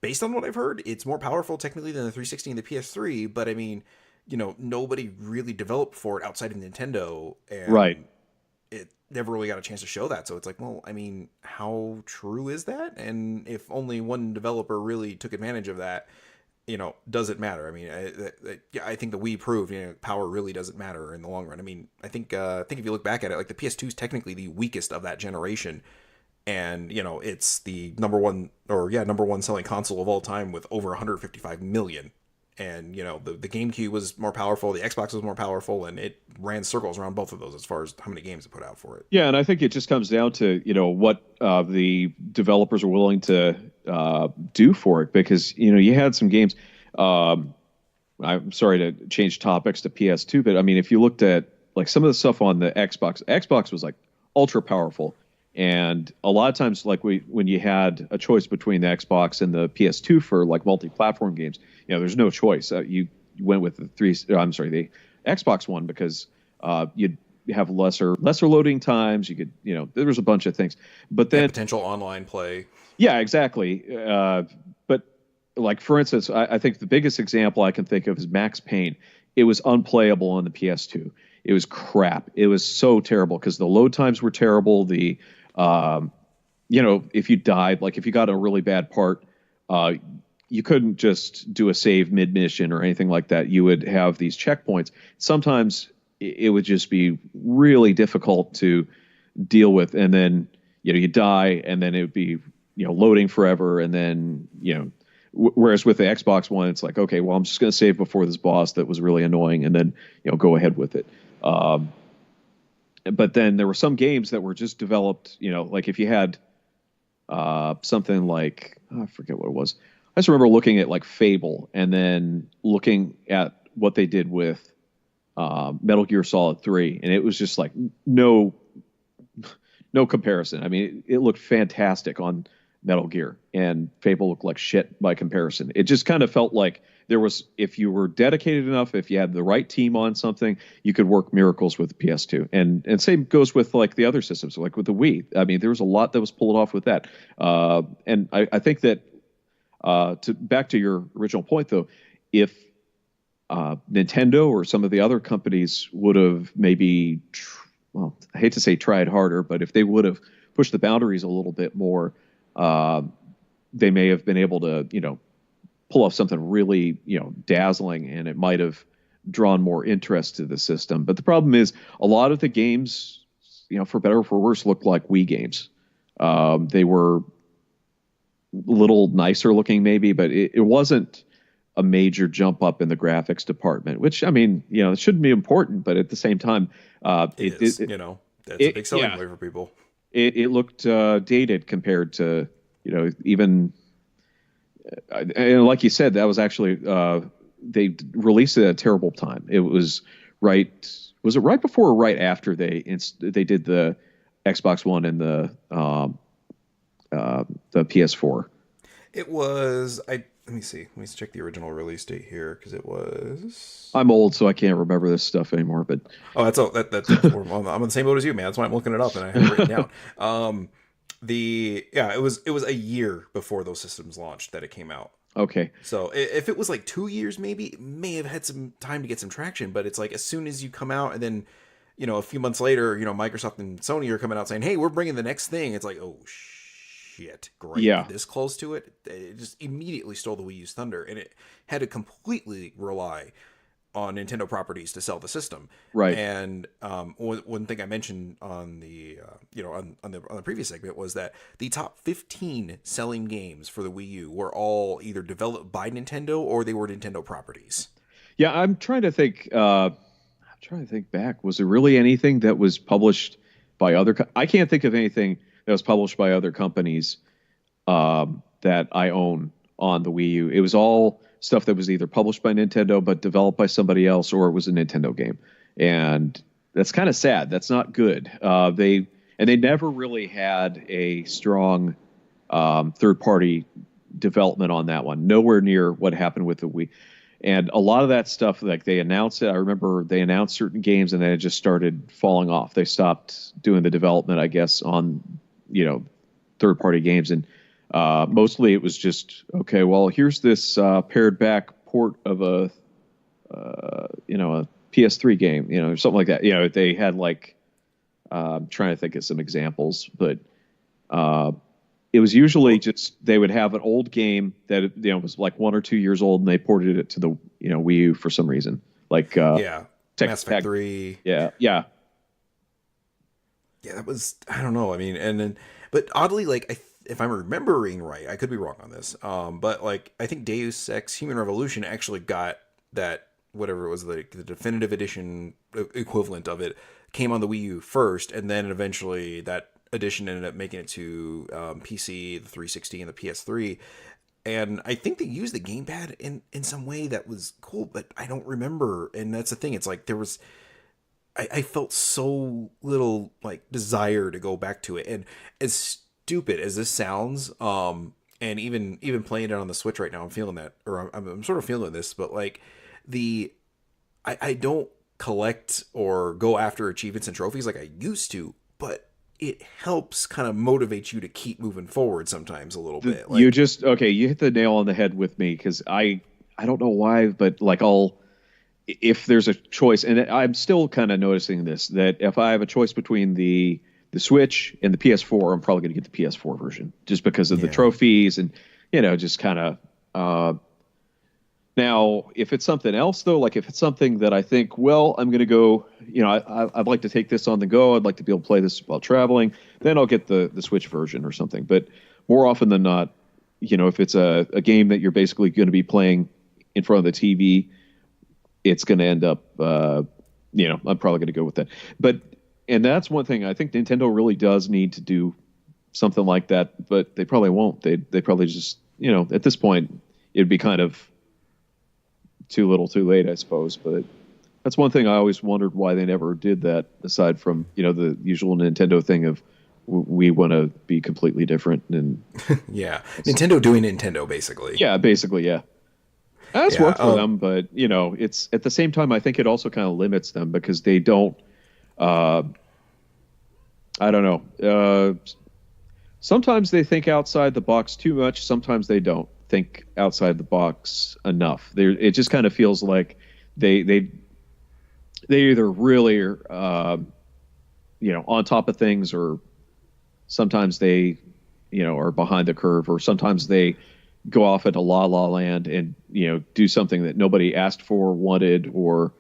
based on what I've heard, it's more powerful technically than the 360 and the PS3. But I mean, nobody really developed for it outside of Nintendo, and right. It never really got a chance to show that. So it's like, well, I mean, how true is that? And if only one developer really took advantage of that, does it matter? I mean, I think the Wii proved, power really doesn't matter in the long run. I mean, I think if you look back at it, like the PS2 is technically the weakest of that generation. And, it's the number one selling console of all time with over 155 million. And, the GameCube was more powerful, the Xbox was more powerful, and it ran circles around both of those as far as how many games it put out for it. Yeah, and I think it just comes down to, what the developers are willing to do for it. Because, you had some games, I'm sorry to change topics to PS2, but I mean, if you looked at like some of the stuff on the Xbox was like ultra powerful. And a lot of times, like when you had a choice between the Xbox and the PS2 for like multi-platform games, there's no choice. You went with the the Xbox One because you'd have lesser loading times. You could, there was a bunch of things. But then potential online play. Yeah, exactly. But like for instance, I think the biggest example I can think of is Max Payne. It was unplayable on the PS2. It was crap. It was so terrible because the load times were terrible. The if you died, like if you got a really bad part, you couldn't just do a save mid-mission or anything like that. You would have these checkpoints. Sometimes it would just be really difficult to deal with. And then, you die and then it would be, loading forever. And then, whereas with the Xbox One, it's like, okay, well, I'm just going to save before this boss that was really annoying and then, go ahead with it. But then there were some games that were just developed, like if you had something like, I forget what it was. I just remember looking at like Fable and then looking at what they did with Metal Gear Solid 3. And it was just like no comparison. I mean, it looked fantastic on Metal Gear and Fable looked like shit by comparison. It just kind of felt like there was, if you were dedicated enough, if you had the right team on something, you could work miracles with the PS2. And same goes with like the other systems, like with the Wii. I mean, there was a lot that was pulled off with that. And I think that back to your original point though, if Nintendo or some of the other companies would have maybe, I hate to say tried harder, but if they would have pushed the boundaries a little bit more, they may have been able to, pull off something really, dazzling, and it might have drawn more interest to the system. But the problem is a lot of the games, for better or for worse, looked like Wii games. They were a little nicer looking maybe, but it wasn't a major jump up in the graphics department, which, I mean, it shouldn't be important, but at the same time, that's a big selling point for people. It looked dated compared to, even, and like you said, that was actually, they released it at a terrible time. It was was it right before or right after they did the Xbox One and the PS4? It was, let me see. Let me check the original release date here because it was. I'm old, so I can't remember this stuff anymore. But that's I'm on the same boat as you, man. That's why I'm looking it up and I have it written down. It was a year before those systems launched that it came out. Okay. So if it was like 2 years, maybe it may have had some time to get some traction. But it's like as soon as you come out and then, a few months later, Microsoft and Sony are coming out saying, "Hey, we're bringing the next thing." It's like, oh shit, great. Yeah. This close to it, it just immediately stole the Wii U's thunder, and it had to completely rely on Nintendo properties to sell the system. Right. And one thing I mentioned on the on the previous segment was that the top 15 selling games for the Wii U were all either developed by Nintendo or they were Nintendo properties. Yeah, I'm trying to think. Back. Was there really anything that was published by other? I can't think of anything that was published by other companies that I own on the Wii U. It was all stuff that was either published by Nintendo but developed by somebody else, or it was a Nintendo game, and that's kind of sad. That's not good. They never really had a strong third-party development on that one. Nowhere near what happened with the Wii. And a lot of that stuff, like they announced it. I remember they announced certain games and then it just started falling off. They stopped doing the development, I guess, on third-party games, and mostly it was just, okay, well, here's this pared back port of a PS3 game, or something like that. They had like, I'm trying to think of some examples, but it was usually just they would have an old game that was like 1 or 2 years old, and they ported it to the Wii U for some reason. Like Mass Effect 3. Yeah. That was, I don't know. I mean, and then, but oddly, like, if I'm remembering right, I could be wrong on this. But like, I think Deus Ex Human Revolution actually got that, whatever it was, like the definitive edition equivalent of it, came on the Wii U first, and then eventually that edition ended up making it to PC, the 360, and the PS3. And I think they used the gamepad in some way that was cool, but I don't remember. And that's the thing. It's like I felt so little like desire to go back to it. And as stupid as this sounds, and even playing it on the Switch right now, I'm feeling that, or I'm sort of feeling this, but like I don't collect or go after achievements and trophies like I used to, but it helps kind of motivate you to keep moving forward sometimes a little bit. Like, you hit the nail on the head with me, because I don't know why, but like if there's a choice, and I'm still kind of noticing this, that if I have a choice between the Switch and the PS4, I'm probably going to get the PS4 version just because of the trophies and, just kind of, now, if it's something else, though, like if it's something that I think, well, I'm going to go, I'd like to take this on the go, I'd like to be able to play this while traveling, then I'll get the Switch version or something. But more often than not, if it's a game that you're basically going to be playing in front of the TV, it's going to end up, I'm probably going to go with that. And that's one thing I think Nintendo really does need to do something like that, but they probably won't. They probably just, at this point, it'd be kind of too little too late, I suppose. But that's one thing I always wondered why they never did that, aside from, the usual Nintendo thing of we want to be completely different. And yeah, Nintendo doing Nintendo, basically. Yeah, basically, yeah. That's worked for them, but it's at the same time, I think it also kind of limits them because they don't. I don't know. Sometimes they think outside the box too much. Sometimes they don't think outside the box enough. It just kind of feels like they either really are, on top of things, or sometimes they, are behind the curve, or sometimes they go off into La La Land and, do something that nobody asked for, wanted, or,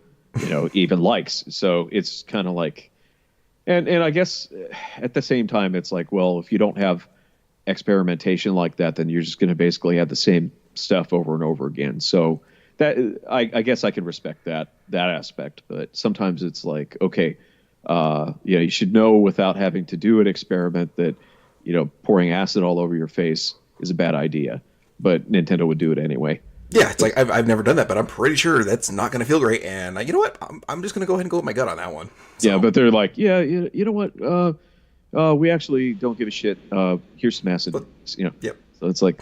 even likes. So it's kind of like, and I guess at the same time, it's like, well, if you don't have experimentation like that, then you're just going to basically have the same stuff over and over again. So that, I guess I can respect that aspect, but sometimes it's like, okay, you should know without having to do an experiment that, pouring acid all over your face is a bad idea, but Nintendo would do it anyway. Yeah, it's like I've never done that, but I'm pretty sure that's not going to feel great. And you know what? I'm just going to go ahead and go with my gut on that one. So. Yeah, but they're like, yeah, you know what? We actually don't give a shit. Here's some acid. But, Yep. So it's like,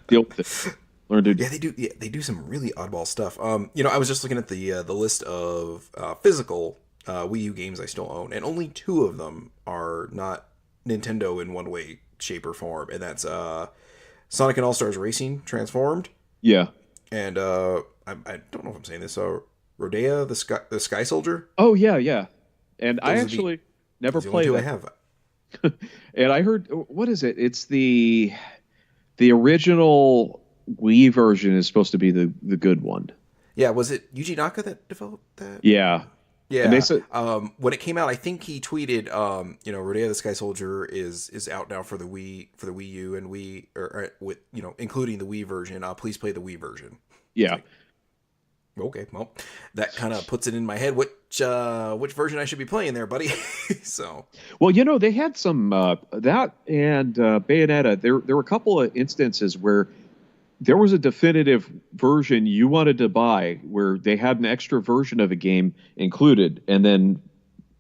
deal with it. Learn to. Yeah, they do. Yeah, they do some really oddball stuff. I was just looking at the list of physical Wii U games I still own, and only 2 of them are not Nintendo in one way, shape, or form, and that's Sonic and All Stars Racing Transformed. Yeah. And I don't know if I'm saying this. Rodea, the Sky Soldier. Oh yeah. And I actually never played it. I have. And I heard, what is it? It's the original Wii version is supposed to be the good one. Yeah, was it Yuji Naka that developed that? Yeah. Yeah. And they said, when it came out, I think he tweeted, Rodea the Sky Soldier is out now for the Wii U and Wii, or with including the Wii version. Please play the Wii version. Yeah. Okay, well, that kind of puts it in my head which version I should be playing there, buddy. So, well, they had some that and Bayonetta. There were a couple of instances where there was a definitive version you wanted to buy where they had an extra version of a game included, and then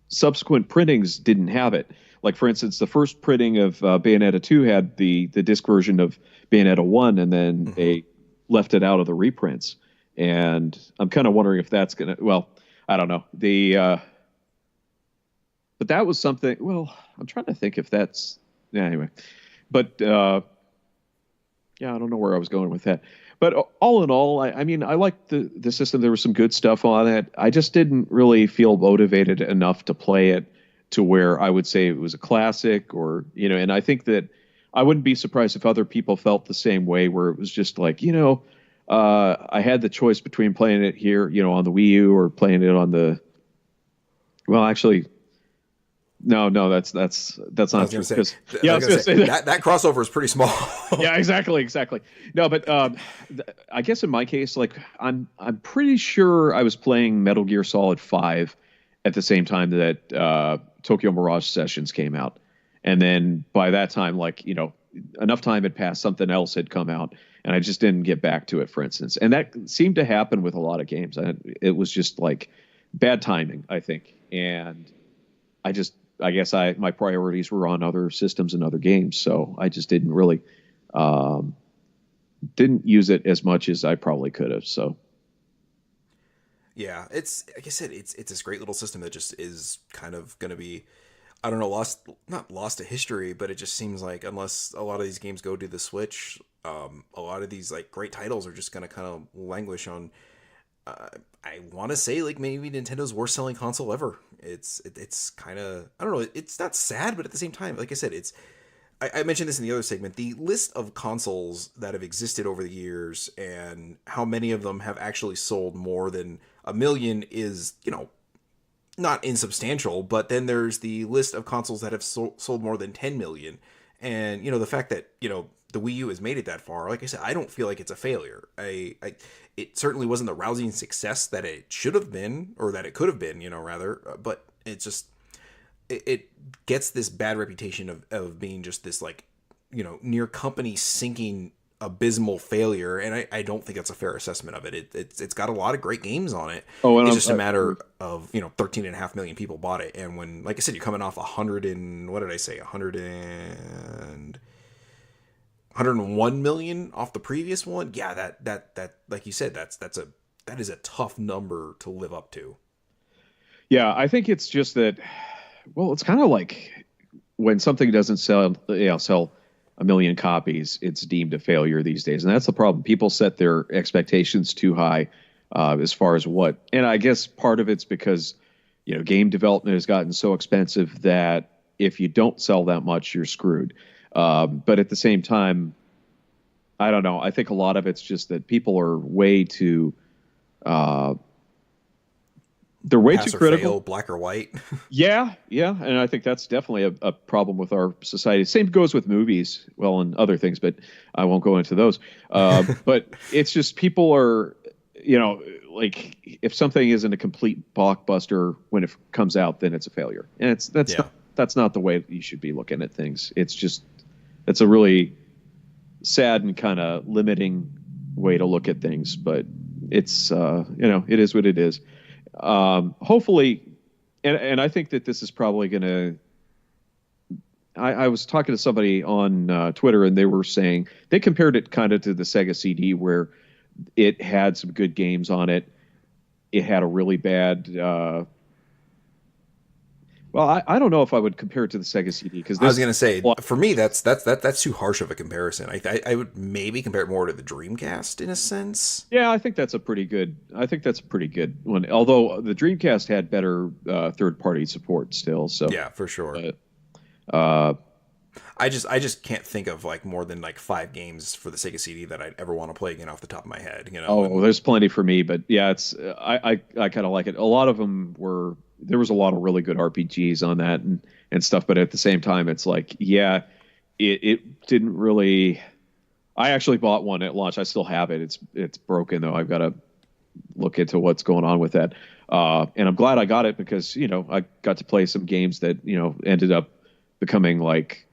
subsequent printings didn't have it. Like, for instance, the first printing of Bayonetta 2 had the disc version of Bayonetta 1, and then they left it out of the reprints. And I'm kind of wondering if that's going to, well, I don't know. But that was something, well, I'm trying to think if that's, anyway. But, I don't know where I was going with that. But all in all, I mean, I liked the system. There was some good stuff on it. I just didn't really feel motivated enough to play it to where I would say it was a classic, or, and I think that I wouldn't be surprised if other people felt the same way, where it was just like, I had the choice between playing it here, on the Wii U or playing it on the. Well, actually, no, that's not true. Say, I was going to say that crossover is pretty small. Yeah, exactly. No, but I guess in my case, like I'm pretty sure I was playing Metal Gear Solid 5 at the same time that Tokyo Mirage Sessions came out, and then by that time, like enough time had passed, something else had come out, and I just didn't get back to it, for instance. And that seemed to happen with a lot of games. It was just like bad timing, I think, and I guess my priorities were on other systems and other games, so I just didn't really didn't use it as much as I probably could have. So yeah, it's like I said, it's this great little system that just is kind of going to be, I don't know, not lost to history, but it just seems like unless a lot of these games go to the Switch, a lot of these like great titles are just going to kind of languish on. I want to say like maybe Nintendo's worst selling console ever. It's kind of, I don't know. It's not sad, but at the same time, like I said, I mentioned this in the other segment. The list of consoles that have existed over the years and how many of them have actually sold more than 1 million is, not insubstantial. But then there's the list of consoles that have sold more than 10 million. And, the fact that, the Wii U has made it that far, like I said, I don't feel like it's a failure. It certainly wasn't the rousing success that it should have been, or that it could have been, rather. But it's just, it gets this bad reputation of being just this like, near company sinking abysmal failure, and I don't think that's a fair assessment of it. It's got a lot of great games on it. And it's just a matter of 13.5 million people bought it, and when, like I said, you're coming off 101 million off the previous one. Yeah, that like you said, that is a tough number to live up to. Yeah, I think it's just that. Well, it's kind of like when something doesn't sell 1 million copies, it's deemed a failure these days, and that's the problem. People set their expectations too high as far as what, and I guess part of it's because game development has gotten so expensive that if you don't sell that much, you're screwed. But at the same time, I don't know. I think a lot of it's just that people are way too. They're way Pass too or critical. Fail, black or white. Yeah, and I think that's definitely a problem with our society. Same goes with movies, well, and other things, but I won't go into those. But it's just people are, like if something isn't a complete blockbuster when it comes out, then it's a failure, and that's not the way that you should be looking at things. It's a really sad and kind of limiting way to look at things, but it's it is what it is. Hopefully, and I think that this is probably going to. I was talking to somebody on Twitter, and they were saying they compared it kind of to the Sega CD, where it had some good games on it. It had a really bad. Well, I don't know if I would compare it to the Sega CD, because I was going to say, for me, that's too harsh of a comparison. I would maybe compare it more to the Dreamcast in a sense. Yeah, I think that's a pretty good one. Although the Dreamcast had better third-party support still. So yeah, for sure. I just can't think of like more than like 5 games for the Sega CD that I'd ever want to play again off the top of my head. Oh, there's plenty for me, but yeah, it's I kind of like it. A lot of them were. There was a lot of really good RPGs on that and stuff, but at the same time, it's like, yeah, it didn't really. I actually bought one at launch. I still have it. It's broken though. I've got to look into what's going on with that. And I'm glad I got it because I got to play some games that ended up becoming like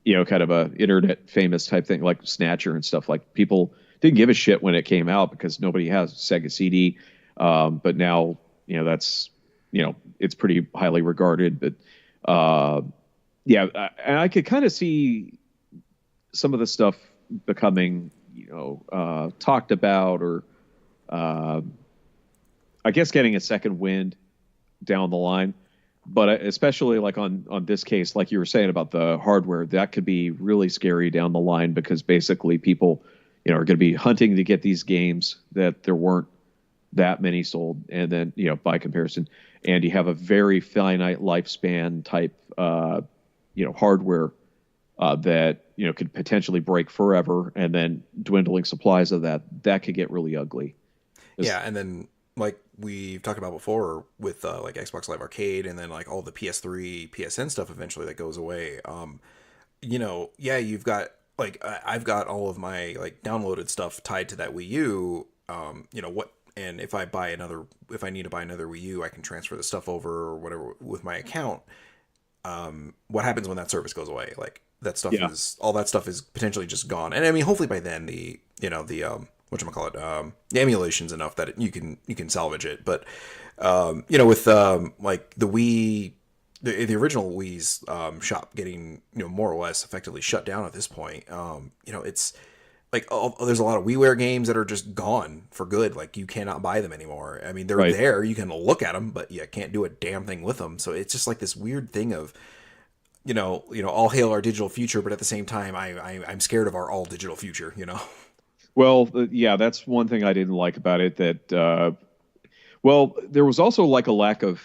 kind of a internet famous type thing, like Snatcher and stuff. Like people didn't give a shit when it came out because nobody has Sega CD, but now that's. It's pretty highly regarded, but and I could kind of see some of the stuff becoming, talked about, or I guess getting a second wind down the line. But especially like on this case, like you were saying about the hardware, that could be really scary down the line because basically people, are going to be hunting to get these games that there weren't that many sold, and then by comparison, and you have a very finite lifespan type hardware that could potentially break forever, and then dwindling supplies of that could get really ugly. Yeah, and then like we've talked about before with like Xbox Live Arcade, and then like all the PS3, PSN stuff eventually that goes away. Yeah, you've got like I've got all of my like downloaded stuff tied to that Wii U. And if I need to buy another Wii U, I can transfer the stuff over or whatever with my account. What happens when that service goes away? Like that stuff all that stuff is potentially just gone. And I mean, hopefully by then the whatchamacallit, the emulation's enough that you can salvage it. But with like the Wii, the original Wii's shop getting more or less effectively shut down at this point, it's like there's a lot of WiiWare games that are just gone for good. Like you cannot buy them anymore. I mean, they're there, you can look at them, but you can't do a damn thing with them. So it's just like this weird thing of all hail our digital future, but at the same time I'm scared of our all digital future. Well, yeah, that's one thing I didn't like about it. That there was also like a lack of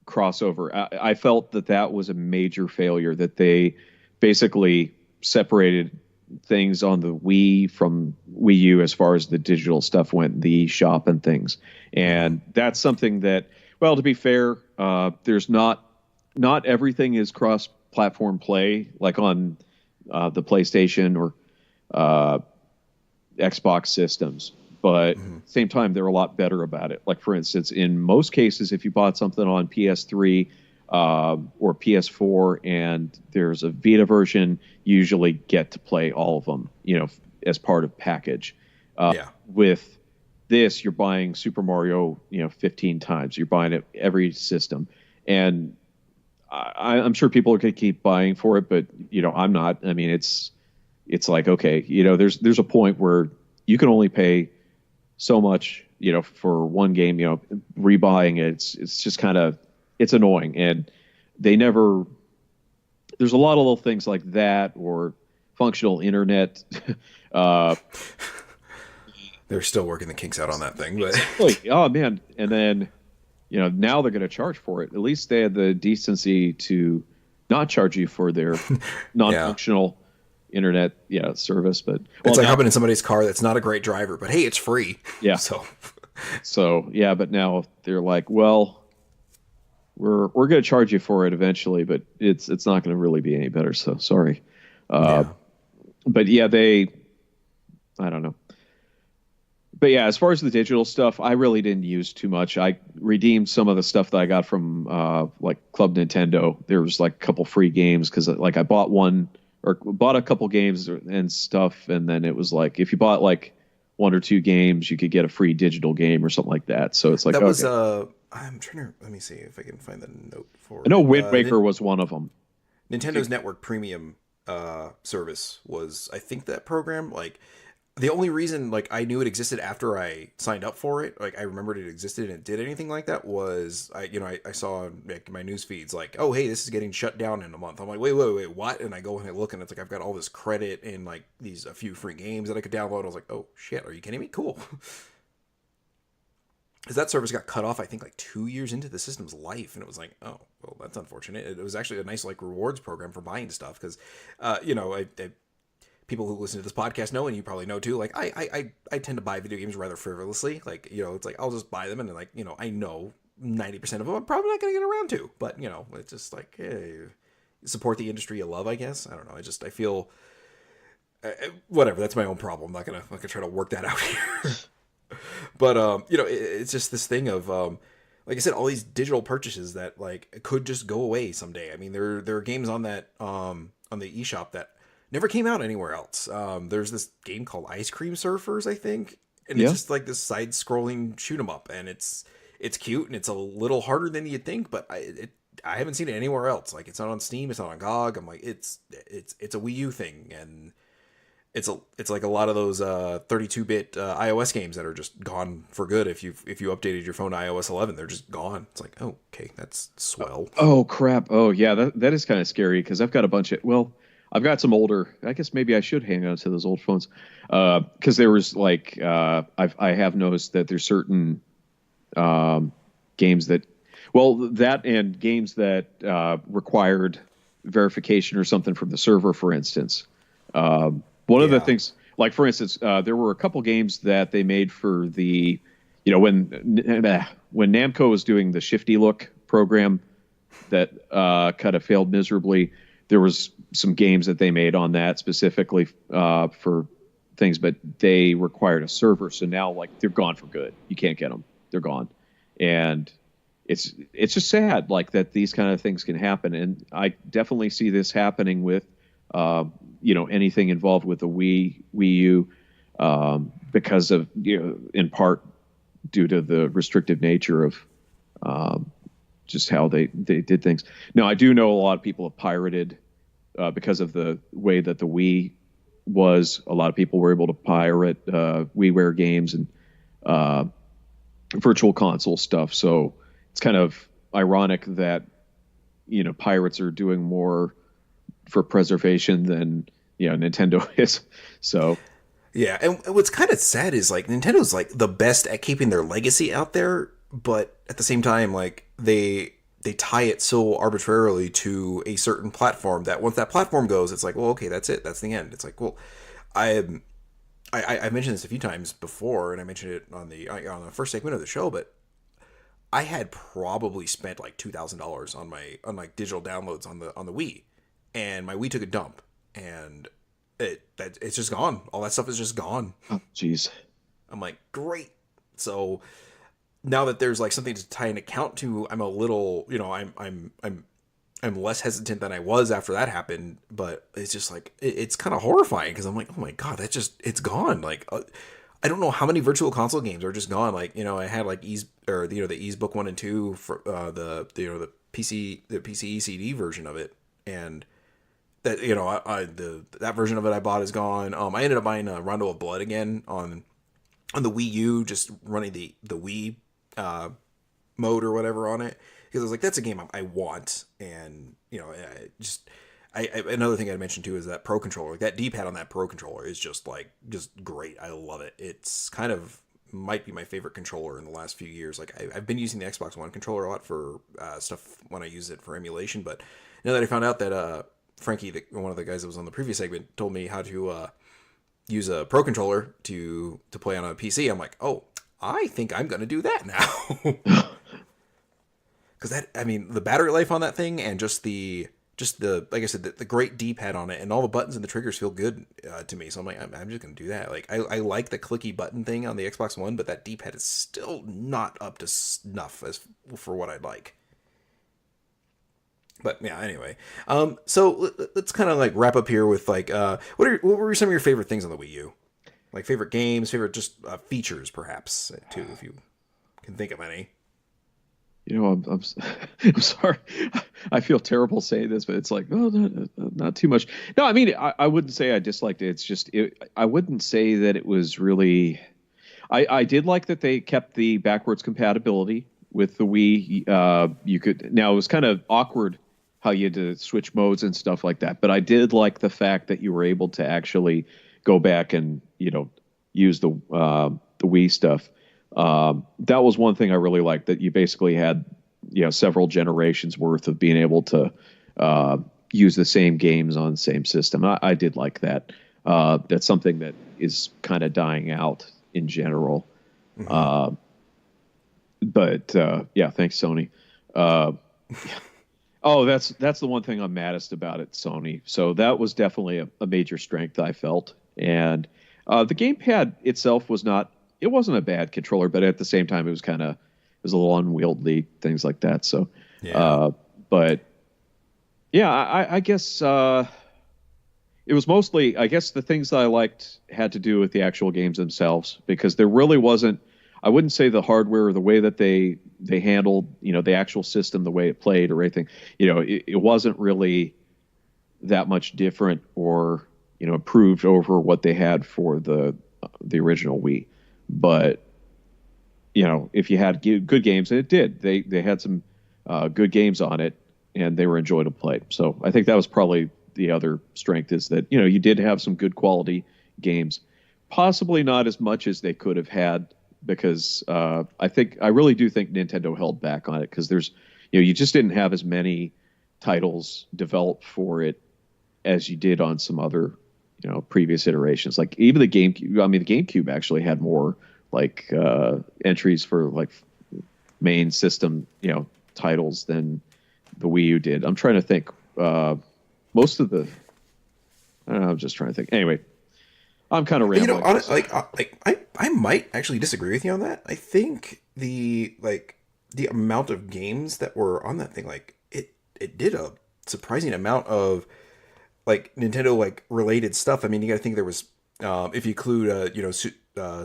crossover. I felt that was a major failure, that they basically separated things on the Wii from Wii U as far as the digital stuff went, the shop and things. And that's something that, well, to be fair, there's not everything is cross-platform play like on the PlayStation or Xbox systems. But at the same time, they're a lot better about it. Like, for instance, in most cases, if you bought something on PS3 or PS4 and there's a Vita version, you usually get to play all of them, as part of package. With this, you're buying Super Mario, 15 times. You're buying it every system. And I'm sure people are going to keep buying for it, but, I'm not. I mean, it's like, okay, there's a point where you can only pay so much, for one game, rebuying it. It's just kind of, it's annoying. And there's a lot of little things like that, or functional internet. They're still working the kinks out on that thing, but oh man. And then, now they're going to charge for it. At least they had the decency to not charge you for their non-functional internet service. But it's like hopping in somebody's car that's not a great driver, but hey, it's free. Yeah. So yeah, but now they're like, well, we're going to charge you for it eventually, but it's not going to really be any better. So sorry. But yeah, I don't know. But yeah, as far as the digital stuff, I really didn't use too much. I redeemed some of the stuff that I got from like Club Nintendo. There was like a couple free games because like I bought a couple games and stuff, and then it was like if you bought like one or two games, you could get a free digital game or something like that. So it's like that was I'm trying to let me see if I can find the note for. I know Wind Waker was one of them. Nintendo's Network Premium service was, I think, that program. Like the only reason like I knew it existed after I signed up for it, like I remembered it existed and it did anything like that, was I saw like my news feeds like, oh hey, this is getting shut down in a month. I'm like, wait, what? And I go and I look and it's like I've got all this credit and like a few free games that I could download. I was like, oh shit, are you kidding me? Cool. Because that service got cut off, I think, like 2 years into the system's life, and it was like, oh, well, that's unfortunate. It was actually a nice like rewards program for buying stuff, because, people who listen to this podcast know, and you probably know too. Like, I tend to buy video games rather frivolously. Like, it's like I'll just buy them, and then like I know 90% of them I'm probably not going to get around to. But it's just like, hey, support the industry you love, I guess. I don't know. I feel whatever. That's my own problem. I'm not gonna try to work that out here. But it's just this thing of like I said, all these digital purchases that like could just go away someday. I mean, there are games on that on the eShop that never came out anywhere else. There's this game called Ice Cream Surfers, I think, and it's just like this side-scrolling shoot 'em up, and it's cute and it's a little harder than you'd think, but I haven't seen it anywhere else. Like it's not on Steam, it's not on GOG. I'm like it's a Wii U thing, and it's like a lot of those 32-bit iOS games that are just gone for good. If you updated your phone to iOS 11, they're just gone. It's like, oh, okay, that's swell. Oh crap! Oh yeah, that is kind of scary because I've got a bunch of I've got some older. I guess maybe I should hang on to those old phones because there was like I have noticed that there's certain games that and games that required verification or something from the server, for instance. One of the things, like for instance, there were a couple games that they made for the, when Namco was doing the Shifty Look program that kind of failed miserably. There was some games that they made on that specifically for things, but they required a server. So now, like, they're gone for good. You can't get them. They're gone. And it's just sad, like, that these kind of things can happen. And I definitely see this happening with, anything involved with the Wii U, because of, in part due to the restrictive nature of just how they did things. Now, I do know a lot of people have pirated because of the way that the Wii was. A lot of people were able to pirate WiiWare games and virtual console stuff. So it's kind of ironic that, pirates are doing more for preservation than, Nintendo is. So. Yeah, and what's kind of sad is, like, Nintendo's, like, the best at keeping their legacy out there, but at the same time, like, they tie it so arbitrarily to a certain platform that once that platform goes, it's like, well, okay, that's it, that's the end. It's like, well, I mentioned this a few times before, and I mentioned it on the first segment of the show, but I had probably spent like $2,000 on my digital downloads on the Wii, and my Wii took a dump, and it's just gone. All that stuff is just gone. Oh, jeez. I'm like, great. So now that there's like something to tie an account to, I'm a little, I'm less hesitant than I was after that happened. But it's just like it's kind of horrifying because I'm like, oh my god, it's gone. Like I don't know how many virtual console games are just gone. Like I had like the Ease Book 1 and 2 for the PC CD version of it, and that that version of it I bought is gone. I ended up buying Rondo of Blood again on the Wii U, just running the Wii mode or whatever on it, because I was like, that's a game I want. And another thing I mentioned too is that Pro controller, like that D-pad on that Pro controller is just great. I love it. It's kind of might be my favorite controller in the last few years. Like I've been using the Xbox One controller a lot for stuff when I use it for emulation, but now that I found out that Franky, one of the guys that was on the previous segment, told me how to use a Pro controller to play on a PC. I'm like, oh, I think I'm going to do that now. Because the battery life on that thing and just the like I said, the great D-pad on it and all the buttons and the triggers feel good to me. So I'm like, I'm just going to do that. Like I like the clicky button thing on the Xbox One, but that D-pad is still not up to snuff as for what I'd like. But yeah, anyway. So let's kind of like wrap up here with like, what were some of your favorite things on the Wii U? Like favorite games, favorite just features, perhaps too, if you can think of any. I'm sorry. I feel terrible saying this, but it's like, not too much. No, I mean, I wouldn't say I disliked it. It's just, I wouldn't say that it was really. I did like that they kept the backwards compatibility with the Wii. You could now it was kind of awkward how you had to switch modes and stuff like that. But I did like the fact that you were able to actually go back and, use the Wii stuff. That was one thing I really liked, that you basically had, several generations worth of being able to use the same games on the same system. I did like that. That's something that is kind of dying out in general. Mm-hmm. But yeah, thanks, Sony. Oh, that's the one thing I'm maddest about at Sony. So that was definitely a major strength I felt. And the gamepad itself it wasn't a bad controller, but at the same time, it was a little unwieldy, things like that. So, yeah. But yeah, I guess it was mostly, I guess the things that I liked had to do with the actual games themselves, because there really wasn't, I wouldn't say the hardware or the way that they handled, the actual system, the way it played or anything, it wasn't really that much different or, improved over what they had for the original Wii. But, if you had good games, and it did, they had some good games on it, and they were enjoyable to play. So I think that was probably the other strength, is that, you did have some good quality games, possibly not as much as they could have had, because I really do think Nintendo held back on it, because there's, you just didn't have as many titles developed for it as you did on some other, previous iterations. Like even the GameCube. I mean, the GameCube actually had more like entries for like main system, titles than the Wii U did. I'm trying to think. Most of the, I don't know. I'm just trying to think. Anyway, I'm kind of rambling. I might actually disagree with you on that. I think the amount of games that were on that thing, like it did a surprising amount of like Nintendo like related stuff. I mean, you got to think there was if you include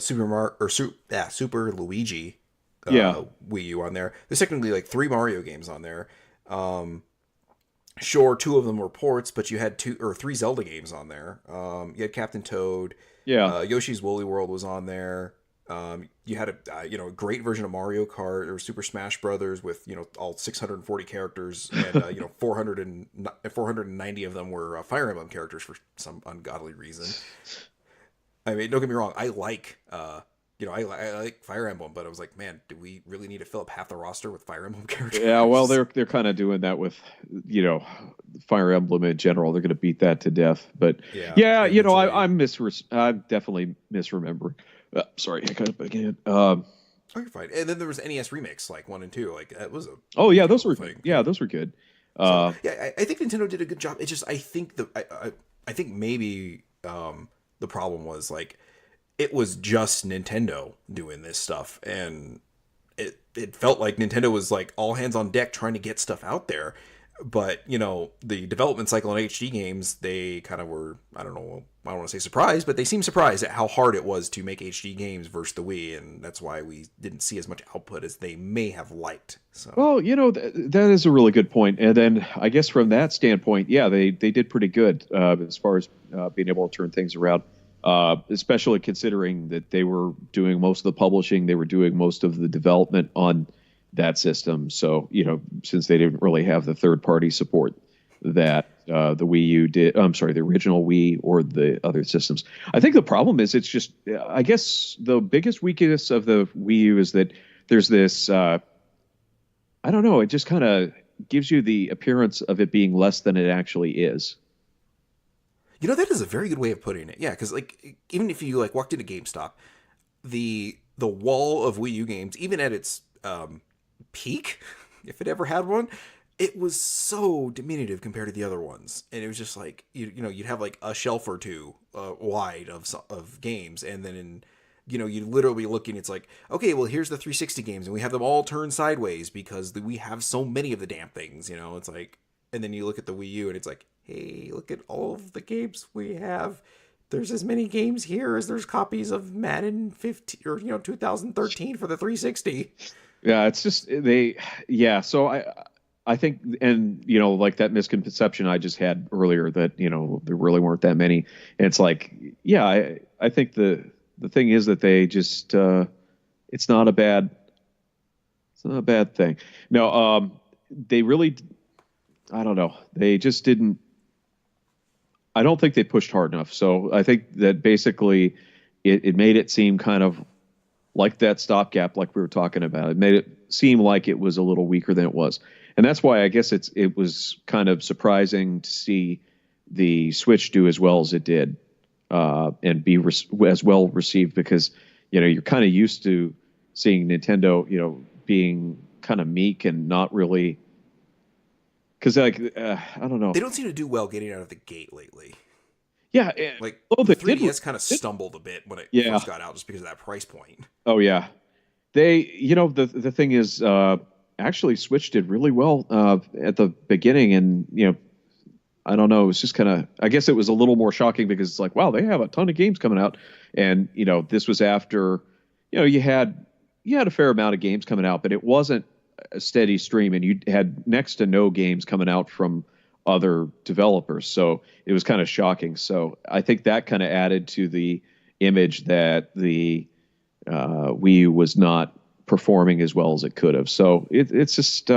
Super Mario or Super Luigi Wii U on there. There's technically like 3 Mario games on there. Sure, 2 of them were ports, but you had 2 or 3 Zelda games on there. You had Captain Toad. Yeah. Yoshi's Woolly World was on there. You had a great version of Mario Kart or Super Smash Brothers with all 640 characters and 490 of them were Fire Emblem characters for some ungodly reason. I mean, don't get me wrong, I like I like Fire Emblem, but I was like, man, do we really need to fill up half the roster with Fire Emblem characters? Yeah, well, they're kind of doing that with Fire Emblem in general. They're going to beat that to death. But I'm definitely misremembering. Sorry, I got up again. Oh, you're fine. And then there was NES remakes like 1 and 2. Like that was a those were thing. Yeah, those were good. I think Nintendo did a good job. It's just I think I think maybe the problem was like it was just Nintendo doing this stuff, and it felt like Nintendo was like all hands on deck trying to get stuff out there. But the development cycle on HD games, they kind of were, I don't want to say surprised, but they seemed surprised at how hard it was to make HD games versus the Wii, and that's why we didn't see as much output as they may have liked. So, well, that is a really good point. And then I guess from that standpoint, yeah, they did pretty good as far as being able to turn things around. Especially considering that they were doing most of the publishing, they were doing most of the development on that system. So, since they didn't really have the third-party support that the Wii U did, the original Wii or the other systems. I think the problem is it's just, I guess the biggest weakness of the Wii U is that there's this, I don't know, it just kind of gives you the appearance of it being less than it actually is. That is a very good way of putting it. Yeah, because like even if you like walked into GameStop, the wall of Wii U games, even at its peak, if it ever had one, it was so diminutive compared to the other ones, and it was just like you'd have like a shelf or two wide of games, and then you'd literally be looking. It's like, okay, well here's the 360 games, and we have them all turned sideways because we have so many of the damn things. It's like, and then you look at the Wii U, and it's like, hey, look at all of the games we have. There's as many games here as there's copies of Madden 15 or 2013 for the 360. Yeah, it's just So I think, and like that misconception I just had earlier that there really weren't that many. And it's like, yeah, I think the thing is that they just it's not a bad thing. No, they really, I don't know. They just didn't. I don't think they pushed hard enough. So I think that basically it made it seem kind of like that stopgap, like we were talking about. It made it seem like it was a little weaker than it was. And that's why I guess it was kind of surprising to see the Switch do as well as it did and be as well received, because, you're kind of used to seeing Nintendo, being kind of meek and not really. Because, I don't know. They don't seem to do well getting out of the gate lately. Yeah. Like, the 3DS kind of stumbled a bit when it first got out just because of that price point. Oh, yeah. They, the thing is, actually, Switch did really well at the beginning. And, I don't know. It was just kind of, I guess it was a little more shocking because it's like, wow, they have a ton of games coming out. And, this was after, you had a fair amount of games coming out, but it wasn't a steady stream, and you had next to no games coming out from other developers. So it was kind of shocking. So I think that kind of added to the image that the Wii U was not performing as well as it could have. So it's just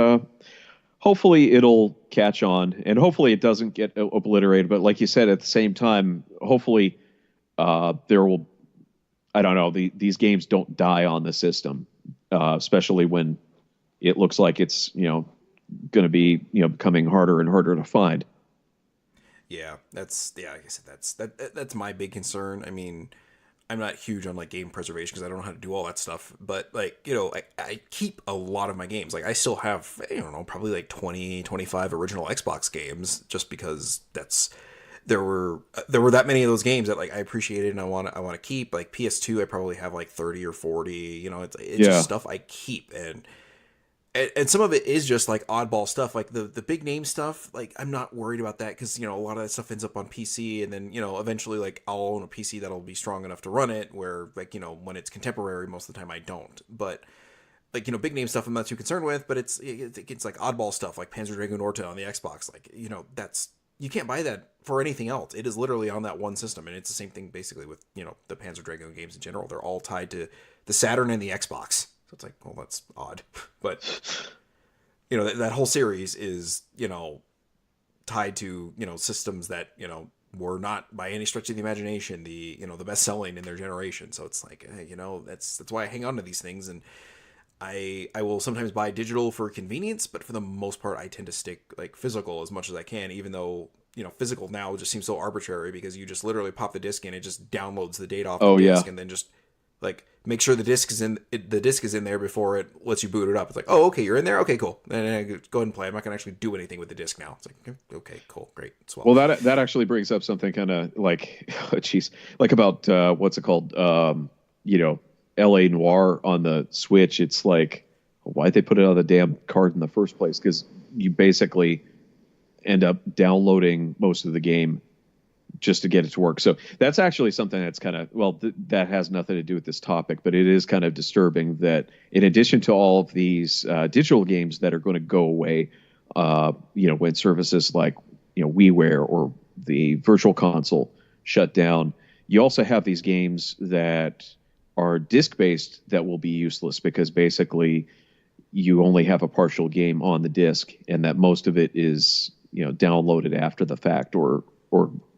hopefully it'll catch on, and hopefully it doesn't get obliterated. But like you said, at the same time, hopefully there will, I don't know, these games don't die on the system, especially when it looks like it's, going to be, becoming harder and harder to find. Yeah, like I said, that's my big concern. I mean, I'm not huge on like game preservation because I don't know how to do all that stuff. But like, I keep a lot of my games. Like I still have, I don't know, probably like 20, 25 original Xbox games just because there were that many of those games that like I appreciated and I want to keep. Like PS2, I probably have like 30 or 40. It's just stuff I keep, and some of it is just like oddball stuff, like the big name stuff. Like I'm not worried about that because a lot of that stuff ends up on PC, and then eventually like I'll own a PC that'll be strong enough to run it. Where like when it's contemporary, most of the time I don't. But like big name stuff I'm not too concerned with. But it's like oddball stuff like Panzer Dragoon Orta on the Xbox. Like that's, you can't buy that for anything else. It is literally on that one system, and it's the same thing basically with the Panzer Dragoon games in general. They're all tied to the Saturn and the Xbox. So it's like, well, that's odd. But, that whole series is, tied to, systems that, were not by any stretch of the imagination, the best selling in their generation. So it's like, hey, that's why I hang on to these things. And I will sometimes buy digital for convenience, but for the most part, I tend to stick like physical as much as I can, even though, physical now just seems so arbitrary because you just literally pop the disc in, it just downloads the data off the disc and then just like make sure the disc is in there before it lets you boot it up. It's like, oh, okay, you're in there. Okay, cool. Then go ahead and play. I'm not gonna actually do anything with the disc now. It's like, okay, cool, great. Well, that actually brings up something kind of like, like about what's it called? L.A. Noire on the Switch. It's like, why'd they put it on the damn card in the first place? Because you basically end up downloading most of the game just to get it to work. So that's actually something that's kind of, that has nothing to do with this topic, but it is kind of disturbing that in addition to all of these digital games that are going to go away, when services like, WiiWare or the Virtual Console shut down, you also have these games that are disc-based that will be useless because basically you only have a partial game on the disc and that most of it is, downloaded after the fact or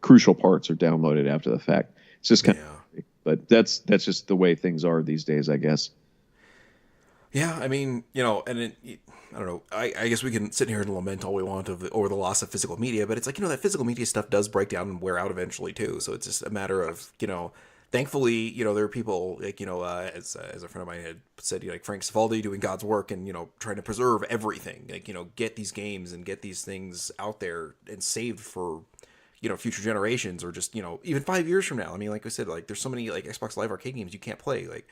crucial parts are downloaded after the fact. It's just kind of, but that's just the way things are these days, I guess. Yeah, I mean, and I don't know. I guess we can sit here and lament all we want over the loss of physical media, but it's like, that physical media stuff does break down and wear out eventually too. So it's just a matter of, thankfully, there are people like, as a friend of mine had said, like Frank Cifaldi doing God's work and, trying to preserve everything, like, get these games and get these things out there and saved for, future generations or just, even 5 years from now. I mean, like I said, like there's so many like Xbox Live Arcade games you can't play. Like,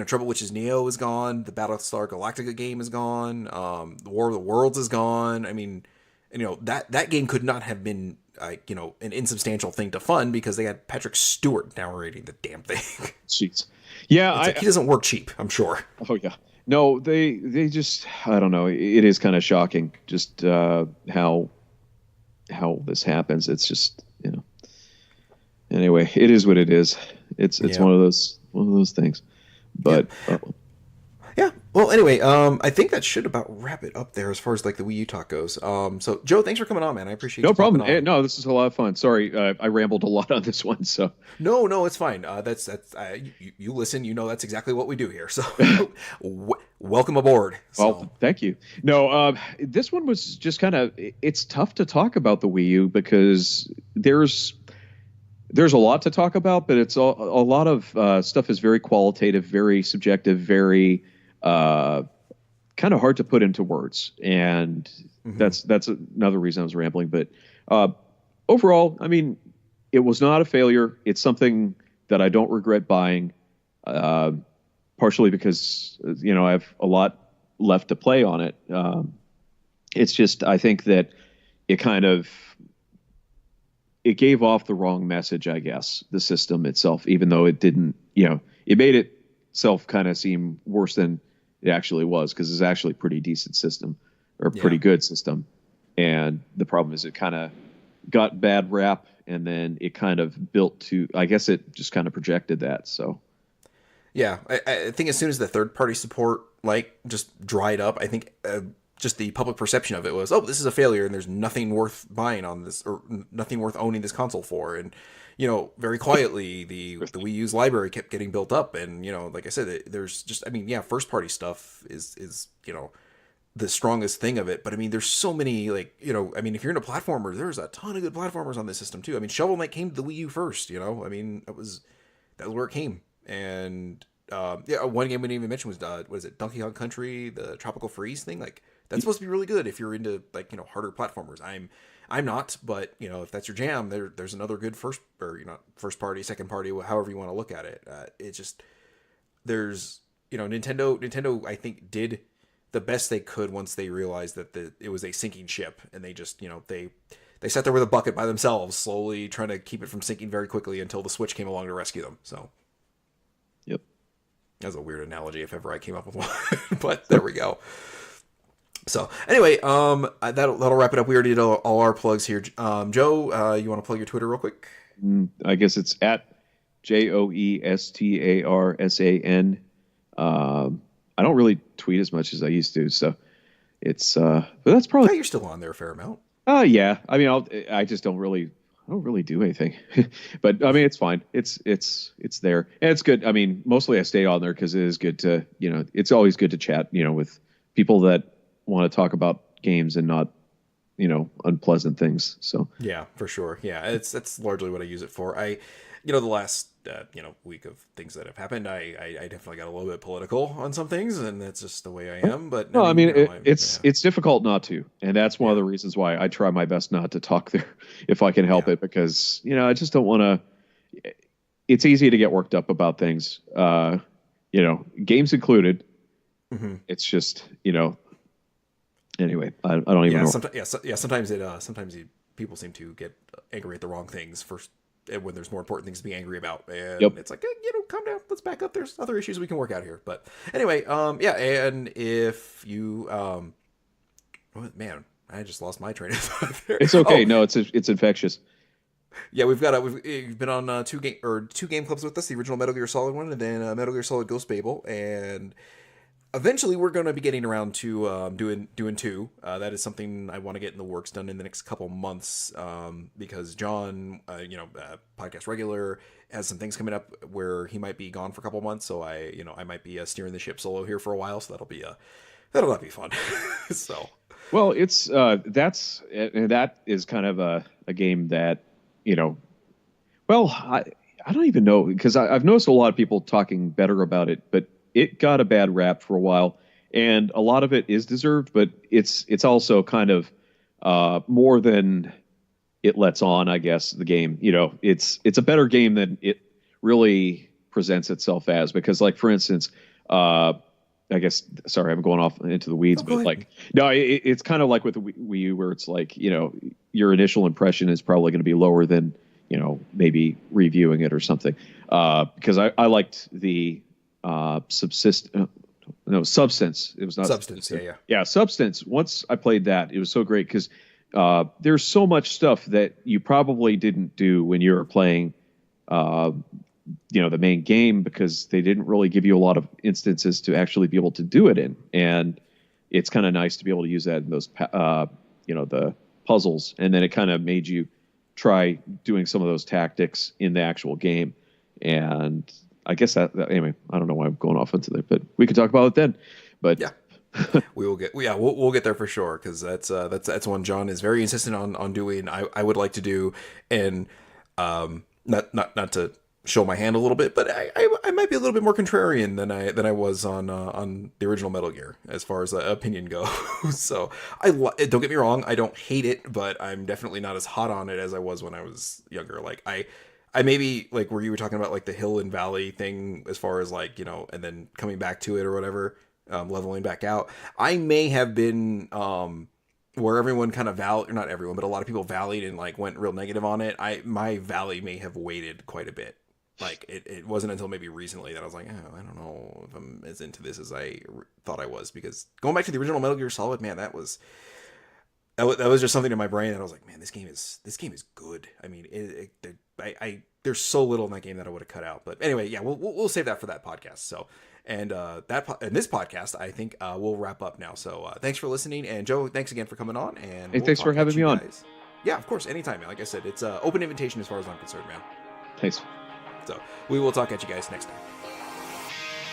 Trouble Witches Neo is gone. The Battlestar Galactica game is gone. The War of the Worlds is gone. I mean, that game could not have been an insubstantial thing to fund because they had Patrick Stewart narrating the damn thing. Jeez. Yeah. He doesn't work cheap, I'm sure. Oh yeah. No, they just, I don't know. It is kind of shocking just how this happens. It's just, anyway, it is what it is. It's one of those things, but yeah. Well, anyway, I think that should about wrap it up there as far as like the Wii U talk goes. So Joe, thanks for coming on, man. I appreciate no you problem. On. No, this is a lot of fun. Sorry, I rambled a lot on this one. So no, it's fine. That's you listen. That's exactly what we do here. So welcome aboard. Well, thank you. No, this one was just kind of. It's tough to talk about the Wii U because there's a lot to talk about, but it's a lot of stuff is very qualitative, very subjective, very kind of hard to put into words. And that's another reason I was rambling. But overall, I mean, it was not a failure. It's something that I don't regret buying, partially because, I have a lot left to play on it. It's just, I think that it gave off the wrong message, I guess, the system itself, even though it didn't, it made itself kind of seem worse than it actually was, because it's actually a pretty decent system or pretty good system. And the problem is it kind of got bad rap, and then it kind of built to, I guess it just kind of projected that. So, yeah, I think as soon as the third party support just dried up, I think just the public perception of it was, oh, this is a failure and there's nothing worth buying on this or nothing worth owning this console for. And, very quietly, the Wii U's library kept getting built up. And, like I said, there's just, first party stuff is the strongest thing of it, but I mean, there's so many, like, you know, I mean, if you're into platformers, there's a ton of good platformers on this system too. I mean, Shovel Knight came to the Wii U first, you know, I mean, that was where it came. And yeah, one game we didn't even mention was what is it, Donkey Kong Country, the Tropical Freeze thing. Like, that's supposed to be really good if you're into, like, you know, harder platformers. I'm not, but you know, if that's your jam, there's another good first party, second party, however you want to look at it. It's just, there's, you know, Nintendo I think did the best they could once they realized that it was a sinking ship, and they just, you know, they sat there with a bucket by themselves, slowly trying to keep it from sinking very quickly until the Switch came along to rescue them. So, yep, that's a weird analogy if ever I came up with one, but there we go. So anyway, that'll wrap it up. We already did all our plugs here. Joe, you want to plug your Twitter real quick? I guess it's at JoeStarsan. I don't really tweet as much as I used to, so it's but that's probably. Yeah, you're still on there a fair amount. Yeah. I mean, I just don't really do anything, but I mean, it's fine. It's there, and it's good. I mean, mostly I stay on there because it is good to, you know, it's always good to chat, you know, with people that want to talk about games and not, you know, unpleasant things. So yeah, for sure. Yeah, that's largely what I use it for. You know, the last week of things that have happened, I definitely got a little bit political on some things, and that's just the way I am. But no, I mean, you know, it's difficult not to, and that's one of the reasons why I try my best not to talk there if I can help it, because, you know, I just don't want to. It's easy to get worked up about things, you know, games included. Mm-hmm. It's just, you know. Anyway, I don't even know. Sometimes people seem to get angry at the wrong things first, when there's more important things to be angry about, and it's like, you know, calm down, let's back up. There's other issues we can work out here. But anyway, and if you, man, I just lost my train of thought there. It's okay. No, it's infectious. Yeah, we've been on two game clubs with us. The original Metal Gear Solid one, and then Metal Gear Solid Ghost Babel, and eventually we're going to be getting around to doing two. That is something I want to get in the works done in the next couple months, because John, podcast regular, has some things coming up where he might be gone for a couple months. So I might be steering the ship solo here for a while. So that'll not be fun. So, well, it's that is kind of a game that, you know, well, I don't even know, because I've noticed a lot of people talking better about it, but it got a bad rap for a while, and a lot of it is deserved, but it's also kind of more than it lets on, I guess. The game, you know, it's a better game than it really presents itself as, because, like, for instance, I guess, sorry, I'm going off into the weeds, but like, no, it's kind of like with the Wii U, where it's like, you know, your initial impression is probably going to be lower than, you know, maybe reviewing it or something, because I liked the Substance. It was not Substance. Yeah, Substance. Once I played that, it was so great, because there's so much stuff that you probably didn't do when you were playing, you know, the main game, because they didn't really give you a lot of instances to actually be able to do it in, and it's kind of nice to be able to use that in those, you know, the puzzles, and then it kind of made you try doing some of those tactics in the actual game, and I guess that anyway, I don't know why I'm going off into that, but we could talk about it then. But yeah, we'll get there for sure, because that's one John is very insistent on doing. I would like to do, and not to show my hand a little bit, but I might be a little bit more contrarian than I was on the original Metal Gear as far as opinion goes. So don't get me wrong, I don't hate it, but I'm definitely not as hot on it as I was when I was younger. Like I maybe, like, where you were talking about, like, the hill and valley thing, as far as, like, you know, and then coming back to it or whatever, leveling back out. I may have been where everyone kind of not everyone, but a lot of people valleyed and, like, went real negative on it. My valley may have waited quite a bit. Like, it wasn't until maybe recently that I was like, oh, I don't know if I'm as into this as I thought I was, because going back to the original Metal Gear Solid, man, that was just something in my brain that I was like, man, this game is good. I mean, there's so little in that game that I would have cut out. But anyway, yeah, we'll save that for that podcast. So, and this podcast, I think we'll wrap up now. So thanks for listening, and Joe, thanks again for coming on. And hey, thanks for having me on. Yeah, of course, anytime, man. Like I said, it's an open invitation as far as I'm concerned, man. Thanks. So we will talk at you guys next time.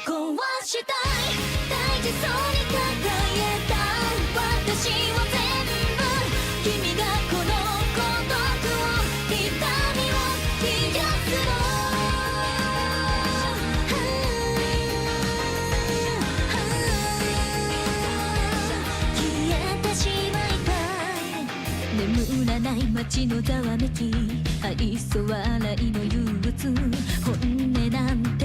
壊したい大事そうに輝いた私を全部君がこの孤独を痛みを癒すの消えてしまいたい眠らない街のざわめき愛想笑いの憂鬱本音なんて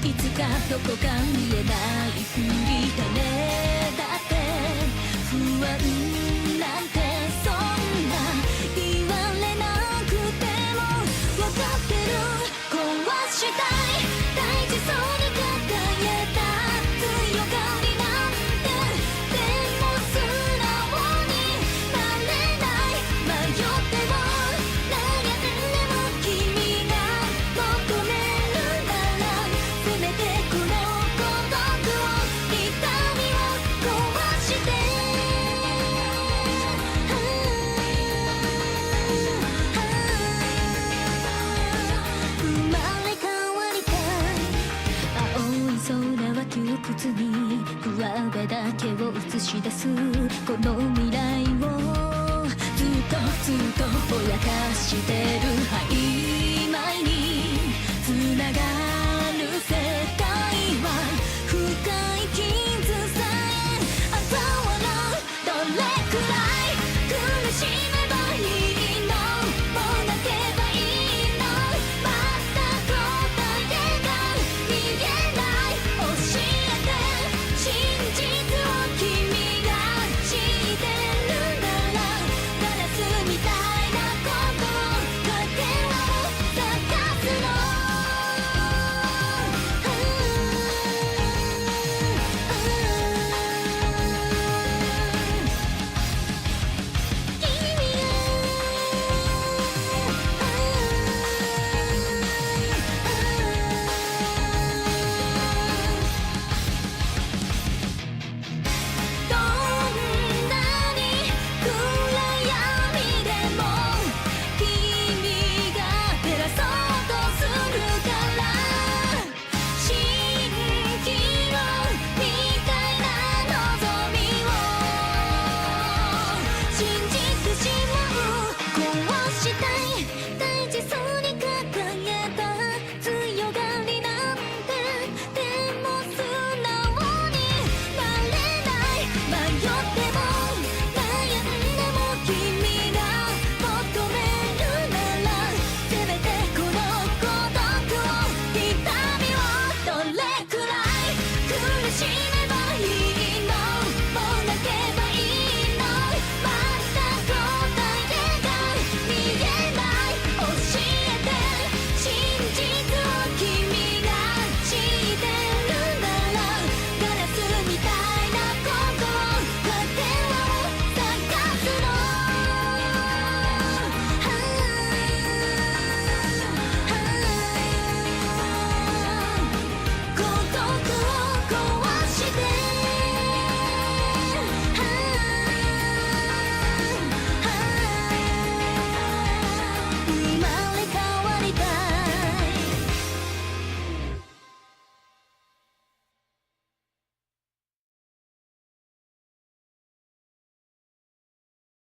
いつかどこか見えないふりだねだって不安なんてそんな言われなくても分かってる壊したい大事そうに抱えた強がりなんてでも素直になれない迷っても悩んでも君が求めるならせめてこの孤独を痛みを壊して生まれ変わりたい青い空は窮屈に上辺だけを映し出すこの未来をずっとぼやか